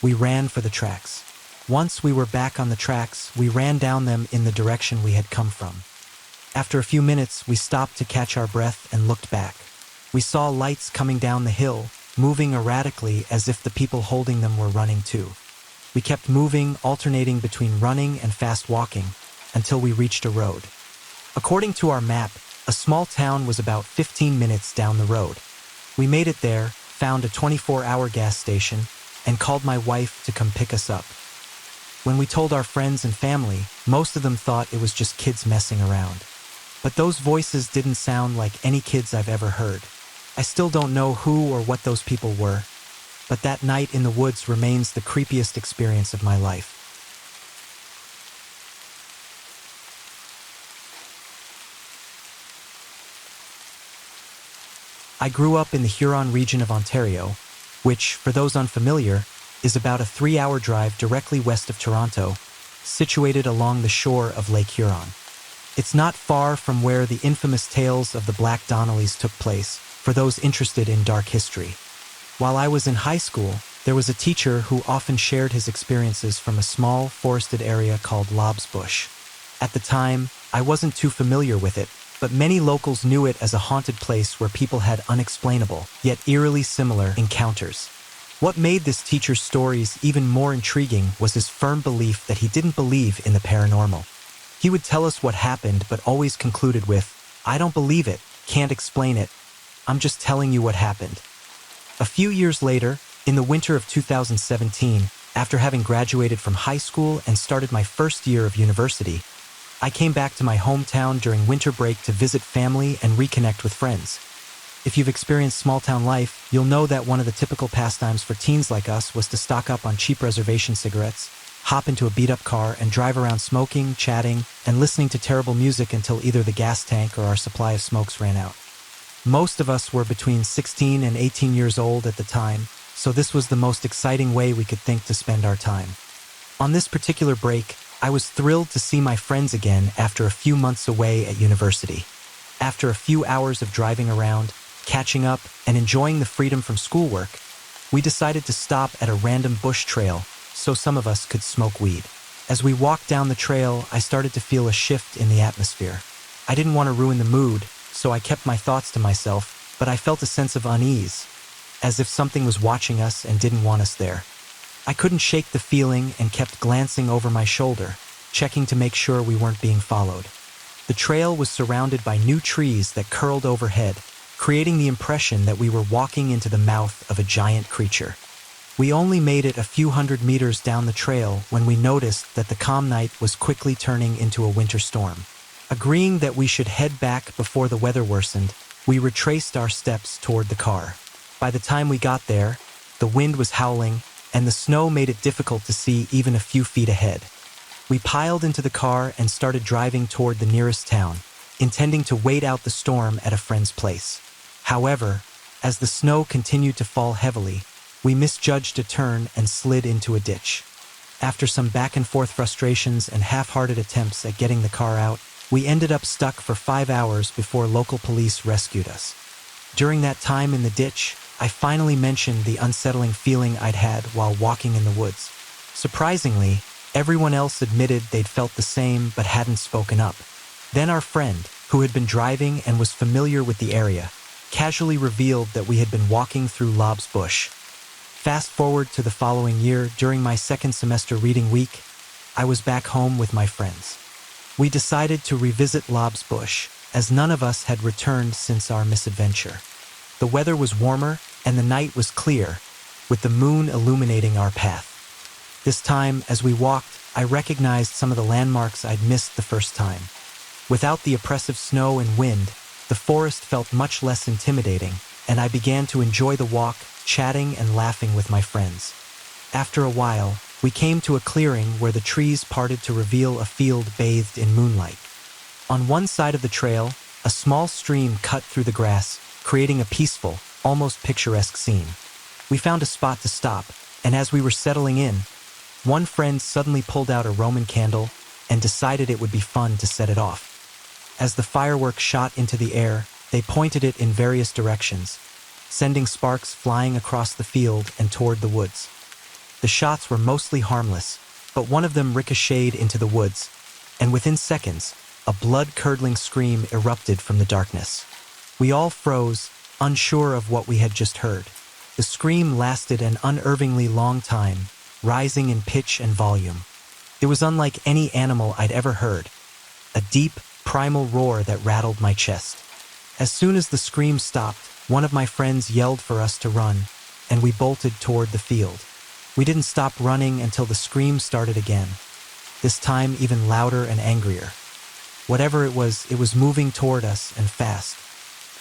we ran for the tracks. Once we were back on the tracks, we ran down them in the direction we had come from. After a few minutes, we stopped to catch our breath and looked back. We saw lights coming down the hill, moving erratically as if the people holding them were running too. We kept moving, alternating between running and fast walking, until we reached a road. According to our map, a small town was about 15 minutes down the road. We made it there, found a 24-hour gas station, and called my wife to come pick us up. When we told our friends and family, most of them thought it was just kids messing around. But those voices didn't sound like any kids I've ever heard. I still don't know who or what those people were, but that night in the woods remains the creepiest experience of my life. I grew up in the Huron region of Ontario, which, for those unfamiliar, is about a 3-hour drive directly west of Toronto, situated along the shore of Lake Huron. It's not far from where the infamous tales of the Black Donnellys took place, for those interested in dark history. While I was in high school, there was a teacher who often shared his experiences from a small, forested area called Lob's Bush. At the time, I wasn't too familiar with it, but many locals knew it as a haunted place where people had unexplainable, yet eerily similar, encounters. What made this teacher's stories even more intriguing was his firm belief that he didn't believe in the paranormal. He would tell us what happened, but always concluded with, "I don't believe it, can't explain it, I'm just telling you what happened." A few years later, in the winter of 2017, after having graduated from high school and started my first year of university, I came back to my hometown during winter break to visit family and reconnect with friends. If you've experienced small-town life, you'll know that one of the typical pastimes for teens like us was to stock up on cheap reservation cigarettes, hop into a beat-up car, and drive around smoking, chatting, and listening to terrible music until either the gas tank or our supply of smokes ran out. Most of us were between 16 and 18 years old at the time, so this was the most exciting way we could think to spend our time. On this particular break, I was thrilled to see my friends again after a few months away at university. After a few hours of driving around, catching up, and enjoying the freedom from schoolwork, we decided to stop at a random bush trail so some of us could smoke weed. As we walked down the trail, I started to feel a shift in the atmosphere. I didn't want to ruin the mood, so I kept my thoughts to myself, but I felt a sense of unease, as if something was watching us and didn't want us there. I couldn't shake the feeling and kept glancing over my shoulder, checking to make sure we weren't being followed. The trail was surrounded by new trees that curled overhead, creating the impression that we were walking into the mouth of a giant creature. We only made it a few hundred meters down the trail when we noticed that the calm night was quickly turning into a winter storm. Agreeing that we should head back before the weather worsened, we retraced our steps toward the car. By the time we got there, the wind was howling, and the snow made it difficult to see even a few feet ahead. We piled into the car and started driving toward the nearest town, intending to wait out the storm at a friend's place. However, as the snow continued to fall heavily, we misjudged a turn and slid into a ditch. After some back-and-forth frustrations and half-hearted attempts at getting the car out, we ended up stuck for 5 hours before local police rescued us. During that time in the ditch, I finally mentioned the unsettling feeling I'd had while walking in the woods. Surprisingly, everyone else admitted they'd felt the same but hadn't spoken up. Then our friend, who had been driving and was familiar with the area, casually revealed that we had been walking through Lob's Bush. Fast forward to the following year, during my second semester reading week, I was back home with my friends. We decided to revisit Lob's Bush, as none of us had returned since our misadventure. The weather was warmer, and the night was clear, with the moon illuminating our path. This time, as we walked, I recognized some of the landmarks I'd missed the first time. Without the oppressive snow and wind, the forest felt much less intimidating, and I began to enjoy the walk, chatting and laughing with my friends. After a while, we came to a clearing where the trees parted to reveal a field bathed in moonlight. On one side of the trail, a small stream cut through the grass, creating a peaceful, almost picturesque scene. We found a spot to stop, and as we were settling in, one friend suddenly pulled out a Roman candle and decided it would be fun to set it off. As the fireworks shot into the air, they pointed it in various directions, sending sparks flying across the field and toward the woods. The shots were mostly harmless, but one of them ricocheted into the woods, and within seconds, a blood-curdling scream erupted from the darkness. We all froze, unsure of what we had just heard. The scream lasted an unnervingly long time, rising in pitch and volume. It was unlike any animal I'd ever heard, a deep, primal roar that rattled my chest. As soon as the scream stopped, one of my friends yelled for us to run, and we bolted toward the field. We didn't stop running until the scream started again, this time even louder and angrier. Whatever it was moving toward us and fast.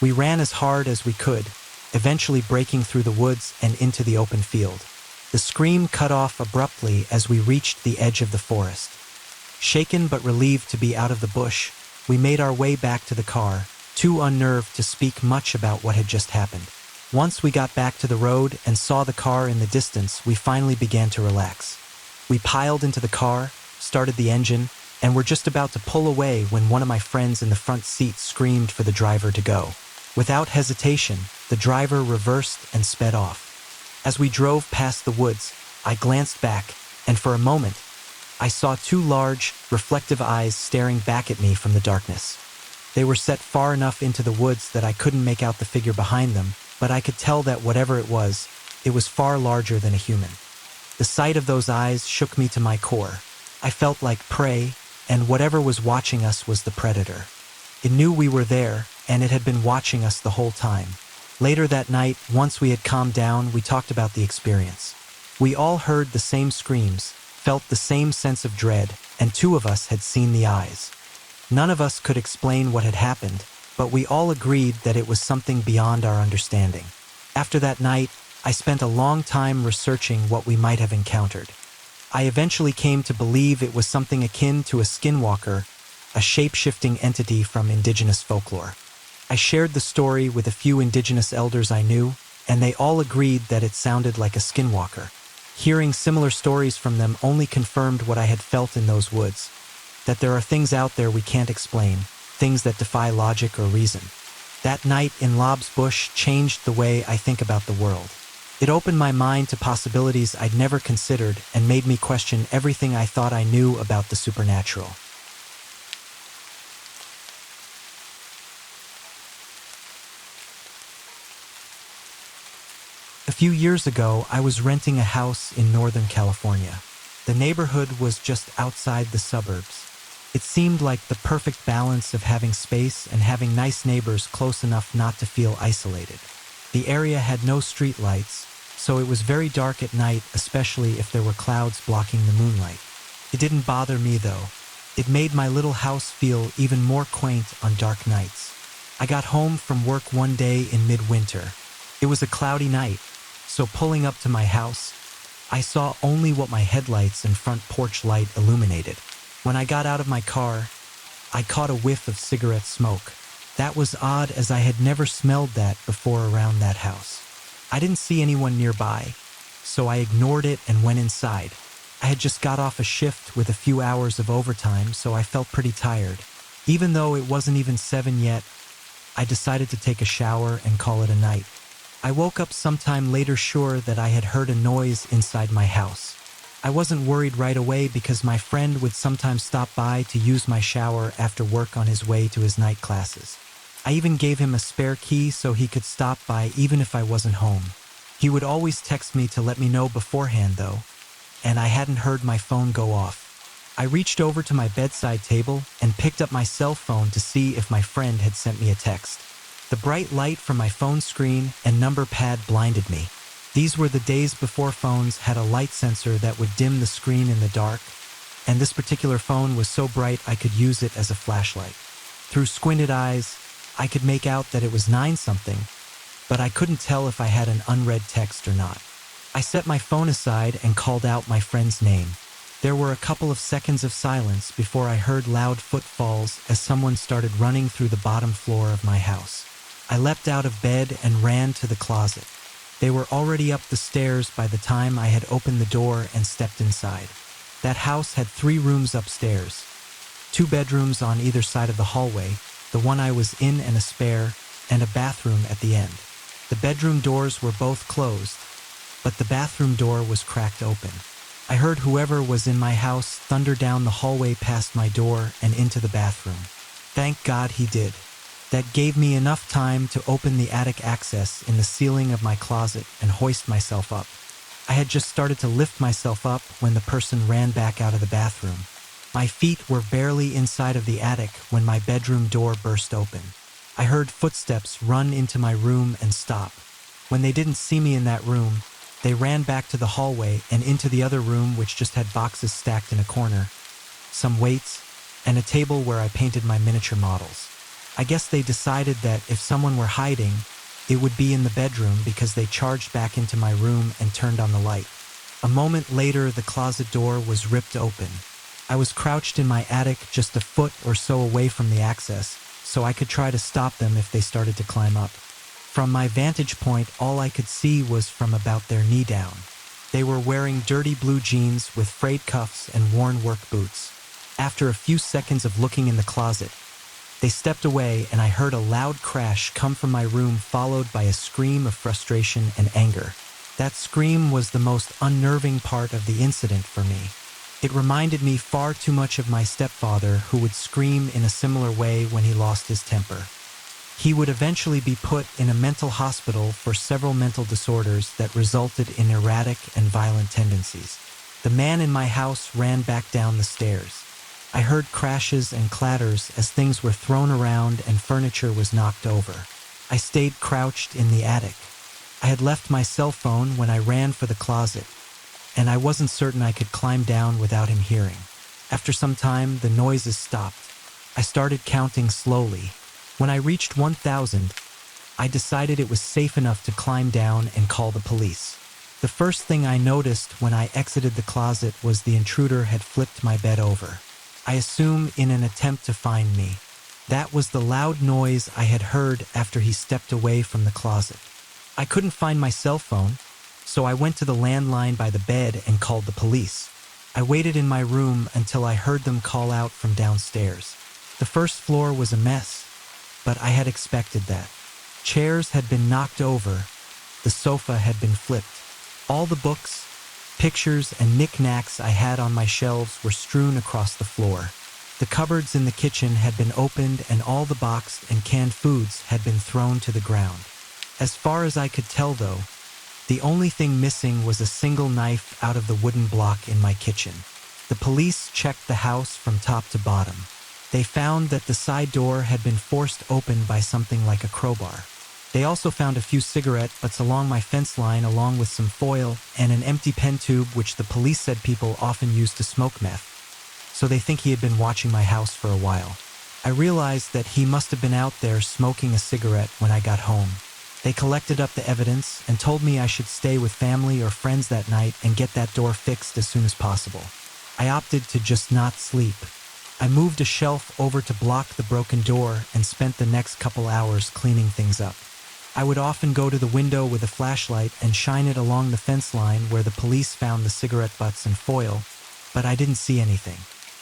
We ran as hard as we could, eventually breaking through the woods and into the open field. The scream cut off abruptly as we reached the edge of the forest. Shaken but relieved to be out of the bush, we made our way back to the car, too unnerved to speak much about what had just happened. Once we got back to the road and saw the car in the distance, we finally began to relax. We piled into the car, started the engine, and were just about to pull away when one of my friends in the front seat screamed for the driver to go. Without hesitation, the driver reversed and sped off. As we drove past the woods, I glanced back, and for a moment, I saw two large, reflective eyes staring back at me from the darkness. They were set far enough into the woods that I couldn't make out the figure behind them, but I could tell that whatever it was far larger than a human. The sight of those eyes shook me to my core. I felt like prey, and whatever was watching us was the predator. It knew we were there, and it had been watching us the whole time. Later that night, once we had calmed down, we talked about the experience. We all heard the same screams, felt the same sense of dread, and two of us had seen the eyes. None of us could explain what had happened, but we all agreed that it was something beyond our understanding. After that night, I spent a long time researching what we might have encountered. I eventually came to believe it was something akin to a skinwalker, a shape-shifting entity from indigenous folklore. I shared the story with a few indigenous elders I knew, and they all agreed that it sounded like a skinwalker. Hearing similar stories from them only confirmed what I had felt in those woods, that there are things out there we can't explain, things that defy logic or reason. That night in Lob's Bush changed the way I think about the world. It opened my mind to possibilities I'd never considered and made me question everything I thought I knew about the supernatural. A few years ago, I was renting a house in Northern California. The neighborhood was just outside the suburbs. It seemed like the perfect balance of having space and having nice neighbors close enough not to feel isolated. The area had no street lights, so it was very dark at night, especially if there were clouds blocking the moonlight. It didn't bother me, though. It made my little house feel even more quaint on dark nights. I got home from work one day in midwinter. It was a cloudy night, so pulling up to my house, I saw only what my headlights and front porch light illuminated. When I got out of my car, I caught a whiff of cigarette smoke. That was odd, as I had never smelled that before around that house. I didn't see anyone nearby, so I ignored it and went inside. I had just got off a shift with a few hours of overtime, so I felt pretty tired. Even though it wasn't even 7 yet, I decided to take a shower and call it a night. I woke up sometime later sure that I had heard a noise inside my house. I wasn't worried right away because my friend would sometimes stop by to use my shower after work on his way to his night classes. I even gave him a spare key so he could stop by even if I wasn't home. He would always text me to let me know beforehand, though, and I hadn't heard my phone go off. I reached over to my bedside table and picked up my cell phone to see if my friend had sent me a text. The bright light from my phone screen and number pad blinded me. These were the days before phones had a light sensor that would dim the screen in the dark, and this particular phone was so bright I could use it as a flashlight. Through squinted eyes, I could make out that it was 9-something, but I couldn't tell if I had an unread text or not. I set my phone aside and called out my friend's name. There were a couple of seconds of silence before I heard loud footfalls as someone started running through the bottom floor of my house. I leapt out of bed and ran to the closet. They were already up the stairs by the time I had opened the door and stepped inside. That house had 3 rooms upstairs, 2 bedrooms on either side of the hallway, the one I was in and a spare, and a bathroom at the end. The bedroom doors were both closed, but the bathroom door was cracked open. I heard whoever was in my house thunder down the hallway past my door and into the bathroom. Thank God he did. That gave me enough time to open the attic access in the ceiling of my closet and hoist myself up. I had just started to lift myself up when the person ran back out of the bathroom. My feet were barely inside of the attic when my bedroom door burst open. I heard footsteps run into my room and stop. When they didn't see me in that room, they ran back to the hallway and into the other room, which just had boxes stacked in a corner, some weights, and a table where I painted my miniature models. I guess they decided that if someone were hiding, it would be in the bedroom because they charged back into my room and turned on the light. A moment later, the closet door was ripped open. I was crouched in my attic just a foot or so away from the access, so I could try to stop them if they started to climb up. From my vantage point, all I could see was from about their knee down. They were wearing dirty blue jeans with frayed cuffs and worn work boots. After a few seconds of looking in the closet, they stepped away and I heard a loud crash come from my room, followed by a scream of frustration and anger. That scream was the most unnerving part of the incident for me. It reminded me far too much of my stepfather, who would scream in a similar way when he lost his temper. He would eventually be put in a mental hospital for several mental disorders that resulted in erratic and violent tendencies. The man in my house ran back down the stairs. I heard crashes and clatters as things were thrown around and furniture was knocked over. I stayed crouched in the attic. I had left my cell phone when I ran for the closet, and I wasn't certain I could climb down without him hearing. After some time, the noises stopped. I started counting slowly. When I reached 1,000, I decided it was safe enough to climb down and call the police. The first thing I noticed when I exited the closet was the intruder had flipped my bed over. I assume in an attempt to find me. That was the loud noise I had heard after he stepped away from the closet. I couldn't find my cell phone, so I went to the landline by the bed and called the police. I waited in my room until I heard them call out from downstairs. The first floor was a mess, but I had expected that. Chairs had been knocked over. The sofa had been flipped. All the books, pictures, and knickknacks I had on my shelves were strewn across the floor. The cupboards in the kitchen had been opened and all the boxed and canned foods had been thrown to the ground. As far as I could tell, though, the only thing missing was a single knife out of the wooden block in my kitchen. The police checked the house from top to bottom. They found that the side door had been forced open by something like a crowbar. They also found a few cigarette butts along my fence line, along with some foil and an empty pen tube, which the police said people often used to smoke meth. So they think he had been watching my house for a while. I realized that he must have been out there smoking a cigarette when I got home. They collected up the evidence and told me I should stay with family or friends that night and get that door fixed as soon as possible. I opted to just not sleep. I moved a shelf over to block the broken door and spent the next couple hours cleaning things up. I would often go to the window with a flashlight and shine it along the fence line where the police found the cigarette butts and foil, but I didn't see anything.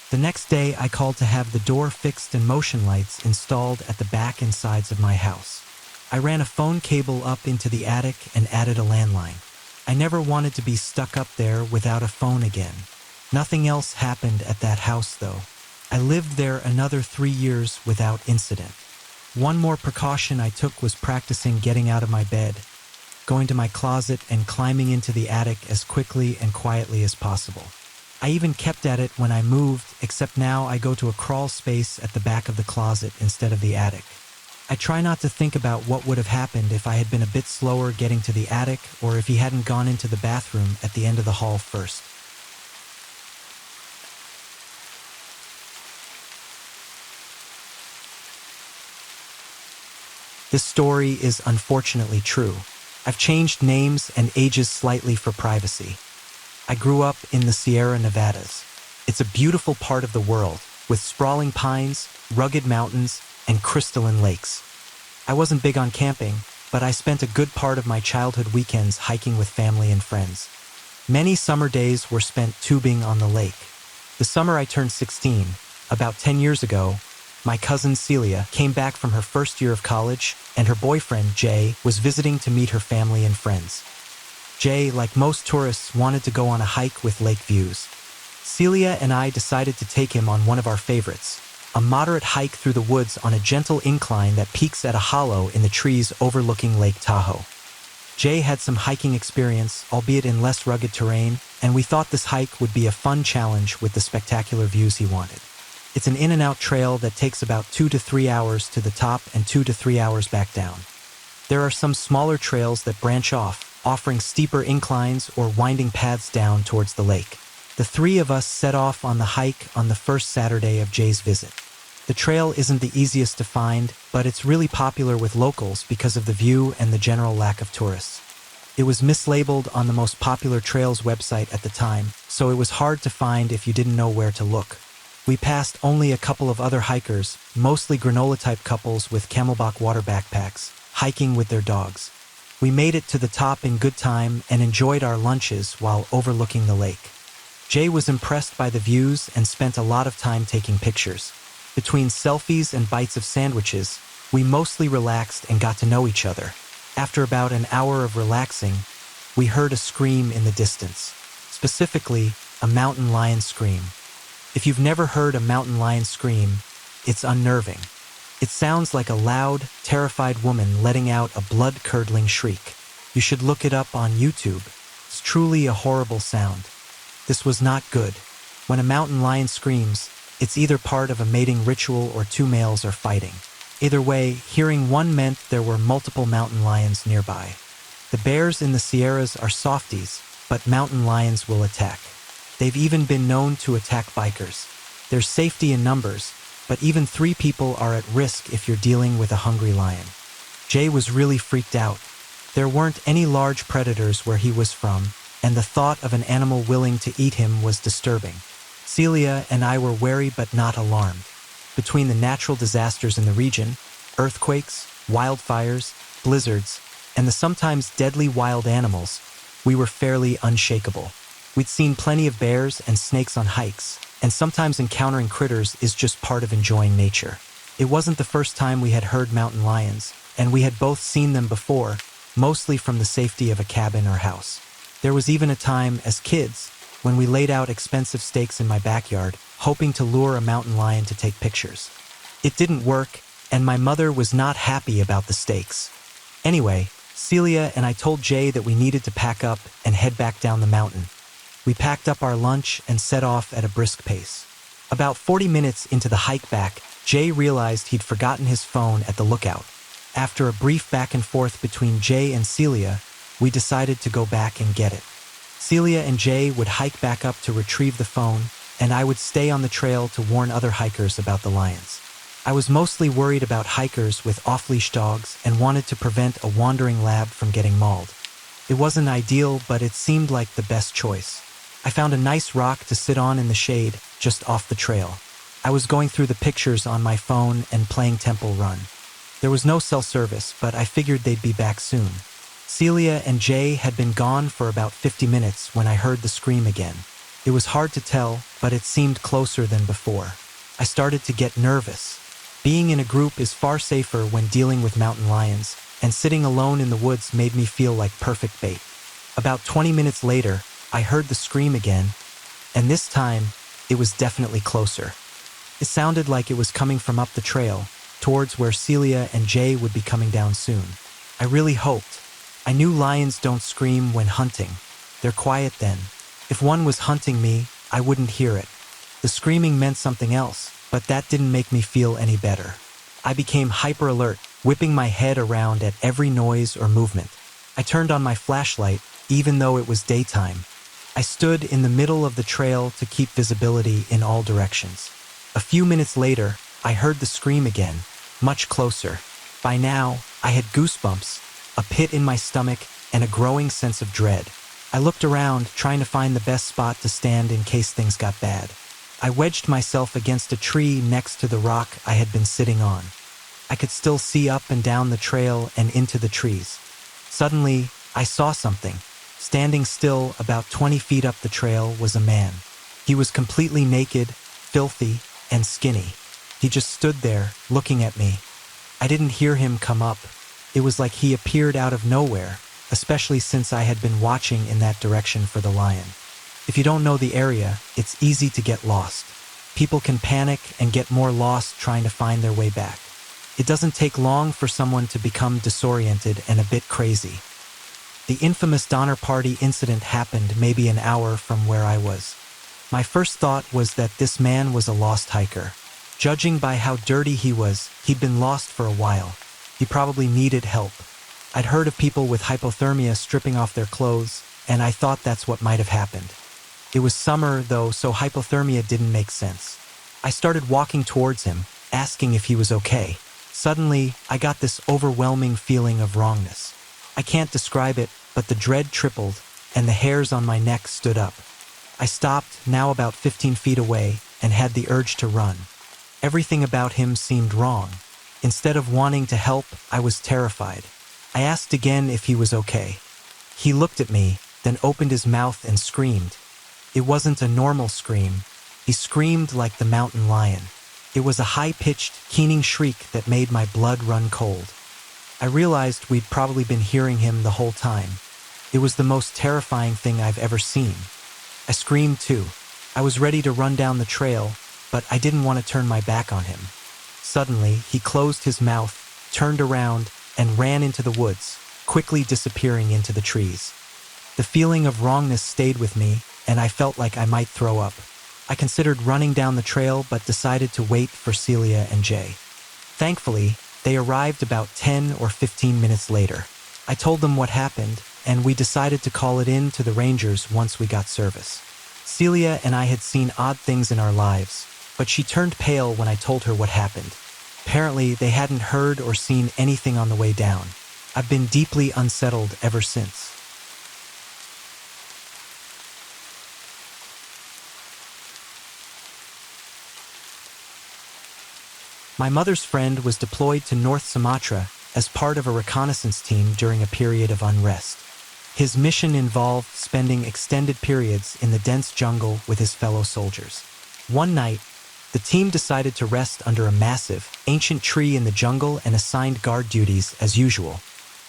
The next day, I called to have the door fixed and motion lights installed at the back and sides of my house. I ran a phone cable up into the attic and added a landline. I never wanted to be stuck up there without a phone again. Nothing else happened at that house, though. I lived there another 3 years without incident. One more precaution I took was practicing getting out of my bed, going to my closet and climbing into the attic as quickly and quietly as possible. I even kept at it when I moved, except now I go to a crawl space at the back of the closet instead of the attic. I try not to think about what would have happened if I had been a bit slower getting to the attic or if he hadn't gone into the bathroom at the end of the hall first. This story is unfortunately true. I've changed names and ages slightly for privacy. I grew up in the Sierra Nevadas. It's a beautiful part of the world, with sprawling pines, rugged mountains, and crystalline lakes. I wasn't big on camping, but I spent a good part of my childhood weekends hiking with family and friends. Many summer days were spent tubing on the lake. The summer I turned 16, about 10 years ago, my cousin Celia, came back from her first year of college, and her boyfriend, Jay, was visiting to meet her family and friends. Jay, like most tourists, wanted to go on a hike with lake views. Celia and I decided to take him on one of our favorites, a moderate hike through the woods on a gentle incline that peaks at a hollow in the trees overlooking Lake Tahoe. Jay had some hiking experience, albeit in less rugged terrain, and we thought this hike would be a fun challenge with the spectacular views he wanted. It's an in-and-out trail that takes about 2 to 3 hours to the top and 2 to 3 hours back down. There are some smaller trails that branch off, offering steeper inclines or winding paths down towards the lake. The three of us set off on the hike on the first Saturday of Jay's visit. The trail isn't the easiest to find, but it's really popular with locals because of the view and the general lack of tourists. It was mislabeled on the most popular trails website at the time, so it was hard to find if you didn't know where to look. We passed only a couple of other hikers, mostly granola-type couples with camelback water backpacks, hiking with their dogs. We made it to the top in good time and enjoyed our lunches while overlooking the lake. Jay was impressed by the views and spent a lot of time taking pictures. Between selfies and bites of sandwiches, we mostly relaxed and got to know each other. After about an hour of relaxing, we heard a scream in the distance, specifically a mountain lion scream. If you've never heard a mountain lion scream, it's unnerving. It sounds like a loud, terrified woman letting out a blood-curdling shriek. You should look it up on YouTube. It's truly a horrible sound. This was not good. When a mountain lion screams, it's either part of a mating ritual or two males are fighting. Either way, hearing one meant there were multiple mountain lions nearby. The bears in the Sierras are softies, but mountain lions will attack. They've even been known to attack bikers. There's safety in numbers, but even 3 people are at risk if you're dealing with a hungry lion. Jay was really freaked out. There weren't any large predators where he was from, and the thought of an animal willing to eat him was disturbing. Celia and I were wary but not alarmed. Between the natural disasters in the region, earthquakes, wildfires, blizzards, and the sometimes deadly wild animals, we were fairly unshakable. We'd seen plenty of bears and snakes on hikes, and sometimes encountering critters is just part of enjoying nature. It wasn't the first time we had heard mountain lions, and we had both seen them before, mostly from the safety of a cabin or house. There was even a time, as kids, when we laid out expensive stakes in my backyard, hoping to lure a mountain lion to take pictures. It didn't work, and my mother was not happy about the stakes. Anyway, Celia and I told Jay that we needed to pack up and head back down the mountain. We packed up our lunch and set off at a brisk pace. About 40 minutes into the hike back, Jay realized he'd forgotten his phone at the lookout. After a brief back and forth between Jay and Celia, we decided to go back and get it. Celia and Jay would hike back up to retrieve the phone, and I would stay on the trail to warn other hikers about the lions. I was mostly worried about hikers with off-leash dogs and wanted to prevent a wandering lab from getting mauled. It wasn't ideal, but it seemed like the best choice. I found a nice rock to sit on in the shade, just off the trail. I was going through the pictures on my phone and playing Temple Run. There was no cell service, but I figured they'd be back soon. Celia and Jay had been gone for about 50 minutes when I heard the scream again. It was hard to tell, but it seemed closer than before. I started to get nervous. Being in a group is far safer when dealing with mountain lions, and sitting alone in the woods made me feel like perfect bait. About 20 minutes later, I heard the scream again, and this time, it was definitely closer. It sounded like it was coming from up the trail, towards where Celia and Jay would be coming down soon. I really hoped. I knew lions don't scream when hunting. They're quiet then. If one was hunting me, I wouldn't hear it. The screaming meant something else, but that didn't make me feel any better. I became hyper alert, whipping my head around at every noise or movement. I turned on my flashlight, even though it was daytime. I stood in the middle of the trail to keep visibility in all directions. A few minutes later, I heard the scream again, much closer. By now, I had goosebumps, a pit in my stomach, and a growing sense of dread. I looked around, trying to find the best spot to stand in case things got bad. I wedged myself against a tree next to the rock I had been sitting on. I could still see up and down the trail and into the trees. Suddenly, I saw something. Standing still about 20 feet up the trail was a man. He was completely naked, filthy, and skinny. He just stood there, looking at me. I didn't hear him come up. It was like he appeared out of nowhere, especially since I had been watching in that direction for the lion. If you don't know the area, it's easy to get lost. People can panic and get more lost trying to find their way back. It doesn't take long for someone to become disoriented and a bit crazy. The infamous Donner Party incident happened maybe an hour from where I was. My first thought was that this man was a lost hiker. Judging by how dirty he was, he'd been lost for a while. He probably needed help. I'd heard of people with hypothermia stripping off their clothes, and I thought that's what might have happened. It was summer, though, so hypothermia didn't make sense. I started walking towards him, asking if he was okay. Suddenly, I got this overwhelming feeling of wrongness. I can't describe it, but the dread tripled, and the hairs on my neck stood up. I stopped, now about 15 feet away, and had the urge to run. Everything about him seemed wrong. Instead of wanting to help, I was terrified. I asked again if he was okay. He looked at me, then opened his mouth and screamed. It wasn't a normal scream. He screamed like the mountain lion. It was a high-pitched, keening shriek that made my blood run cold. I realized we'd probably been hearing him the whole time. It was the most terrifying thing I've ever seen. I screamed too. I was ready to run down the trail, but I didn't want to turn my back on him. Suddenly, he closed his mouth, turned around, and ran into the woods, quickly disappearing into the trees. The feeling of wrongness stayed with me, and I felt like I might throw up. I considered running down the trail, but decided to wait for Celia and Jay. Thankfully, they arrived about 10 or 15 minutes later. I told them what happened, and we decided to call it in to the rangers once we got service. Celia and I had seen odd things in our lives, but she turned pale when I told her what happened. Apparently, they hadn't heard or seen anything on the way down. I've been deeply unsettled ever since. My mother's friend was deployed to North Sumatra as part of a reconnaissance team during a period of unrest. His mission involved spending extended periods in the dense jungle with his fellow soldiers. One night, the team decided to rest under a massive, ancient tree in the jungle and assigned guard duties as usual.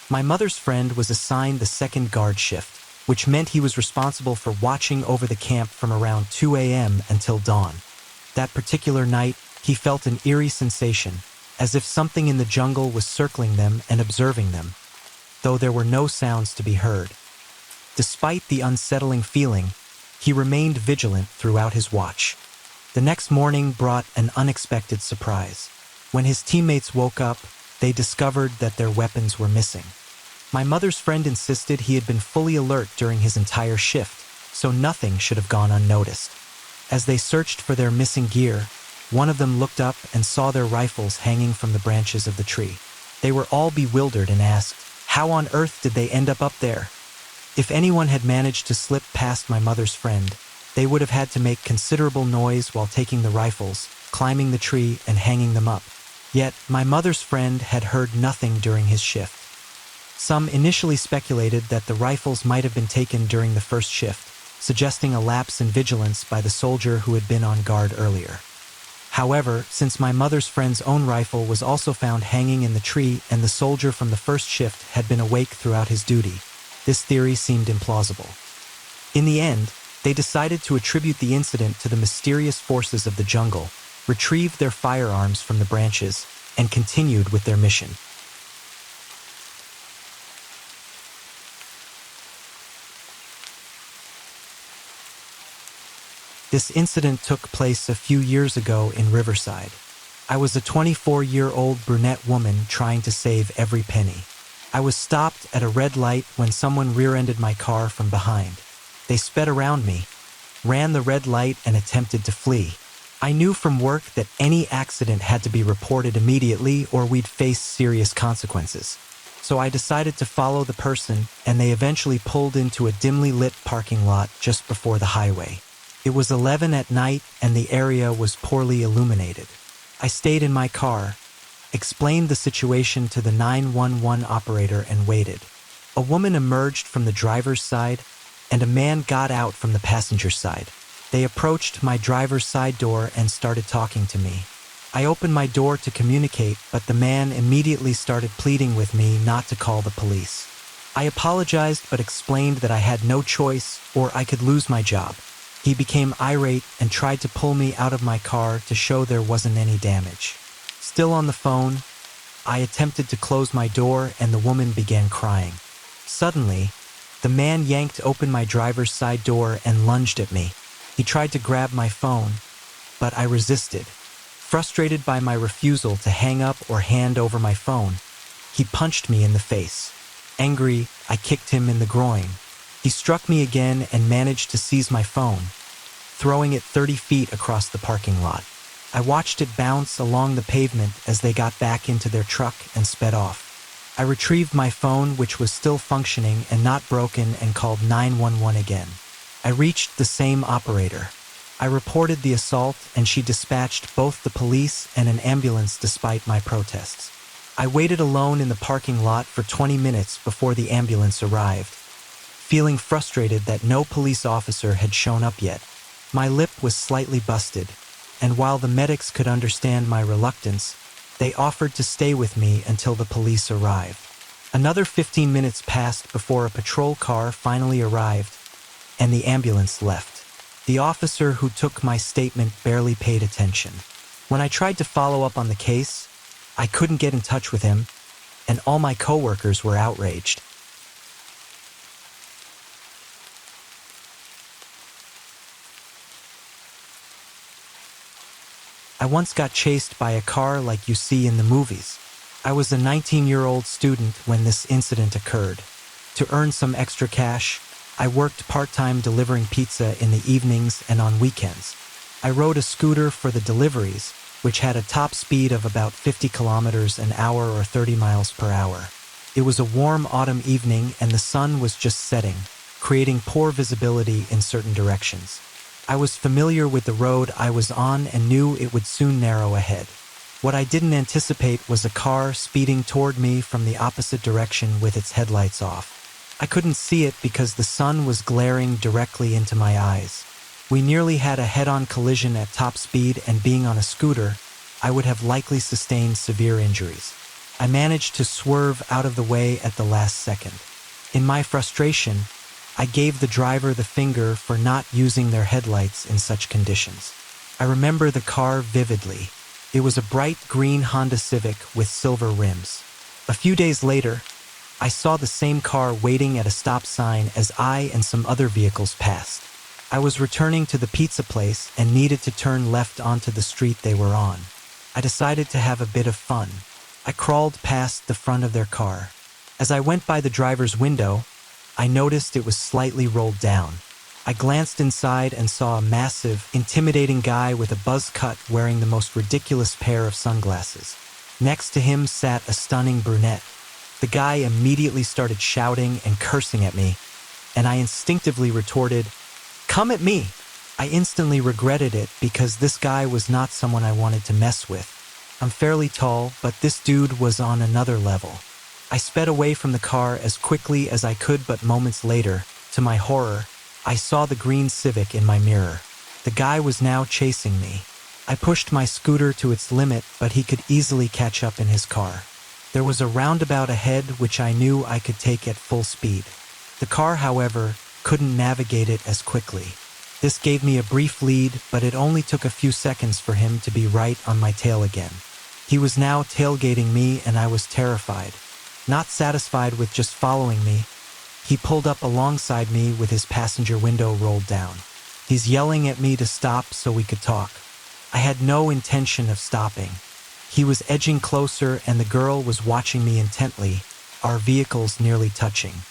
My mother's friend was assigned the second guard shift, which meant he was responsible for watching over the camp from around 2 a.m. until dawn. That particular night, he felt an eerie sensation, as if something in the jungle was circling them and observing them, though there were no sounds to be heard. Despite the unsettling feeling, he remained vigilant throughout his watch. The next morning brought an unexpected surprise. When his teammates woke up, they discovered that their weapons were missing. My mother's friend insisted he had been fully alert during his entire shift, so nothing should have gone unnoticed. As they searched for their missing gear, one of them looked up and saw their rifles hanging from the branches of the tree. They were all bewildered and asked, how on earth did they end up there? If anyone had managed to slip past my mother's friend, they would have had to make considerable noise while taking the rifles, climbing the tree, and hanging them up. Yet, my mother's friend had heard nothing during his shift. Some initially speculated that the rifles might have been taken during the first shift, suggesting a lapse in vigilance by the soldier who had been on guard earlier. However, since my mother's friend's own rifle was also found hanging in the tree and the soldier from the first shift had been awake throughout his duty, this theory seemed implausible. In the end, they decided to attribute the incident to the mysterious forces of the jungle, retrieved their firearms from the branches, and continued with their mission. This incident took place a few years ago in Riverside. I was a 24-year-old brunette woman trying to save every penny. I was stopped at a red light when someone rear-ended my car from behind. They sped around me, ran the red light, and attempted to flee. I knew from work that any accident had to be reported immediately or we'd face serious consequences. So I decided to follow the person, and they eventually pulled into a dimly lit parking lot just before the highway. It was 11 at night and the area was poorly illuminated. I stayed in my car, explained the situation to the 911 operator, and waited. A woman emerged from the driver's side and a man got out from the passenger side. They approached my driver's side door and started talking to me. I opened my door to communicate, but the man immediately started pleading with me not to call the police. I apologized but explained that I had no choice or I could lose my job. He became irate and tried to pull me out of my car to show there wasn't any damage. Still on the phone, I attempted to close my door and the woman began crying. Suddenly, the man yanked open my driver's side door and lunged at me. He tried to grab my phone, but I resisted. Frustrated by my refusal to hang up or hand over my phone, he punched me in the face. Angry, I kicked him in the groin. He struck me again and managed to seize my phone, throwing it 30 feet across the parking lot. I watched it bounce along the pavement as they got back into their truck and sped off. I retrieved my phone, which was still functioning and not broken, and called 911 again. I reached the same operator. I reported the assault and she dispatched both the police and an ambulance despite my protests. I waited alone in the parking lot for 20 minutes before the ambulance arrived, feeling frustrated that no police officer had shown up yet. My lip was slightly busted, and while the medics could understand my reluctance, they offered to stay with me until the police arrived. Another 15 minutes passed before a patrol car finally arrived, and the ambulance left. The officer who took my statement barely paid attention. When I tried to follow up on the case, I couldn't get in touch with him, and all my coworkers were outraged. I once got chased by a car like you see in the movies. I was a 19-year-old student when this incident occurred. To earn some extra cash, I worked part-time delivering pizza in the evenings and on weekends. I rode a scooter for the deliveries, which had a top speed of about 50 kilometers an hour or 30 miles per hour. It was a warm autumn evening and the sun was just setting, creating poor visibility in certain directions. I was familiar with the road I was on and knew it would soon narrow ahead. What I didn't anticipate was a car speeding toward me from the opposite direction with its headlights off. I couldn't see it because the sun was glaring directly into my eyes. We nearly had a head-on collision at top speed, and being on a scooter, I would have likely sustained severe injuries. I managed to swerve out of the way at the last second. In my frustration, I gave the driver the finger for not using their headlights in such conditions. I remember the car vividly. It was a bright green Honda Civic with silver rims. A few days later, I saw the same car waiting at a stop sign as I and some other vehicles passed. I was returning to the pizza place and needed to turn left onto the street they were on. I decided to have a bit of fun. I crawled past the front of their car. As I went by the driver's window, I noticed it was slightly rolled down. I glanced inside and saw a massive, intimidating guy with a buzz cut wearing the most ridiculous pair of sunglasses. Next to him sat a stunning brunette. The guy immediately started shouting and cursing at me, and I instinctively retorted, "Come at me!" I instantly regretted it because this guy was not someone I wanted to mess with. I'm fairly tall, but this dude was on another level. I sped away from the car as quickly as I could, but moments later, to my horror, I saw the green Civic in my mirror. The guy was now chasing me. I pushed my scooter to its limit, but he could easily catch up in his car. There was a roundabout ahead which I knew I could take at full speed. The car, however, couldn't navigate it as quickly. This gave me a brief lead, but it only took a few seconds for him to be right on my tail again. He was now tailgating me and I was terrified. Not satisfied with just following me, he pulled up alongside me with his passenger window rolled down. He's yelling at me to stop so we could talk. I had no intention of stopping. He was edging closer and the girl was watching me intently, our vehicles nearly touching.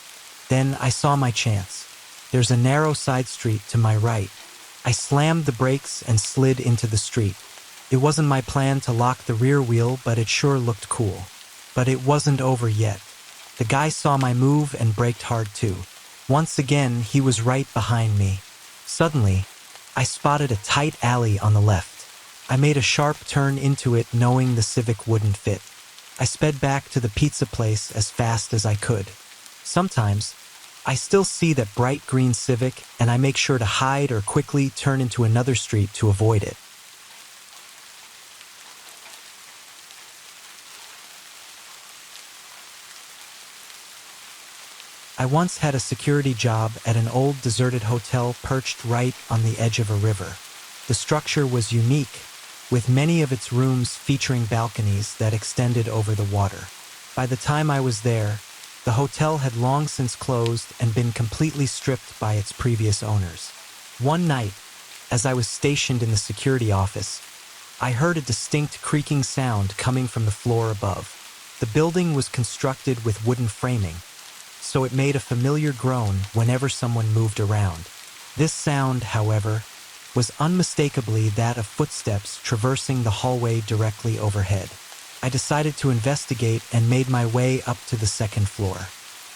Then I saw my chance. There's a narrow side street to my right. I slammed the brakes and slid into the street. It wasn't my plan to lock the rear wheel, but it sure looked cool. But it wasn't over yet. The guy saw my move and braked hard too. Once again, he was right behind me. Suddenly, I spotted a tight alley on the left. I made a sharp turn into it knowing the Civic wouldn't fit. I sped back to the pizza place as fast as I could. Sometimes, I still see that bright green Civic and I make sure to hide or quickly turn into another street to avoid it. I once had a security job at an old deserted hotel perched right on the edge of a river. The structure was unique, with many of its rooms featuring balconies that extended over the water. By the time I was there, the hotel had long since closed and been completely stripped by its previous owners. One night, as I was stationed in the security office, I heard a distinct creaking sound coming from the floor above. The building was constructed with wooden framing, so it made a familiar groan whenever someone moved around. This sound, however, was unmistakably that of footsteps traversing the hallway directly overhead. I decided to investigate and made my way up to the second floor.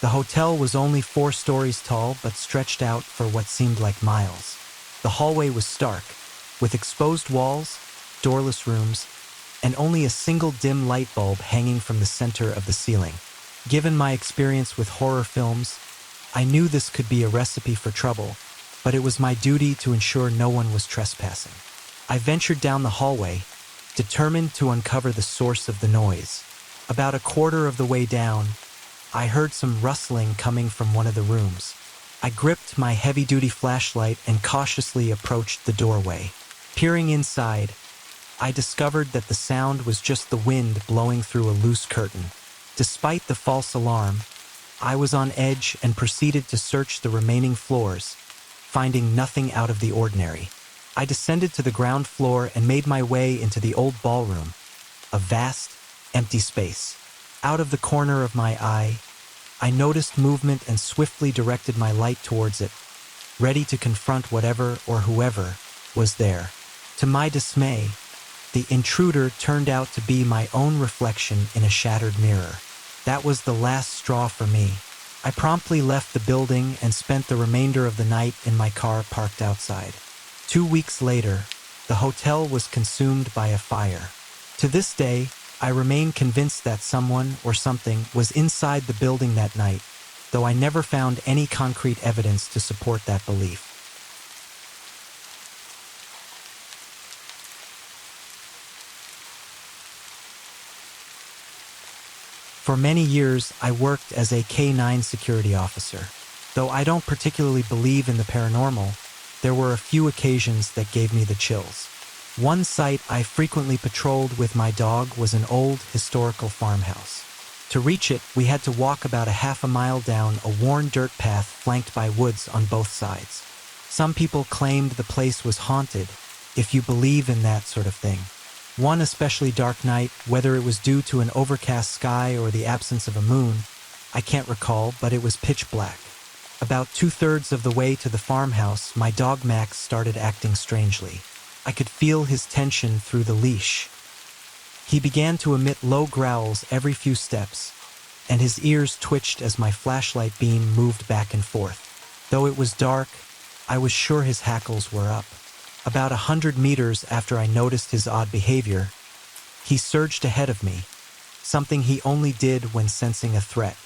The hotel was only 4 stories tall but stretched out for what seemed like miles. The hallway was stark, with exposed walls, doorless rooms, and only a single dim light bulb hanging from the center of the ceiling. Given my experience with horror films, I knew this could be a recipe for trouble, but it was my duty to ensure no one was trespassing. I ventured down the hallway, determined to uncover the source of the noise. About a quarter of the way down, I heard some rustling coming from one of the rooms. I gripped my heavy-duty flashlight and cautiously approached the doorway. Peering inside, I discovered that the sound was just the wind blowing through a loose curtain. Despite the false alarm, I was on edge and proceeded to search the remaining floors, finding nothing out of the ordinary. I descended to the ground floor and made my way into the old ballroom, a vast, empty space. Out of the corner of my eye, I noticed movement and swiftly directed my light towards it, ready to confront whatever or whoever was there. To my dismay, the intruder turned out to be my own reflection in a shattered mirror. That was the last straw for me. I promptly left the building and spent the remainder of the night in my car parked outside. 2 weeks later, the hotel was consumed by a fire. To this day, I remain convinced that someone or something was inside the building that night, though I never found any concrete evidence to support that belief. For many years, I worked as a K-9 security officer. Though I don't particularly believe in the paranormal, there were a few occasions that gave me the chills. One site I frequently patrolled with my dog was an old, historical farmhouse. To reach it, we had to walk about a half a mile down a worn dirt path flanked by woods on both sides. Some people claimed the place was haunted, if you believe in that sort of thing. One especially dark night, whether it was due to an overcast sky or the absence of a moon, I can't recall, but it was pitch black. About 2/3 of the way to the farmhouse, my dog Max started acting strangely. I could feel his tension through the leash. He began to emit low growls every few steps, and his ears twitched as my flashlight beam moved back and forth. Though it was dark, I was sure his hackles were up. About 100 meters after I noticed his odd behavior, he surged ahead of me, something he only did when sensing a threat.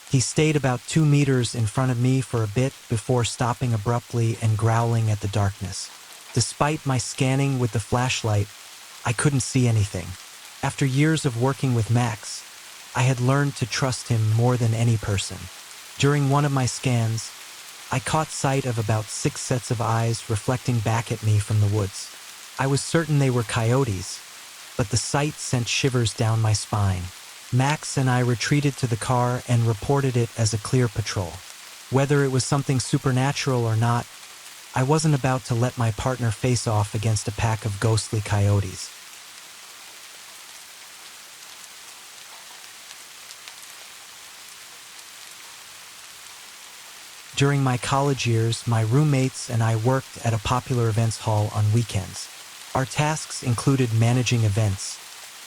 He stayed about 2 meters in front of me for a bit before stopping abruptly and growling at the darkness. Despite my scanning with the flashlight, I couldn't see anything. After years of working with Max, I had learned to trust him more than any person. During one of my scans, I caught sight of about 6 sets of eyes reflecting back at me from the woods. I was certain they were coyotes, but the sight sent shivers down my spine. Max and I retreated to the car and reported it as a clear patrol. Whether it was something supernatural or not, I wasn't about to let my partner face off against a pack of ghostly coyotes. During my college years, my roommates and I worked at a popular events hall on weekends. Our tasks included managing events,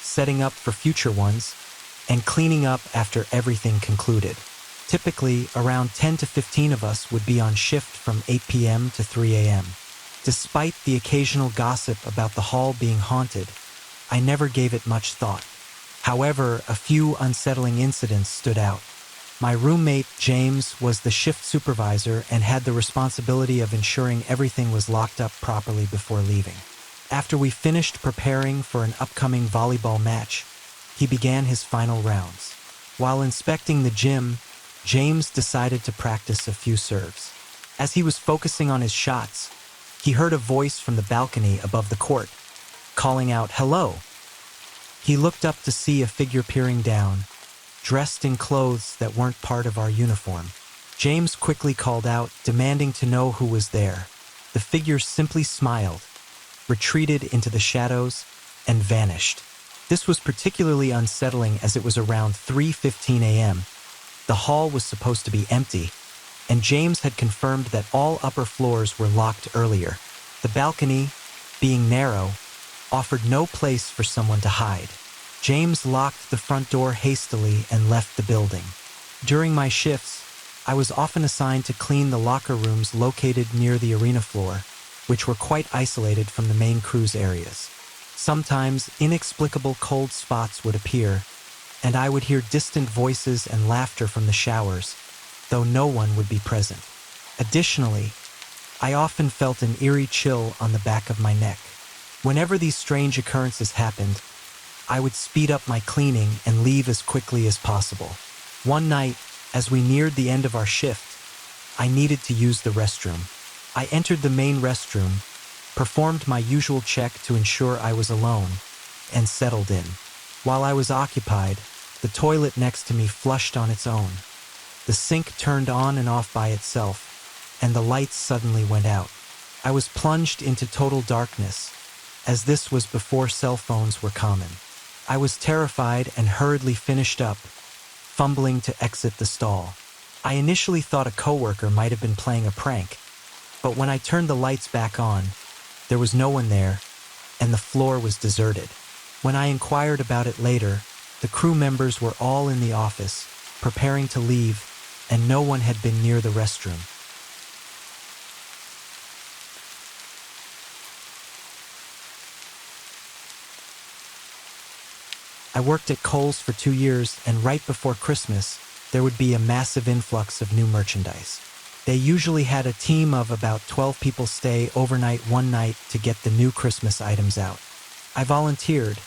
setting up for future ones, and cleaning up after everything concluded. Typically, around 10 to 15 of us would be on shift from 8 p.m. to 3 a.m. Despite the occasional gossip about the hall being haunted, I never gave it much thought. However, a few unsettling incidents stood out. My roommate, James, was the shift supervisor and had the responsibility of ensuring everything was locked up properly before leaving. After we finished preparing for an upcoming volleyball match, he began his final rounds. While inspecting the gym, James decided to practice a few serves. As he was focusing on his shots, he heard a voice from the balcony above the court, calling out, "Hello." He looked up to see a figure peering down, dressed in clothes that weren't part of our uniform. James quickly called out, demanding to know who was there. The figure simply smiled, retreated into the shadows, and vanished. This was particularly unsettling as it was around 3:15 a.m. The hall was supposed to be empty, and James had confirmed that all upper floors were locked earlier. The balcony, being narrow, offered no place for someone to hide. James locked the front door hastily and left the building. During my shifts, I was often assigned to clean the locker rooms located near the arena floor, which were quite isolated from the main cruise areas. Sometimes inexplicable cold spots would appear, and I would hear distant voices and laughter from the showers, though no one would be present. Additionally, I often felt an eerie chill on the back of my neck. Whenever these strange occurrences happened, I would speed up my cleaning and leave as quickly as possible. One night, as we neared the end of our shift, I needed to use the restroom. I entered the main restroom, performed my usual check to ensure I was alone, and settled in. While I was occupied, the toilet next to me flushed on its own. The sink turned on and off by itself, and the lights suddenly went out. I was plunged into total darkness, as this was before cell phones were common. I was terrified and hurriedly finished up, fumbling to exit the stall. I initially thought a coworker might have been playing a prank, but when I turned the lights back on, there was no one there, and the floor was deserted. When I inquired about it later, the crew members were all in the office, preparing to leave, and no one had been near the restroom. I worked at Kohl's for 2 years, and right before Christmas, there would be a massive influx of new merchandise. They usually had a team of about 12 people stay overnight one night to get the new Christmas items out. I volunteered,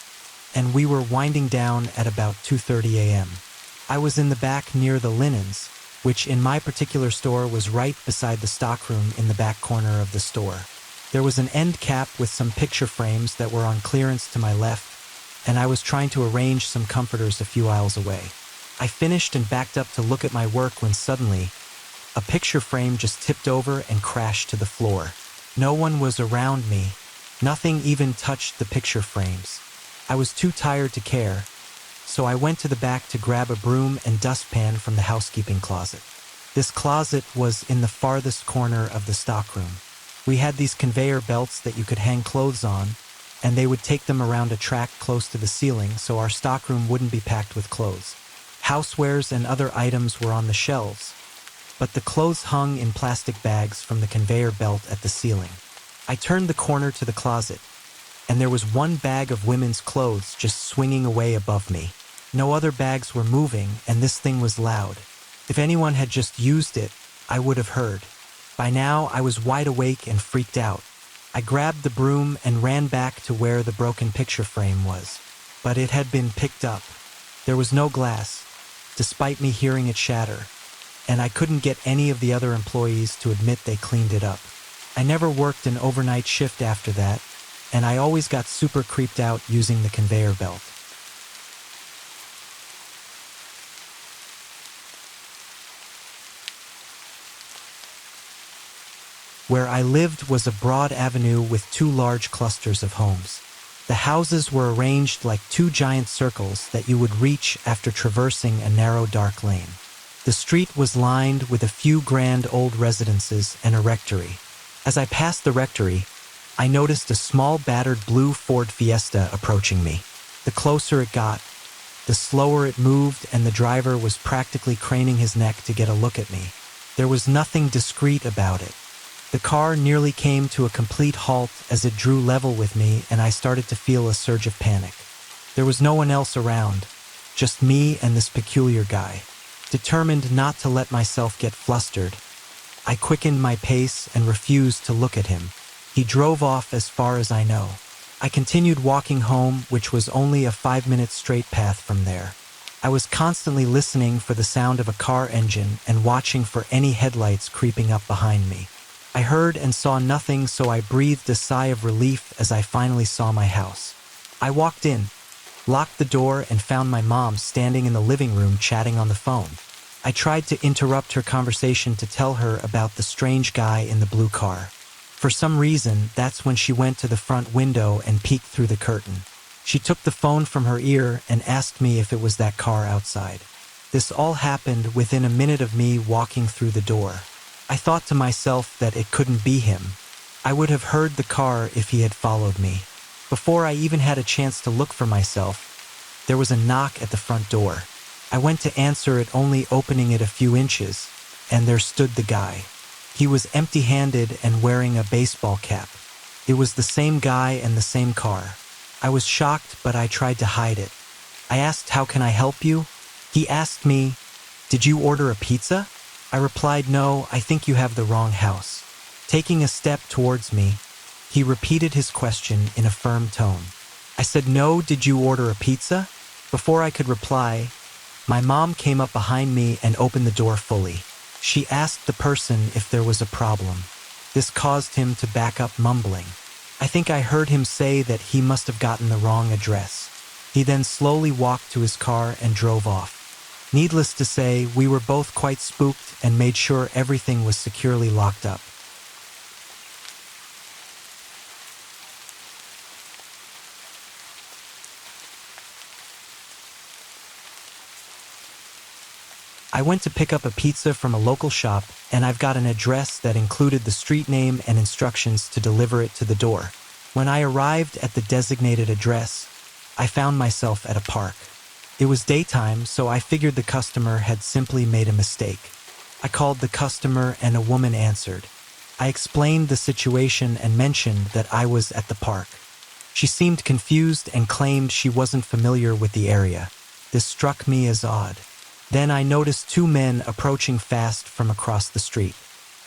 and we were winding down at about 2:30 a.m. I was in the back near the linens, which in my particular store was right beside the stockroom in the back corner of the store. There was an end cap with some picture frames that were on clearance to my left, and I was trying to arrange some comforters a few aisles away. I finished and backed up to look at my work when suddenly, a picture frame just tipped over and crashed to the floor. No one was around me. Nothing even touched the picture frames. I was too tired to care, so I went to the back to grab a broom and dustpan from the housekeeping closet. This closet was in the farthest corner of the stockroom. We had these conveyor belts that you could hang clothes on, and they would take them around a track close to the ceiling so our stockroom wouldn't be packed with clothes. Housewares and other items were on the shelves, but the clothes hung in plastic bags from the conveyor belt at the ceiling. I turned the corner to the closet, and there was one bag of women's clothes just swinging away above me. No other bags were moving, and this thing was loud. If anyone had just used it, I would have heard. By now, I was wide awake and freaked out. I grabbed the broom and ran back to where the broken picture frame was, but it had been picked up. There was no glass, despite me hearing it shatter, and I couldn't get any of the other employees to admit they cleaned it up. I never worked an overnight shift after that, and I always got super creeped out using the conveyor belt. Where I lived was a broad avenue with 2 large clusters of homes. The houses were arranged like 2 giant circles that you would reach after traversing a narrow dark lane. The street was lined with a few grand old residences and a rectory. As I passed the rectory, I noticed a small battered blue Ford Fiesta approaching me. The closer it got, the slower it moved, and the driver was practically craning his neck to get a look at me. There was nothing discreet about it. The car nearly came to a complete halt as it drew level with me, and I started to feel a surge of panic. There was no one else around, just me and this peculiar guy. Determined not to let myself get flustered, I quickened my pace and refused to look at him. He drove off as far as I know. I continued walking home, which was only a 5-minute straight path from there. I was constantly listening for the sound of a car engine and watching for any headlights creeping up behind me. I heard and saw nothing, so I breathed a sigh of relief as I finally saw my house. I walked in, locked the door, and found my mom standing in the living room chatting on the phone. I tried to interrupt her conversation to tell her about the strange guy in the blue car. For some reason, that's when she went to the front window and peeked through the curtain. She took the phone from her ear and asked me if it was that car outside. This all happened within a minute of me walking through the door. I thought to myself that it couldn't be him. I would have heard the car if he had followed me. Before I even had a chance to look for myself, there was a knock at the front door. I went to answer it, only opening it a few inches, and there stood the guy. He was empty-handed and wearing a baseball cap. It was the same guy and the same car. I was shocked, but I tried to hide it. I asked, "How can I help you?" He asked me, "Did you order a pizza?" I replied, "No, I think you have the wrong house." Taking a step towards me, he repeated his question in a firm tone. I said, "No, did you order a pizza?" Before I could reply, my mom came up behind me and opened the door fully. She asked the person if there was a problem. This caused him to back up, mumbling. I think I heard him say that he must have gotten the wrong address. He then slowly walked to his car and drove off. Needless to say, we were both quite spooked and made sure everything was securely locked up. I went to pick up a pizza from a local shop, and I've got an address that included the street name and instructions to deliver it to the door. When I arrived at the designated address, I found myself at a park. It was daytime, so I figured the customer had simply made a mistake. I called the customer and a woman answered. I explained the situation and mentioned that I was at the park. She seemed confused and claimed she wasn't familiar with the area. This struck me as odd. Then I noticed two men approaching fast from across the street.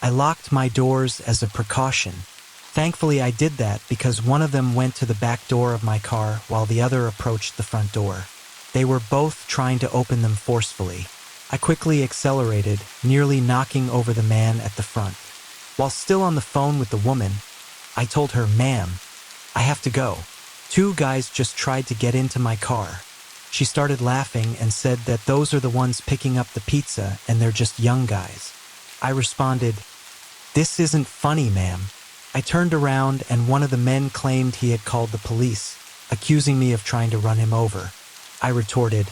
I locked my doors as a precaution. Thankfully, I did that because one of them went to the back door of my car while the other approached the front door. They were both trying to open them forcefully. I quickly accelerated, nearly knocking over the man at the front. While still on the phone with the woman, I told her, "Ma'am, I have to go. Two guys just tried to get into my car." She started laughing and said that those are the ones picking up the pizza and they're just young guys. I responded, "This isn't funny, ma'am." I turned around and one of the men claimed he had called the police, accusing me of trying to run him over. I retorted,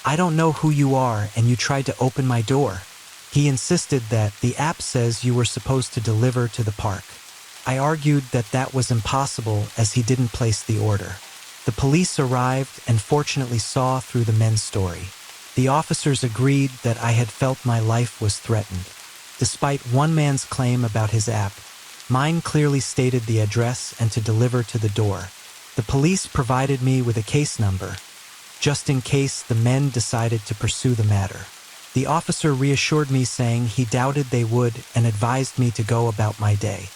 "I don't know who you are and you tried to open my door." He insisted that the app says you were supposed to deliver to the park. I argued that that was impossible as he didn't place the order. The police arrived and fortunately saw through the men's story. The officers agreed that I had felt my life was threatened. Despite one man's claim about his app, mine clearly stated the address and to deliver to the door. The police provided me with a case number, just in case the men decided to pursue the matter. The officer reassured me, saying he doubted they would, and advised me to go about my day.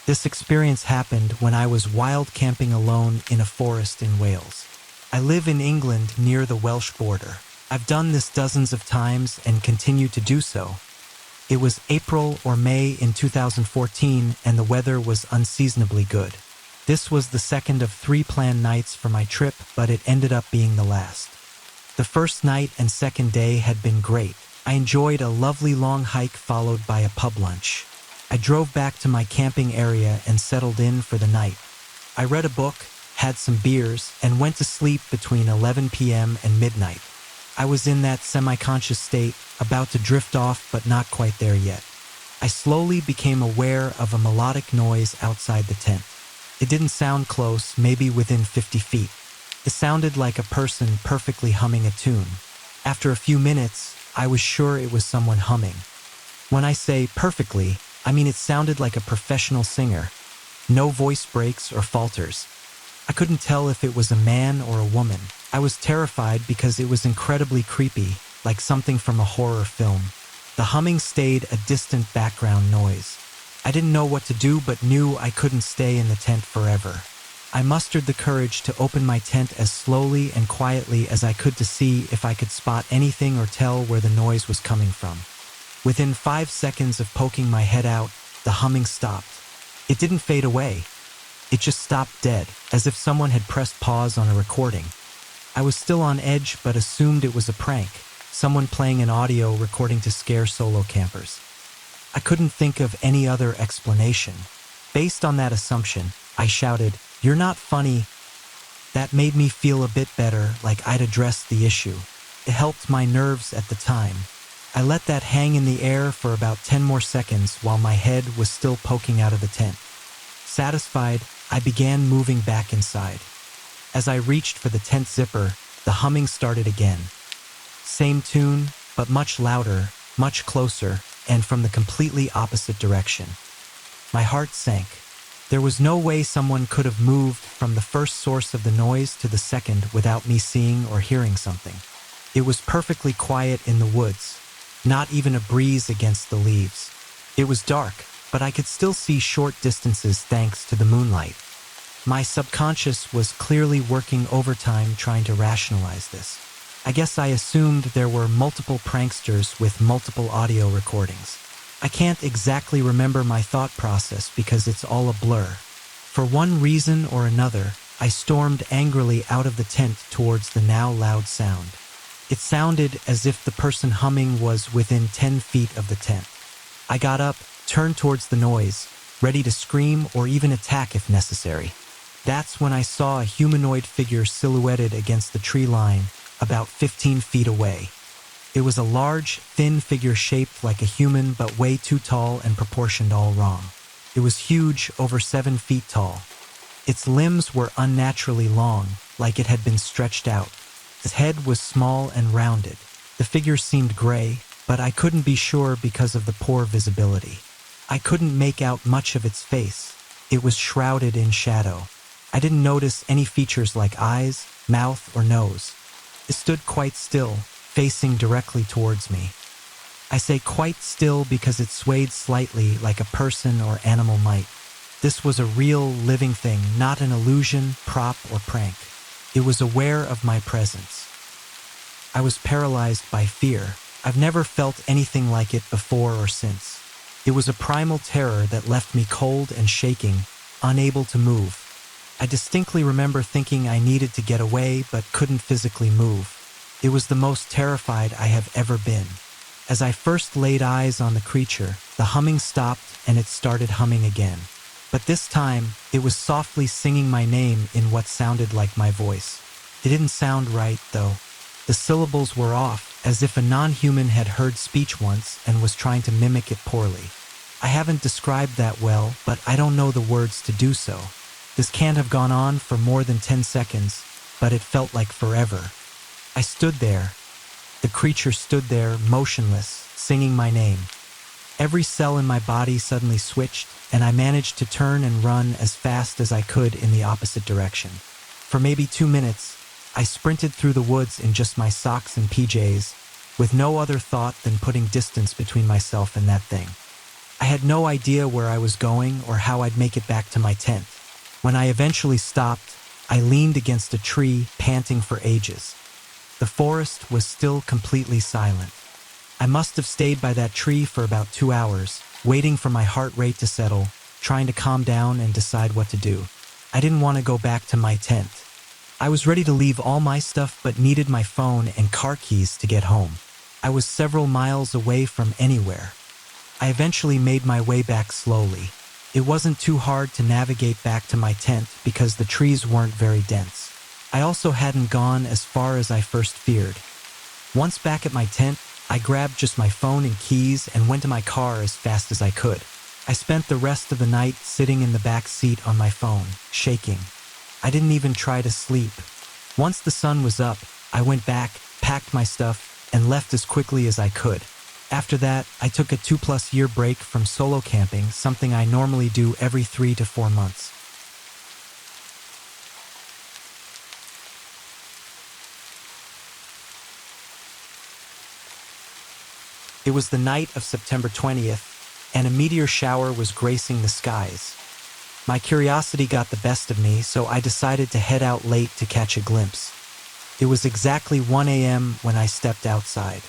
This experience happened when I was wild camping alone in a forest in Wales. I live in England near the Welsh border. I've done this dozens of times and continue to do so. It was April or May in 2014 and the weather was unseasonably good. This was the second of 3 planned nights for my trip, but it ended up being the last. The first night and second day had been great. I enjoyed a lovely long hike followed by a pub lunch. I drove back to my camping area and settled in for the night. I read a book, had some beers, and went to sleep between 11 p.m. and midnight. I was in that semi-conscious state, about to drift off but not quite there yet. I slowly became aware of a melodic noise outside the tent. It didn't sound close, maybe within 50 feet. It sounded like a person perfectly humming a tune. After a few minutes, I was sure it was someone humming. When I say perfectly, I mean it sounded like a professional singer. No voice breaks or falters. I couldn't tell if it was a man or a woman. I was terrified because it was incredibly creepy, like something from a horror film. The humming stayed a distant background noise. I didn't know what to do but knew I couldn't stay in the tent forever. I mustered the courage to open my tent as slowly and quietly as I could to see if I could spot anything or tell where the noise was coming from. Within 5 seconds of poking my head out, the humming stopped. It didn't fade away. It just stopped dead, as if someone had pressed pause on a recording. I was still on edge but assumed it was a prank, someone playing an audio recording to scare solo campers. I couldn't think of any other explanation. Based on that assumption, I shouted, "You're not funny." That made me feel a bit better, like I'd addressed the issue. It helped my nerves at the time. I let that hang in the air for about 10 more seconds while my head was still poking out of the tent. Satisfied, I began moving back inside. As I reached for the tent zipper, the humming started again. Same tune, but much louder, much closer, and from the completely opposite direction. My heart sank. There was no way someone could have moved from the first source of the noise to the second without me seeing or hearing something. It was perfectly quiet in the woods, not even a breeze against the leaves. It was dark, but I could still see short distances thanks to the moonlight. My subconscious was clearly working overtime trying to rationalize this. I guess I assumed there were multiple pranksters with multiple audio recordings. I can't exactly remember my thought process because it's all a blur. For one reason or another, I stormed angrily out of the tent towards the now loud sound. It sounded as if the person humming was within 10 feet of the tent. I got up, turned towards the noise, ready to scream or even attack if necessary. That's when I saw a humanoid figure silhouetted against the tree line, about 15 feet away. It was a large, thin figure shaped like a human but way too tall and proportioned all wrong. It was huge, over 7 feet tall. Its limbs were unnaturally long, like it had been stretched out. Its head was small and rounded. The figure seemed gray, but I couldn't be sure because of the poor visibility. I couldn't make out much of its face. It was shrouded in shadow. I didn't notice any features like eyes, mouth, or nose. It stood quite still, facing directly towards me. I say quite still because it swayed slightly like a person or animal might. This was a real, living thing, not an illusion, prop, or prank. It was aware of my presence. I was paralyzed by fear. I've never felt anything like it before or since. It was a primal terror that left me cold and shaking, unable to move. I distinctly remember thinking I needed to get away but couldn't physically move. It was the most terrified I have ever been. As I first laid eyes on the creature, the humming stopped and it started humming again. But this time, it was softly singing my name in what sounded like my voice. It didn't sound right, though. The syllables were off, as if a non-human had heard speech once and was trying to mimic it poorly. I haven't described that well, but I don't know the words to do so. This can't have gone on for more than 10 seconds, but it felt like forever. I stood there. The creature stood there, motionless, singing my name. Every cell in my body suddenly switched, and I managed to turn and run as fast as I could in the opposite direction. For maybe 2 minutes, I sprinted through the woods in just my socks and PJs, with no other thought than putting distance between myself and that thing. I had no idea where I was going or how I'd make it back to my tent. When I eventually stopped, I leaned against a tree, panting for ages. The forest was still completely silent. I must have stayed by that tree for about 2 hours, waiting for my heart rate to settle, trying to calm down and decide what to do. I didn't want to go back to my tent. I was ready to leave all my stuff but needed my phone and car keys to get home. I was several miles away from anywhere. I eventually made my way back slowly. It wasn't too hard to navigate back to my tent because the trees weren't very dense. I also hadn't gone as far as I first feared. Once back at my tent, I grabbed just my phone and keys and went to my car as fast as I could. I spent the rest of the night sitting in the back seat on my phone, shaking. I didn't even try to sleep. Once the sun was up, I went back, packed my stuff, and left as quickly as I could. After that, I took a 2+ year break from solo camping, something I normally do every 3 to 4 months. It was the night of September 20th, and a meteor shower was gracing the skies. My curiosity got the best of me, so I decided to head out late to catch a glimpse. It was exactly 1 a.m. when I stepped outside.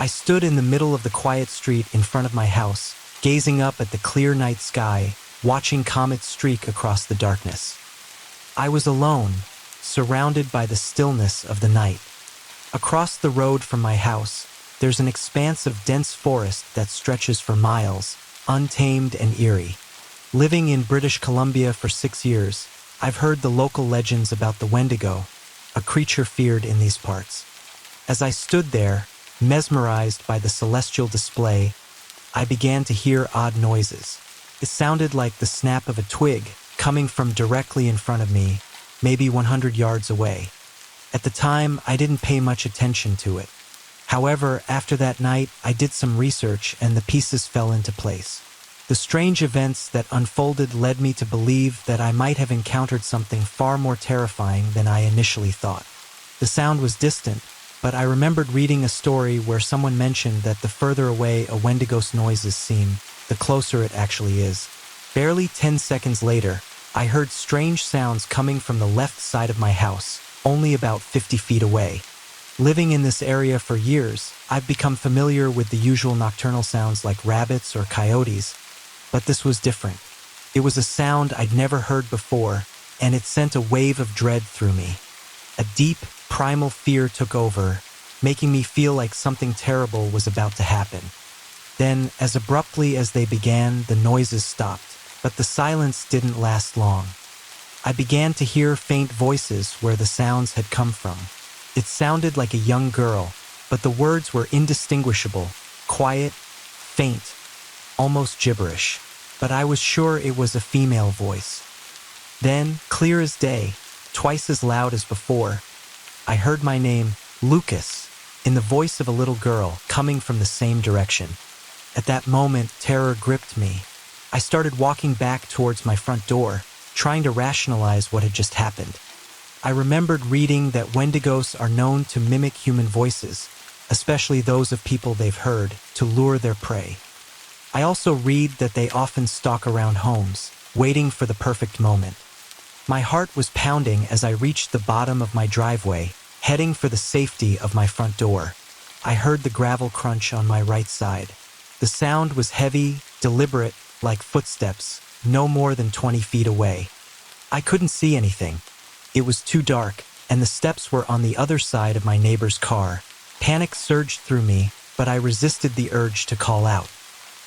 I stood in the middle of the quiet street in front of my house, gazing up at the clear night sky, watching comets streak across the darkness. I was alone, surrounded by the stillness of the night. Across the road from my house, there's an expanse of dense forest that stretches for miles, untamed and eerie. Living in British Columbia for 6 years, I've heard the local legends about the Wendigo, a creature feared in these parts. As I stood there, mesmerized by the celestial display, I began to hear odd noises. It sounded like the snap of a twig coming from directly in front of me, maybe 100 yards away. At the time, I didn't pay much attention to it. However, after that night, I did some research and the pieces fell into place. The strange events that unfolded led me to believe that I might have encountered something far more terrifying than I initially thought. The sound was distant, but I remembered reading a story where someone mentioned that the further away a Wendigo's noises seem, the closer it actually is. Barely 10 seconds later, I heard strange sounds coming from the left side of my house, only about 50 feet away. Living in this area for years, I've become familiar with the usual nocturnal sounds like rabbits or coyotes, but this was different. It was a sound I'd never heard before, and it sent a wave of dread through me. A deep, primal fear took over, making me feel like something terrible was about to happen. Then, as abruptly as they began, the noises stopped, but the silence didn't last long. I began to hear faint voices where the sounds had come from. It sounded like a young girl, but the words were indistinguishable, quiet, faint, almost gibberish. But I was sure it was a female voice. Then, clear as day, twice as loud as before, I heard my name, Lucas, in the voice of a little girl, coming from the same direction. At that moment, terror gripped me. I started walking back towards my front door, trying to rationalize what had just happened. I remembered reading that Wendigos are known to mimic human voices, especially those of people they've heard, to lure their prey. I also read that they often stalk around homes, waiting for the perfect moment. My heart was pounding as I reached the bottom of my driveway, heading for the safety of my front door. I heard the gravel crunch on my right side. The sound was heavy, deliberate, like footsteps, no more than 20 feet away. I couldn't see anything. It was too dark, and the steps were on the other side of my neighbor's car. Panic surged through me, but I resisted the urge to call out.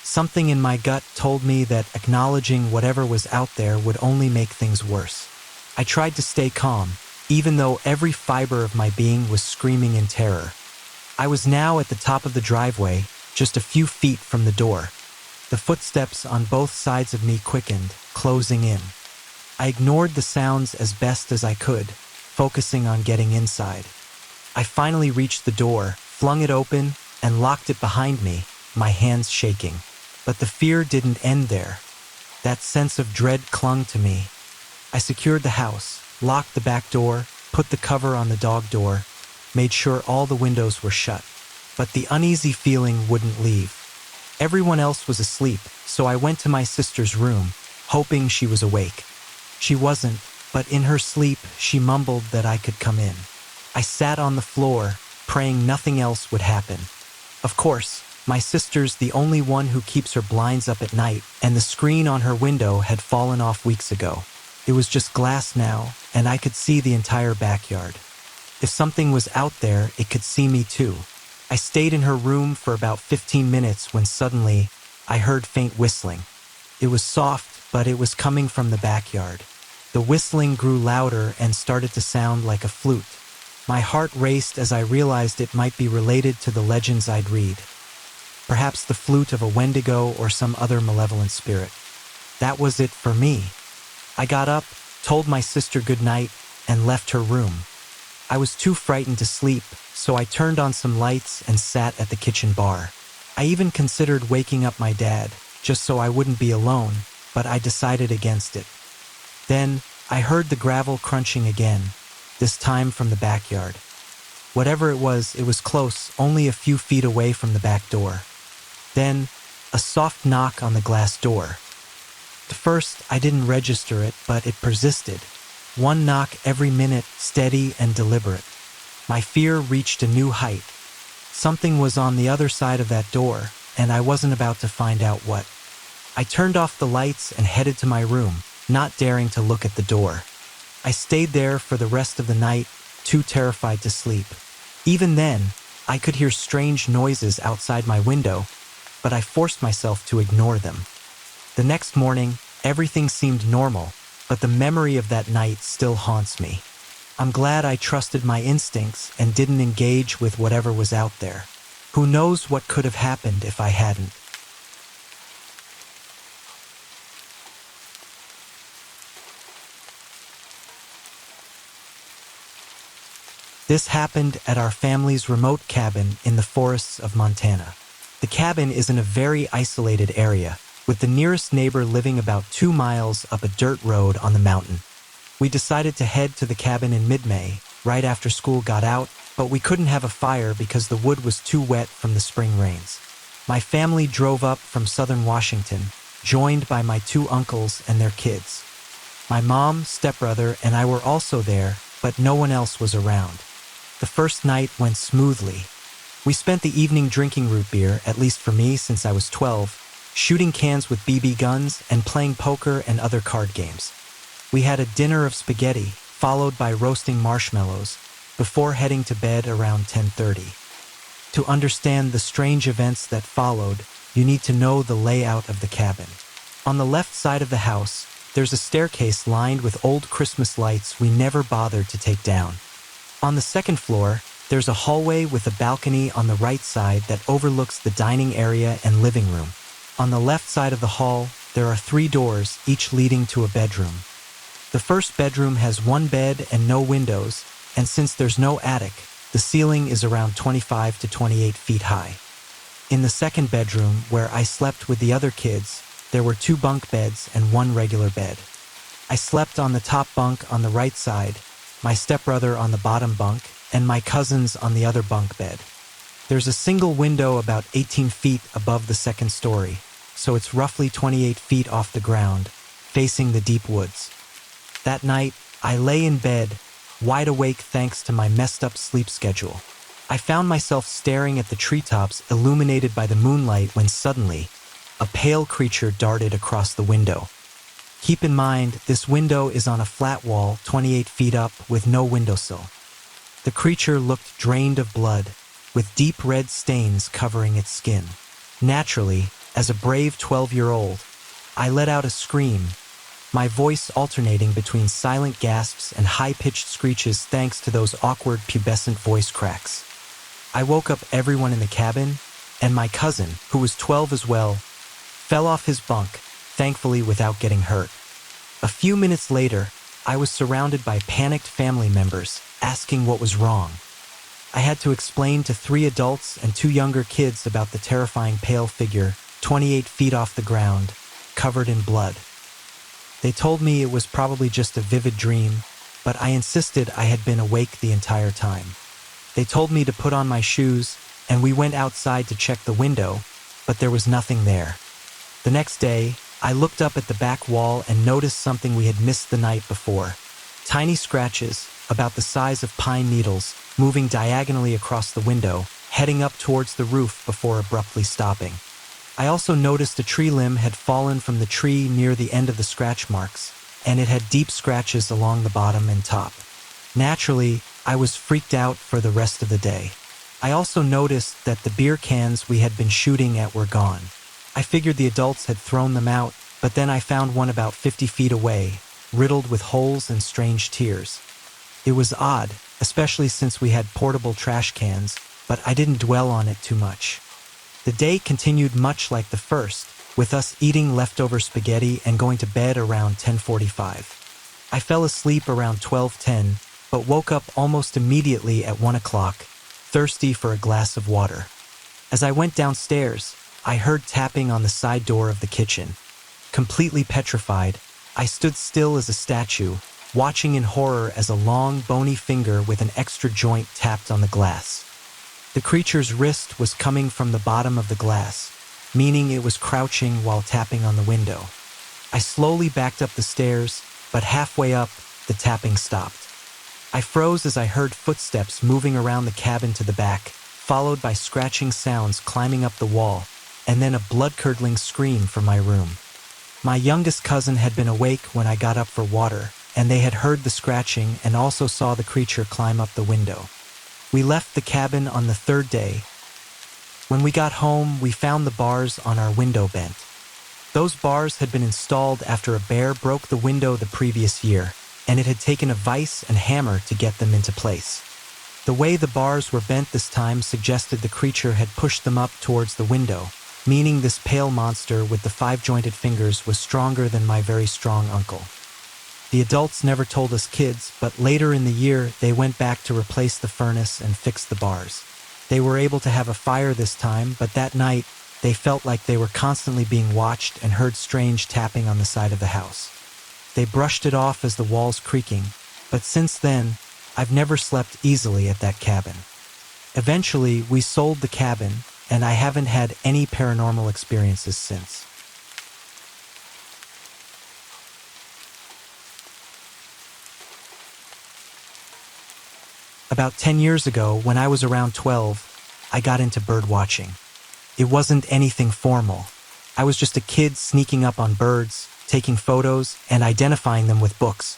Something in my gut told me that acknowledging whatever was out there would only make things worse. I tried to stay calm, even though every fiber of my being was screaming in terror. I was now at the top of the driveway, just a few feet from the door. The footsteps on both sides of me quickened, closing in. I ignored the sounds as best as I could, focusing on getting inside. I finally reached the door, flung it open, and locked it behind me, my hands shaking. But the fear didn't end there. That sense of dread clung to me. I secured the house, locked the back door, put the cover on the dog door, made sure all the windows were shut. But the uneasy feeling wouldn't leave. Everyone else was asleep, so I went to my sister's room, hoping she was awake. She wasn't, but in her sleep, she mumbled that I could come in. I sat on the floor, praying nothing else would happen. Of course, my sister's the only one who keeps her blinds up at night, and the screen on her window had fallen off weeks ago. It was just glass now, and I could see the entire backyard. If something was out there, it could see me too. I stayed in her room for about 15 minutes when suddenly, I heard faint whistling. It was soft, but it was coming from the backyard. The whistling grew louder and started to sound like a flute. My heart raced as I realized it might be related to the legends I'd read. Perhaps the flute of a Wendigo or some other malevolent spirit. That was it for me. I got up, told my sister good night, and left her room. I was too frightened to sleep, so I turned on some lights and sat at the kitchen bar. I even considered waking up my dad, just so I wouldn't be alone, but I decided against it. Then, I heard the gravel crunching again, this time from the backyard. Whatever it was close, only a few feet away from the back door. Then, a soft knock on the glass door. At first, I didn't register it, but it persisted. One knock every minute, steady and deliberate. My fear reached a new height. Something was on the other side of that door, and I wasn't about to find out what. I turned off the lights and headed to my room, not daring to look at the door. I stayed there for the rest of the night, too terrified to sleep. Even then, I could hear strange noises outside my window, but I forced myself to ignore them. The next morning, everything seemed normal, but the memory of that night still haunts me. I'm glad I trusted my instincts and didn't engage with whatever was out there. Who knows what could have happened if I hadn't? This happened at our family's remote cabin in the forests of Montana. The cabin is in a very isolated area, with the nearest neighbor living about 2 miles up a dirt road on the mountain. We decided to head to the cabin in mid-May, right after school got out, but we couldn't have a fire because the wood was too wet from the spring rains. My family drove up from southern Washington, joined by my 2 uncles and their kids. My mom, stepbrother, and I were also there, but no one else was around. The first night went smoothly. We spent the evening drinking root beer, at least for me since I was 12, shooting cans with BB guns and playing poker and other card games. We had a dinner of spaghetti, followed by roasting marshmallows, before heading to bed around 10:30. To understand the strange events that followed, you need to know the layout of the cabin. On the left side of the house, there's a staircase lined with old Christmas lights we never bothered to take down. On the second floor, there's a hallway with a balcony on the right side that overlooks the dining area and living room. On the left side of the hall, there are 3 doors, each leading to a bedroom. The first bedroom has 1 bed and no windows, and since there's no attic, the ceiling is around 25 to 28 feet high. In the second bedroom, where I slept with the other kids, there were 2 bunk beds and 1 regular bed. I slept on the top bunk on the right side, my stepbrother on the bottom bunk, and my cousins on the other bunk bed. There's a single window about 18 feet above the second story, so it's roughly 28 feet off the ground, facing the deep woods. That night, I lay in bed, wide awake thanks to my messed up sleep schedule. I found myself staring at the treetops illuminated by the moonlight when suddenly, a pale creature darted across the window. Keep in mind, this window is on a flat wall 28 feet up with no windowsill. The creature looked drained of blood, with deep red stains covering its skin. Naturally, as a brave 12-year-old, I let out a scream, my voice alternating between silent gasps and high-pitched screeches thanks to those awkward pubescent voice cracks. I woke up everyone in the cabin, and my cousin, who was 12 as well, fell off his bunk, thankfully without getting hurt. A few minutes later, I was surrounded by panicked family members, asking what was wrong. I had to explain to 3 adults and 2 younger kids about the terrifying pale figure, 28 feet off the ground, covered in blood. They told me it was probably just a vivid dream, but I insisted I had been awake the entire time. They told me to put on my shoes, and we went outside to check the window, but there was nothing there. The next day, I looked up at the back wall and noticed something we had missed the night before. Tiny scratches, about the size of pine needles, moving diagonally across the window, heading up towards the roof before abruptly stopping. I also noticed a tree limb had fallen from the tree near the end of the scratch marks, and it had deep scratches along the bottom and top. Naturally, I was freaked out for the rest of the day. I also noticed that the beer cans we had been shooting at were gone. I figured the adults had thrown them out, but then I found one about 50 feet away, riddled with holes and strange tears. It was odd, especially since we had portable trash cans, but I didn't dwell on it too much. The day continued much like the first, with us eating leftover spaghetti and going to bed around 10:45. I fell asleep around 12:10, but woke up almost immediately at 1 o'clock, thirsty for a glass of water. As I went downstairs, I heard tapping on the side door of the kitchen. Completely petrified, I stood still as a statue, watching in horror as a long, bony finger with an extra joint tapped on the glass. The creature's wrist was coming from the bottom of the glass, meaning it was crouching while tapping on the window. I slowly backed up the stairs, but halfway up, the tapping stopped. I froze as I heard footsteps moving around the cabin to the back, followed by scratching sounds climbing up the wall, and then a blood-curdling scream from my room. My youngest cousin had been awake when I got up for water, and they had heard the scratching and also saw the creature climb up the window. We left the cabin on the third day. When we got home, we found the bars on our window bent. Those bars had been installed after a bear broke the window the previous year, and it had taken a vise and hammer to get them into place. The way the bars were bent this time suggested the creature had pushed them up towards the window, meaning this pale monster with the 5-jointed fingers was stronger than my very strong uncle. The adults never told us kids, but later in the year they went back to replace the furnace and fix the bars. They were able to have a fire this time, but that night they felt like they were constantly being watched and heard strange tapping on the side of the house. They brushed it off as the walls creaking, but since then, I've never slept easily at that cabin. Eventually, we sold the cabin, and I haven't had any paranormal experiences since. About 10 years ago, when I was around 12, I got into bird watching. It wasn't anything formal. I was just a kid sneaking up on birds, taking photos, and identifying them with books.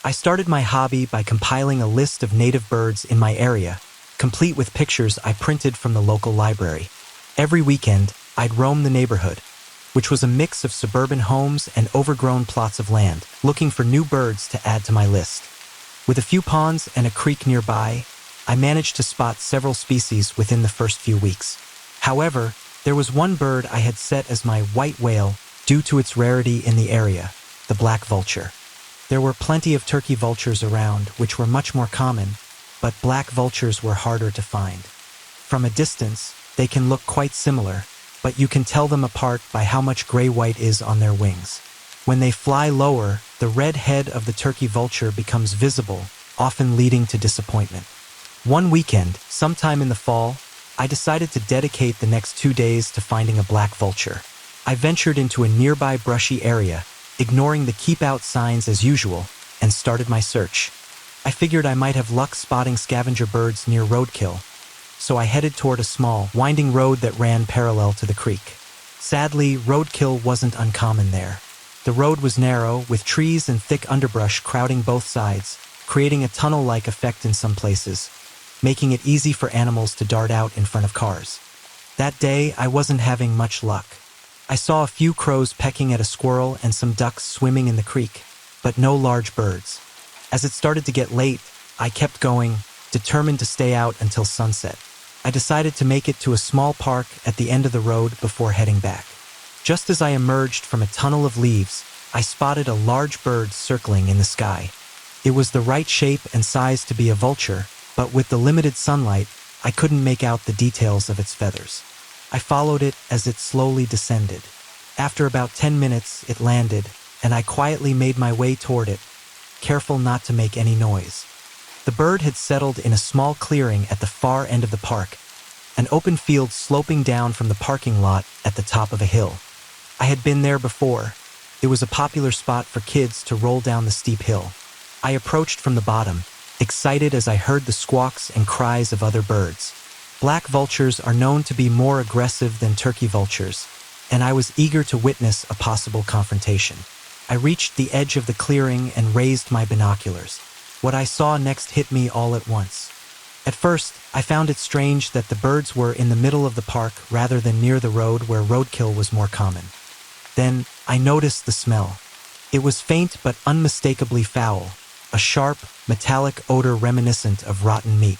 I started my hobby by compiling a list of native birds in my area, complete with pictures I printed from the local library. Every weekend, I'd roam the neighborhood, which was a mix of suburban homes and overgrown plots of land, looking for new birds to add to my list. With a few ponds and a creek nearby, I managed to spot several species within the first few weeks. However, there was one bird I had set as my white whale due to its rarity in the area, the black vulture. There were plenty of turkey vultures around, which were much more common, but black vultures were harder to find. From a distance, they can look quite similar, but you can tell them apart by how much gray-white is on their wings. When they fly lower, the red head of the turkey vulture becomes visible, often leading to disappointment. One weekend, sometime in the fall, I decided to dedicate the next 2 days to finding a black vulture. I ventured into a nearby brushy area, ignoring the keep out signs as usual, and started my search. I figured I might have luck spotting scavenger birds near roadkill, so I headed toward a small, winding road that ran parallel to the creek. Sadly, roadkill wasn't uncommon there. The road was narrow, with trees and thick underbrush crowding both sides, creating a tunnel-like effect in some places, making it easy for animals to dart out in front of cars. That day, I wasn't having much luck. I saw a few crows pecking at a squirrel and some ducks swimming in the creek, but no large birds. As it started to get late, I kept going, determined to stay out until sunset. I decided to make it to a small park at the end of the road before heading back. Just as I emerged from a tunnel of leaves, I spotted a large bird circling in the sky. It was the right shape and size to be a vulture, but with the limited sunlight, I couldn't make out the details of its feathers. I followed it as it slowly descended. After about 10 minutes, it landed, and I quietly made my way toward it, careful not to make any noise. The bird had settled in a small clearing at the far end of the park, an open field sloping down from the parking lot at the top of a hill. I had been there before. It was a popular spot for kids to roll down the steep hill. I approached from the bottom, excited as I heard the squawks and cries of other birds. Black vultures are known to be more aggressive than turkey vultures, and I was eager to witness a possible confrontation. I reached the edge of the clearing and raised my binoculars. What I saw next hit me all at once. At first, I found it strange that the birds were in the middle of the park rather than near the road where roadkill was more common. Then, I noticed the smell. It was faint but unmistakably foul, a sharp, metallic odor reminiscent of rotten meat.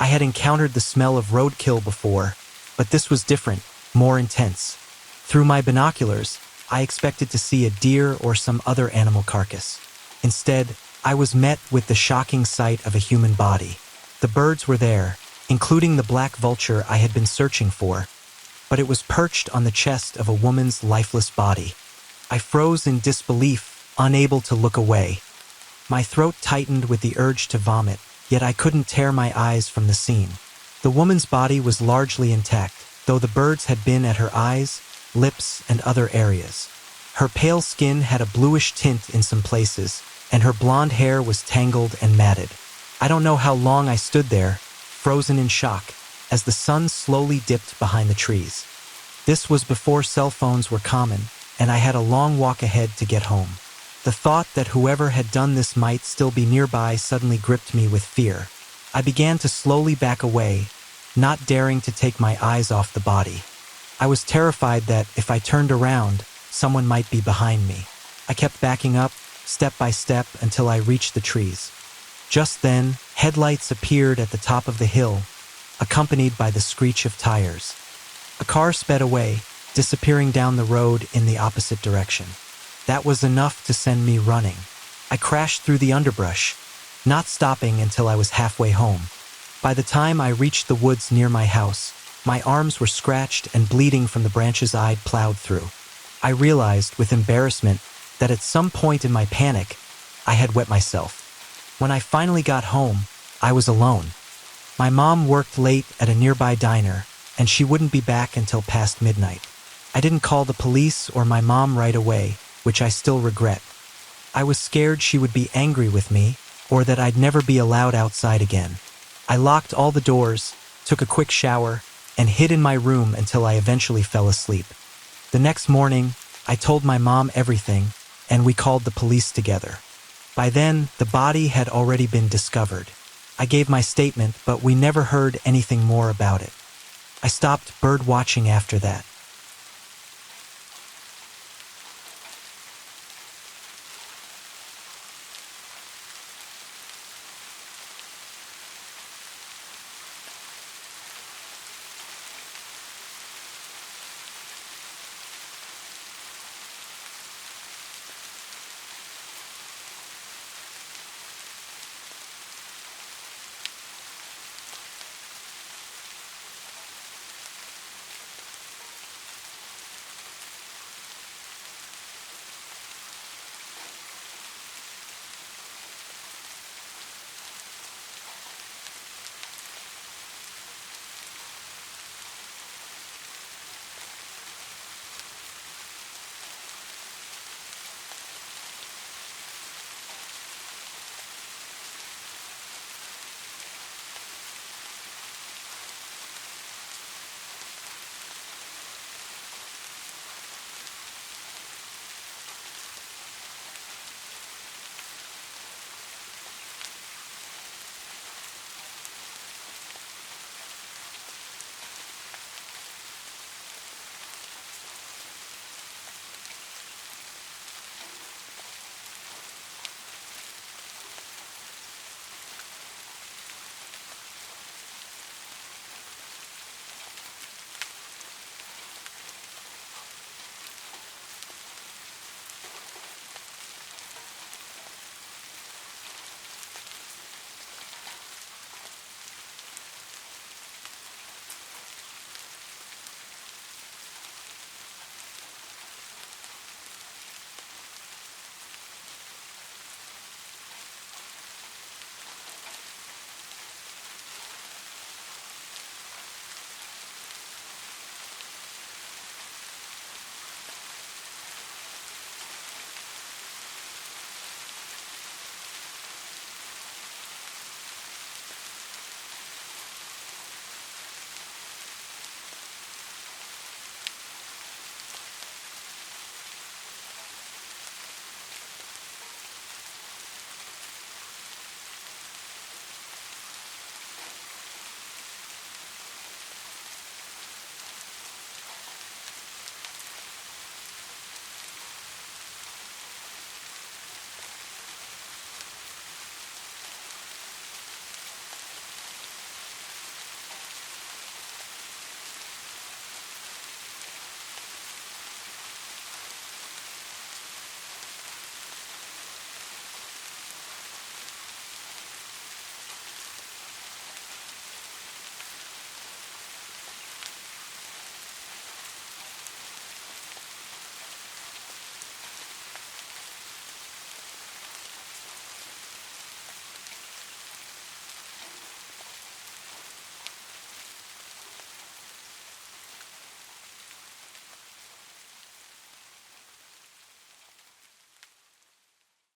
I had encountered the smell of roadkill before, but this was different, more intense. Through my binoculars, I expected to see a deer or some other animal carcass. Instead, I was met with the shocking sight of a human body. The birds were there, including the black vulture I had been searching for, but it was perched on the chest of a woman's lifeless body. I froze in disbelief, unable to look away. My throat tightened with the urge to vomit, yet I couldn't tear my eyes from the scene. The woman's body was largely intact, though the birds had been at her eyes, lips, and other areas. Her pale skin had a bluish tint in some places, and her blonde hair was tangled and matted. I don't know how long I stood there, frozen in shock, as the sun slowly dipped behind the trees. This was before cell phones were common, and I had a long walk ahead to get home. The thought that whoever had done this might still be nearby suddenly gripped me with fear. I began to slowly back away, not daring to take my eyes off the body. I was terrified that if I turned around, someone might be behind me. I kept backing up, step by step, until I reached the trees. Just then, headlights appeared at the top of the hill, accompanied by the screech of tires. A car sped away, disappearing down the road in the opposite direction. That was enough to send me running. I crashed through the underbrush, not stopping until I was halfway home. By the time I reached the woods near my house, my arms were scratched and bleeding from the branches I'd plowed through. I realized with embarrassment that at some point in my panic, I had wet myself. When I finally got home, I was alone. My mom worked late at a nearby diner, and she wouldn't be back until past midnight. I didn't call the police or my mom right away, which I still regret. I was scared she would be angry with me, or that I'd never be allowed outside again. I locked all the doors, took a quick shower, and hid in my room until I eventually fell asleep. The next morning, I told my mom everything, and we called the police together. By then, the body had already been discovered. I gave my statement, but we never heard anything more about it. I stopped bird watching after that.